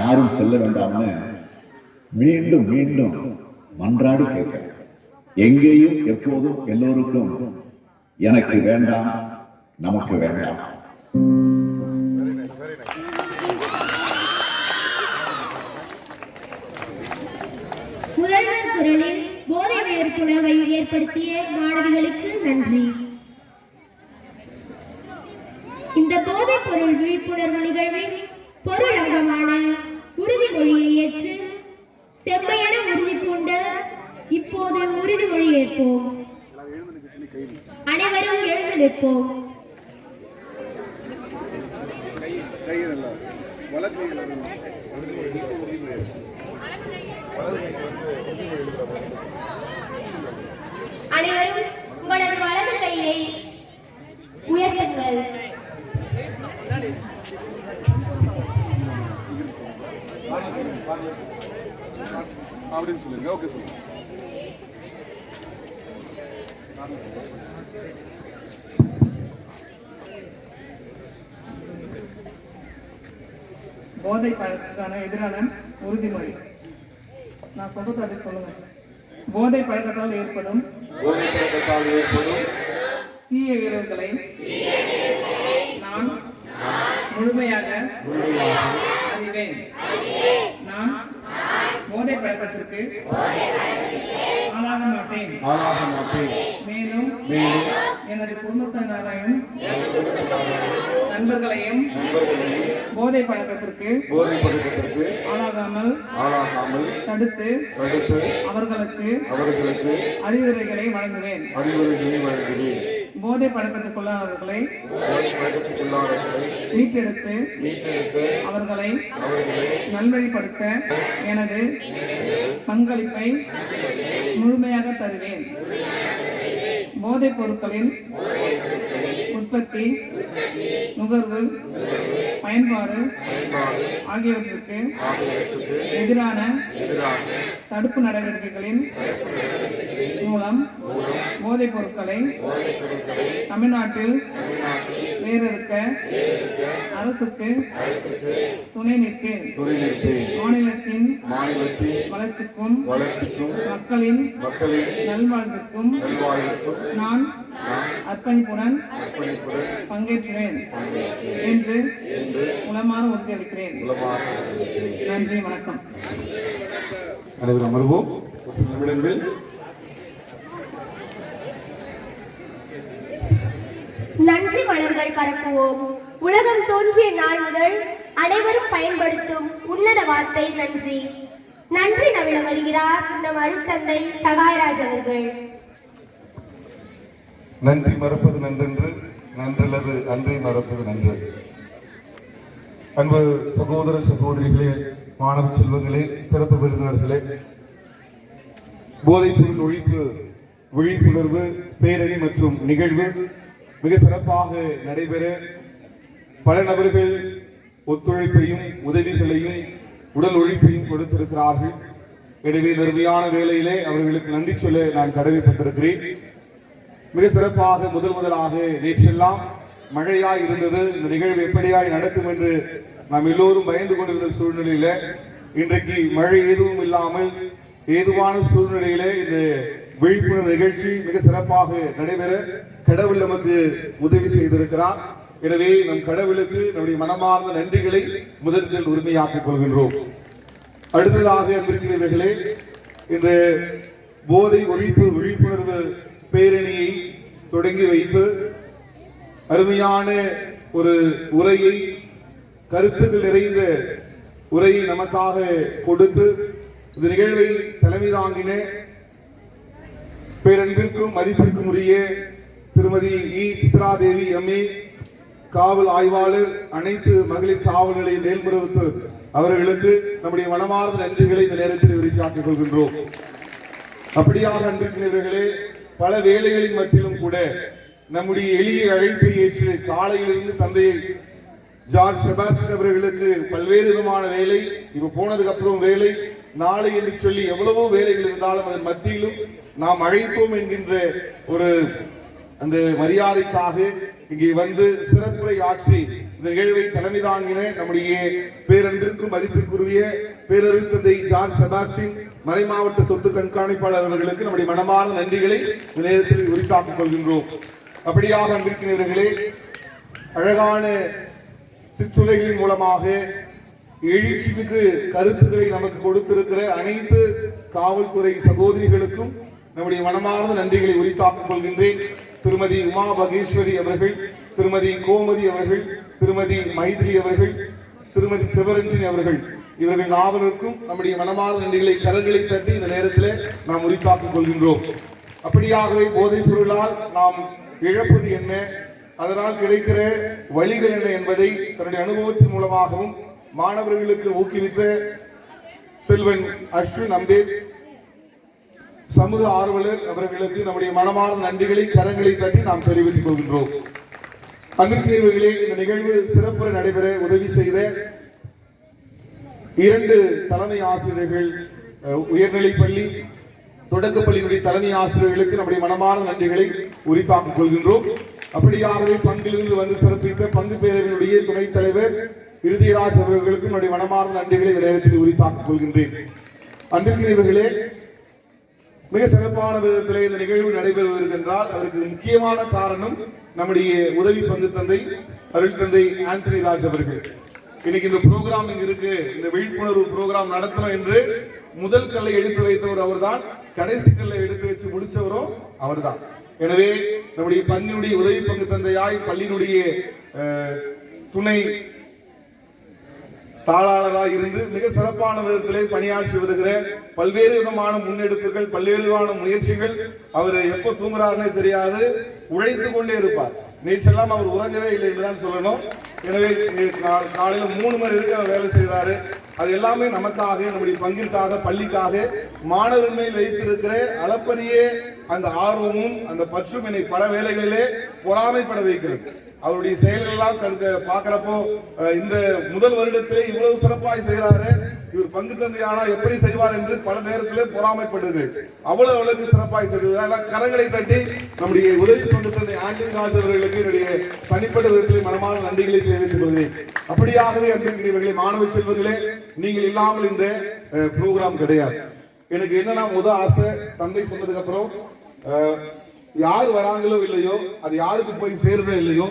யாரும் செல்ல வேண்டாம்னு மீண்டும் மீண்டும் மன்றாடி கேட்கிறேன். எங்கேயும் எப்போதும் எல்லோருக்கும் எனக்கு வேண்டாம், நமக்கு வேண்டாம். முதல்வர் குரலில் போதை விழிப்புணர்வை ஏற்படுத்திய மாணவிகளுக்கு நன்றி. இந்த போதைப் பொருள் விழிப்புணர்வு நிகழ்வின் பொருள் அங்கமான உறுதிமொழியை ஏற்று செம்மையான உறுதி பூண்ட இப்போது உறுதிமொழி ஏற்போம். அனைவரும் எழுந்து நிற்போம். அனைவரும் உங்களது வலது கையை உயர்த்துங்கள். அப்படின்னு சொல்லுங்க. ஓகே சொல்லுங்க. போதை பழக்கத்துக்கான எதிரான உறுதிமொழி. நான் சொல்றது அதை சொல்லுங்க. போதை பழக்கத்தால் ஏற்படும் தீய விளைவுகளை நான் முழுமையாக அறிவேன். நான் போதை பழக்கத்திற்கு ஆளாக மாட்டேன். மேலும் எனது குடும்பத்தினரையும் நண்பர்களையும் போதை பழக்கத்திற்கு ஆளாகாமல் தடுத்து அவர்களுக்கு அறிவுரைகளை வழங்குவேன். போதை பழக்கத்துக்குள்ளானவர்களை மீட்டெடுத்து அவர்களை நல்வழிப்படுத்த எனது பங்களிப்பை முழுமையாக தருவேன். போதைப் பொருட்களின் உற்பத்தி, நுகர்வு, பயன்பாடு ஆகியவற்றுக்கு எதிரான தடுப்பு நடவடிக்கைகளின் மூலம் போதைப் பொருட்களை தமிழ்நாட்டில் வேறறுக்க அரசுக்கு துணை நிற்பேன். மாநிலத்தின் வளர்ச்சிக்கும் மக்களின் நல்வாழ்வுக்கும் நான் அர்ப்பணிப்புடன் பங்கேற்கிறேன் என்று உளமாற உறுதியளிக்கிறேன். நன்றி, வணக்கம். அனைவரும் அமர்வோம். நிமிடங்கள். நன்றி மலர்கள் பரப்புவோம். உலகம் தோன்றிய நாள் முதல் அனைவரும் பயன்படுத்தும் உன்னத வார்த்தை நன்றி. நன்றி நவிழ வருகிறார் நம் அருட்தந்தை சகாயராஜ் அவர்கள். நன்றி மறப்பது நன்றென்று, நன்றல்லது அன்றே மறப்பது நன்று. அன்பு சகோதர சகோதரிகளே, மாணவ செல்வங்களே, சிறப்பு விருந்தினர்களே, போதைப் பொருள் ஒழிப்பு விழிப்புணர்வு பேரணி மற்றும் நிகழ்வு மிக சிறப்பாக நடைபெற பல நபர்கள் ஒத்துழைப்பையும் உதவிகளையும் உடல் ஒழிப்பையும் கொடுத்திருக்கிறார்கள். எனவே நிர்மையான வேளையிலே அவர்களுக்கு நன்றி சொல்ல நான் கடமைப்பட்டிருக்கிறேன். மிக சிறப்பாக முதலாக நேற்றெல்லாம் மழையாய் இருந்தது. இந்த நிகழ்வு எப்படியாய் நடக்கும் என்று நாம் எல்லோரும் பயந்து கொண்டிருந்த சூழ்நிலையில இன்றைக்கு மழை எதுவும் இல்லாமல் ஏதுவான சூழ்நிலையில இந்த விழிப்புணர்வு நிகழ்ச்சி மிக சிறப்பாக நடைபெற கடவுள் நமக்கு உதவி செய்திருக்கிறார். எனவே நம் கடவுளுக்கு நம்முடைய மனமார்ந்த நன்றிகளை முதலில் உரிமையாக்கிக் கொள்கின்றோம். அடுத்ததாக அன்பிற்கிறவர்களே, இந்த போதை ஒழிப்பு விழிப்புணர்வு பேரணியை தொடங்கி வைத்து அருமையான ஒரு உரையை, கருத்துக்கள் நிறைந்த உரையை நமக்காக கொடுத்து இந்த நிகழ்வை தலைமை தாங்கின பேரன்பிற்கும் மதிப்பிற்கும் உரிய திருமதி இ. சித்ராதேவி எம்ஏ, காவல் ஆய்வாளர், அனைத்து மகளிர் காவல் நிலைய மேல்முறைவு அவர்களுக்கு நம்முடைய மனமார்ந்த நன்றிகளை இந்த நேரத்தில் உரித்தாக்கிக் கொள்கின்றோம். அப்படியாக அன்பிற்கிறவர்களே, பல வேலைகளின் மத்தியிலும் கூட நம்முடைய எளிய அழைப்பை ஏற்று காலையிலிருந்து தந்தை ஜார்ஜ் செபாஸ்டியன் அவர்களுக்கு பல்வேறு விதமான வேலை, இப்ப போனதுக்கு அப்புறம் வேலை, நாளை என்று சொல்லி எவ்வளவோ வேலைகள் இருந்தாலும் அதன் மத்தியிலும் நாம் அழைத்தோம் என்கின்ற ஒரு அந்த மரியாதைக்காக இங்கே வந்து சிறப்புரை ஆற்றி இந்த நிகழ்வை தலைமை தாங்கின நம்முடைய பேரன்பிற்கும் மதிப்பிற்குரிய பேரறிவு தந்தை ஜான் செபாஸ்டின் மறைமாவட்ட சொத்து கண்காணிப்பாளர் அவர்களுக்கு நம்முடைய மனமார்ந்த நன்றிகளை இந்த நேரத்தில் உரித்தாக்கிக் கொள்கின்றோம். அப்படியாக அன்பிருக்கிறவர்களே, அழகான சிற்றுரைகளின் மூலமாக எழுச்சிக்கு கருத்துக்களை நமக்கு கொடுத்திருக்கிற அனைத்து காவல்துறை சகோதரிகளுக்கும் நம்முடைய மனமார்ந்த நன்றிகளை உரித்தாக்கிக் கொள்கின்றேன். திருமதி உமா மகேஸ்வரி அவர்கள், திருமதி கோமதி அவர்கள், திருமதி மைதிலி அவர்கள், திருமதி சிவரஞ்சனி அவர்கள், இவர்கள் நாவலருக்கும் நம்முடைய மனமார்ந்த நன்றிகளை கரங்களை தட்டி இந்த நேரத்தில் நாம் உரித்தாக்கிக் கொள்கின்றோம். அப்படியாகவே போதைப் பொருளால் நாம் இழப்பது என்ன, அதனால் கிடைக்கிற வழிகள் என்ன என்பதை தன்னுடைய அனுபவத்தின் மூலமாகவும் மாணவர்களுக்கு ஊக்குவித்த செல்வன் அஸ்வின் அம்பேத் சமூக ஆர்வலர் அவர்களுக்கு நம்முடைய மனமார்ந்த நன்றிகளை கரங்களை தட்டி நாம் தெரிவித்துக் கொள்கின்றோம். அன்பிற்குரியவர்களே, இந்த நிகழ்வு சிறப்புற நடைபெற உதவி செய்த 2 தலைமை ஆசிரியர்கள், உயர்நிலைப்பள்ளி தொடக்கப்பள்ளியினுடைய தலைமை ஆசிரியர்களுக்கு நம்முடைய மனமார்ந்த நன்றிகளை உரித்தாக்கிக் கொள்கின்றோம். அப்படியாகவே பங்கிலிருந்து வந்து சிறப்பித்த பங்கு பேரவையினுடைய துணைத் தலைவர் இறுதிராஜ் அவர்களுக்கு நம்முடைய மனமார்ந்த நன்றிகளை இந்த நேரத்தில் உரித்தாக்கிக் கொள்கின்றேன். அன்பிற்குரியவர்களே, மிக சிறப்பான விதத்திலே இந்த நிகழ்வு நடைபெறுவதற்கு என்றால் அதற்கு முக்கியமான காரணம் நம்முடைய உதவி பங்கு தந்தை அருள் தந்தை ஆண்டனி ராஜ் அவர்கள். இன்னைக்கு இந்த ப்ரோக்ராம் இங்க இருக்கு, இந்த விழிப்புணர்வு ப்ரோக்ராம் நடத்தணும் என்று முதல் கல்லை எடுத்து வைத்தவர் அவர்தான், கடைசி கல்லை எடுத்து வச்சு முடிச்சவரும் அவர்தான். எனவே நம்முடைய பங்கினுடைய உதவி பங்கு தந்தையாய் பள்ளியினுடைய துணை தாளாளராக இருந்து மிக சிறப்பான விதத்திலே பணியாற்றி வருகிற பல்வேறு விதமான முன்னெடுப்புகள், பல்வேறு விதமான முயற்சிகள். அவர் எப்ப தூங்குறாருன்னே தெரியாது, உழைத்து கொண்டே இருப்பார். நேற்றெல்லாம் அவர் உறங்கவே இல்லை என்றுதான் சொல்லணும். எனவே காலையில 3 மணி வரைக்கும் வேலை செய்கிறாரு. அது எல்லாமே நமக்காக, நம்முடைய பங்கிற்காக, பள்ளிக்காக, மாணவர் மேல் வைத்திருக்கிற அளப்பரிய அந்த ஆர்வமும் அந்த பற்றும் என்னை பல வேளைகளிலே பொறாமைப்பட வைக்கிறது. அவருடைய செயல்கள் எல்லாம் பார்க்கிறப்போ இந்த முதல் வருடத்திலே இவ்வளவு சிறப்பாய் செய்கிறாரு, இவர் பங்கு தந்தையானா எப்படி செய்வார் என்று பல நேரத்திலே பொறாமைப்படுது. அவ்வளவு அளவுக்கு சிறப்பாய் செய்கிறது. கரங்களை தட்டி நம்முடைய உதவி பங்கு தந்தை ஆண்டனி ராஜ் அவர்களுக்கு என்னுடைய தனிப்பட்ட விதத்திலே மனமான நன்றிகளை தெரிவித்துக் கொள்கிறேன். அப்படியாகவே அன்பிற்குரியவர்களே, மாணவ செல்வங்களே, நீங்கள் இல்லாமல் இந்த ப்ரோக்ராம் கிடையாது. எனக்கு என்னன்னா முதல் ஆசை, தந்தை சொன்னதுக்கு அப்புறம் யார் வராங்களோ இல்லையோ, அது யாருக்கு போய் சேருதோ இல்லையோ,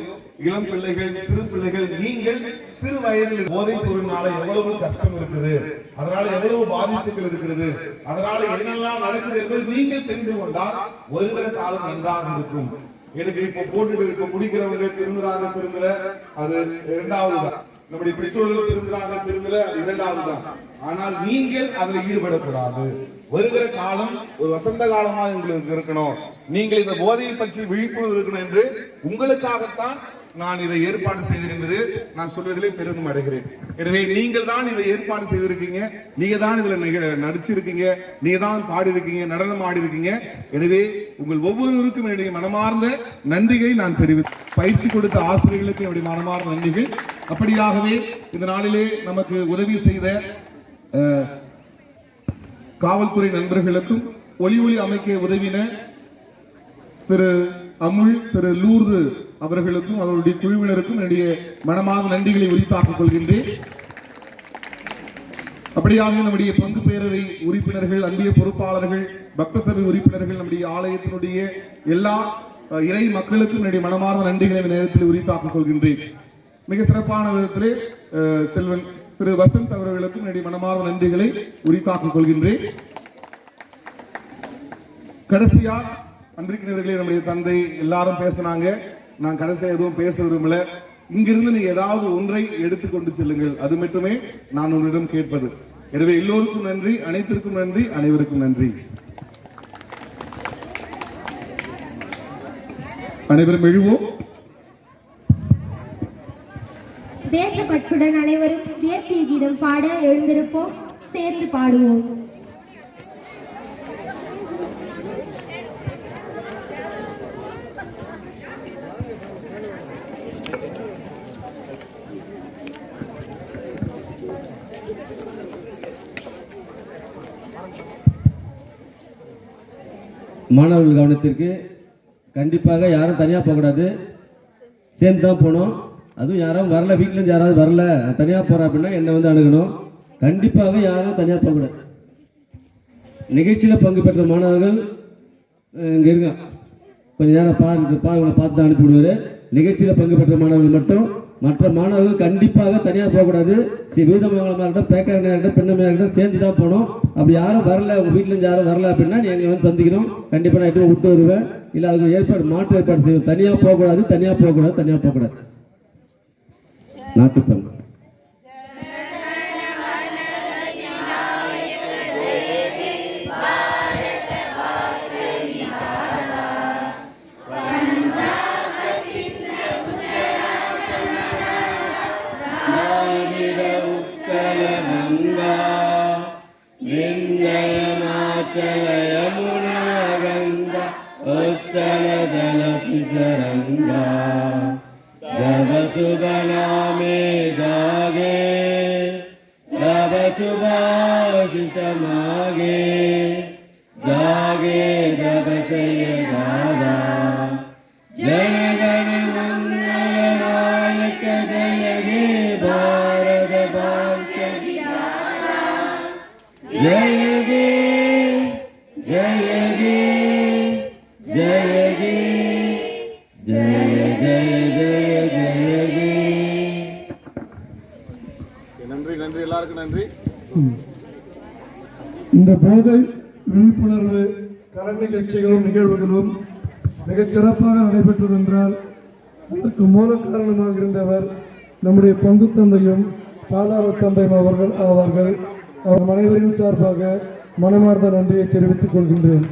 இளம் பிள்ளைகள், சிறு பிள்ளைகள், நீங்கள் சிறு வயதில் போதைப் பொருளினால எவ்வளவு கஷ்டம் இருக்குது, அதனால எவ்வளவு பாதிப்புகள் இருக்கிறது, அதனால என்னெல்லாம் நடக்குது என்பது நீங்கள் தெரிந்து கொண்டால் வருகிற காலம் நன்றாக இருக்கும். எனக்கு இப்ப போட்டுட்டு இருக்க குடிக்கிறவங்க திருந்துறாங்க, திருந்தல, அது 2வது தான். நம்முடைய பெற்றோர்கள் திருந்துறாங்க, திருந்தல, அது 2வது தான். ஆனால் நீங்கள் அதில் ஈடுபடக்கூடாது. வருகிற காலம் ஒரு வசந்த காலமா உங்களுக்கு இருக்கணும். நீங்கள் இந்த போதையை பற்றி விழிப்புணர்வு இருக்கணும் என்று உங்களுக்காகத்தான் நான் இதை ஏற்பாடு செய்தேன் என்பது நான் சொல்வதிலே பெருமை அடைகிறேன். எனவே நீங்கள் தான் இதை ஏற்பாடு செய்திருக்கீங்க, நீங்க தான் இதுல நடிச்சிருக்கீங்க, நீங்க தான் பாடி இருக்கீங்க, நடனம் ஆடி இருக்கீங்க. எனவே உங்கள் ஒவ்வொருவருக்கும் என்னுடைய மனமார்ந்த நன்றிகளை நான் தெரிவித்து, பயிற்சி கொடுத்த ஆசிரியர்களுக்கு என்னுடைய மனமார்ந்த நன்றிகள். அப்படியாகவே இந்த நாளிலே நமக்கு உதவி செய்த காவல்துறை நண்பர்களுக்கும், ஒளி அமைக்க உதவின திரு அமுல், திரு லூர்து அவர்களுக்கும் அவருடைய குழுவினருக்கும் என்னுடைய மனமாக நன்றிகளை உரித்தாக்கிக் கொள்கின்றேன். அப்படியாக நம்முடைய பங்கு பேரவை உறுப்பினர்கள், அன்பிய பொறுப்பாளர்கள், பக்த சபை உறுப்பினர்கள், நம்முடைய ஆலயத்தினுடைய எல்லா இறை மக்களுக்கும் என்னுடைய மனமார்ந்த நன்றிகளை இந்த நேரத்தில் உரித்தாக்கிக் கொள்கின்றேன். மிக சிறப்பான விதத்திலே செல்வன் திரு வசந்த் அவர்களுக்கும் என்னுடைய மனமார்ந்த நன்றிகளை உரித்தாக்கிக் கொள்கின்றேன். கடைசியா அன்பிற்கினர்களே, நம்முடைய தந்தை எல்லாரும் பேசினாங்க, நான் கடைசியாக எதுவும் பேச விரும்பல. இங்கிருந்து நீங்க ஏதாவது ஒன்றை எடுத்துக்கொண்டு செல்லுங்கள், அது மட்டுமே நான் உங்களிடம் கேட்பது. எனவே எல்லோருக்கும் நன்றி, அனைத்திற்கும் நன்றி, அனைவருக்கும் நன்றி. அனைவரும் எழுவோம். தேசப்பற்றுடன் அனைவரும் தேசிய கீதம் பாட எழுந்திருப்போம், சேர்ந்து பாடுவோம். மாணவர்கள் கவனத்திற்கு, கண்டிப்பாக யாரும் தனியாக போகக்கூடாது, சேர்ந்து தான் போகணும். அதுவும் யாராவது வரல, வீட்டிலேருந்து யாராவது வரல, தனியாக போகிறேன் அப்படின்னா என்னை வந்து அணுகணும். கண்டிப்பாக யாரும் தனியாக போகக்கூடாது. நிகழ்ச்சியில் பங்கு பெற்ற மாணவர்கள் இங்கே இருங்க, கொஞ்சம் நேரம் பார்த்து தான் அனுப்பி விடுவார். நிகழ்ச்சியில் பங்கு பெற்ற மாணவர்கள் மட்டும், மற்ற மாணவர்கள் கண்டிப்பாக தனியாக போகக்கூடாது. வீதமங்கலமாக இருக்கட்டும், பேக்கரணையாக இருக்கட்டும், பெண்ணமையாக இருக்கட்டும், சேர்ந்து தான் போகணும். அப்படி யாரும் வரல, உங்கள் வீட்டிலேருந்து யாரும் வரல அப்படின்னா நீங்கள் வந்து சந்திக்கணும். கண்டிப்பாக நான் விட்டு வருவேன். இல்லை அதுக்கு மாற்று ஏற்பாடு செய்வோம். தனியாக போகக்கூடாது. நாட்டுப்பண் यमुना गंगा उत्तल जल सिसरंगा जब सुबह नामे जागे तब सुभाषिष मागे जागे जब से दादा जन गण मंगल नायक जय हे भारत भाग्य विधाता जय गे जय गे जय गे जय जय जय जय गे. நன்றி நன்றி, எல்லாருக்கும் நன்றி. இந்த போதை விழிப்புணர்வு கலை நிகழ்ச்சிகளும் நிகழ்வுகளும் மிகச் சிறப்பாக நடைபெற்றதென்றால் அதற்கு மூல காரணமாக இருந்தவர் நம்முடைய பங்கு தந்தையும் பாதாள தந்தையும் அவர்கள் ஆவார்கள். அவர் அனைவரின் சார்பாக மனமார்ந்த நன்றியை தெரிவித்துக் கொள்கின்றேன்.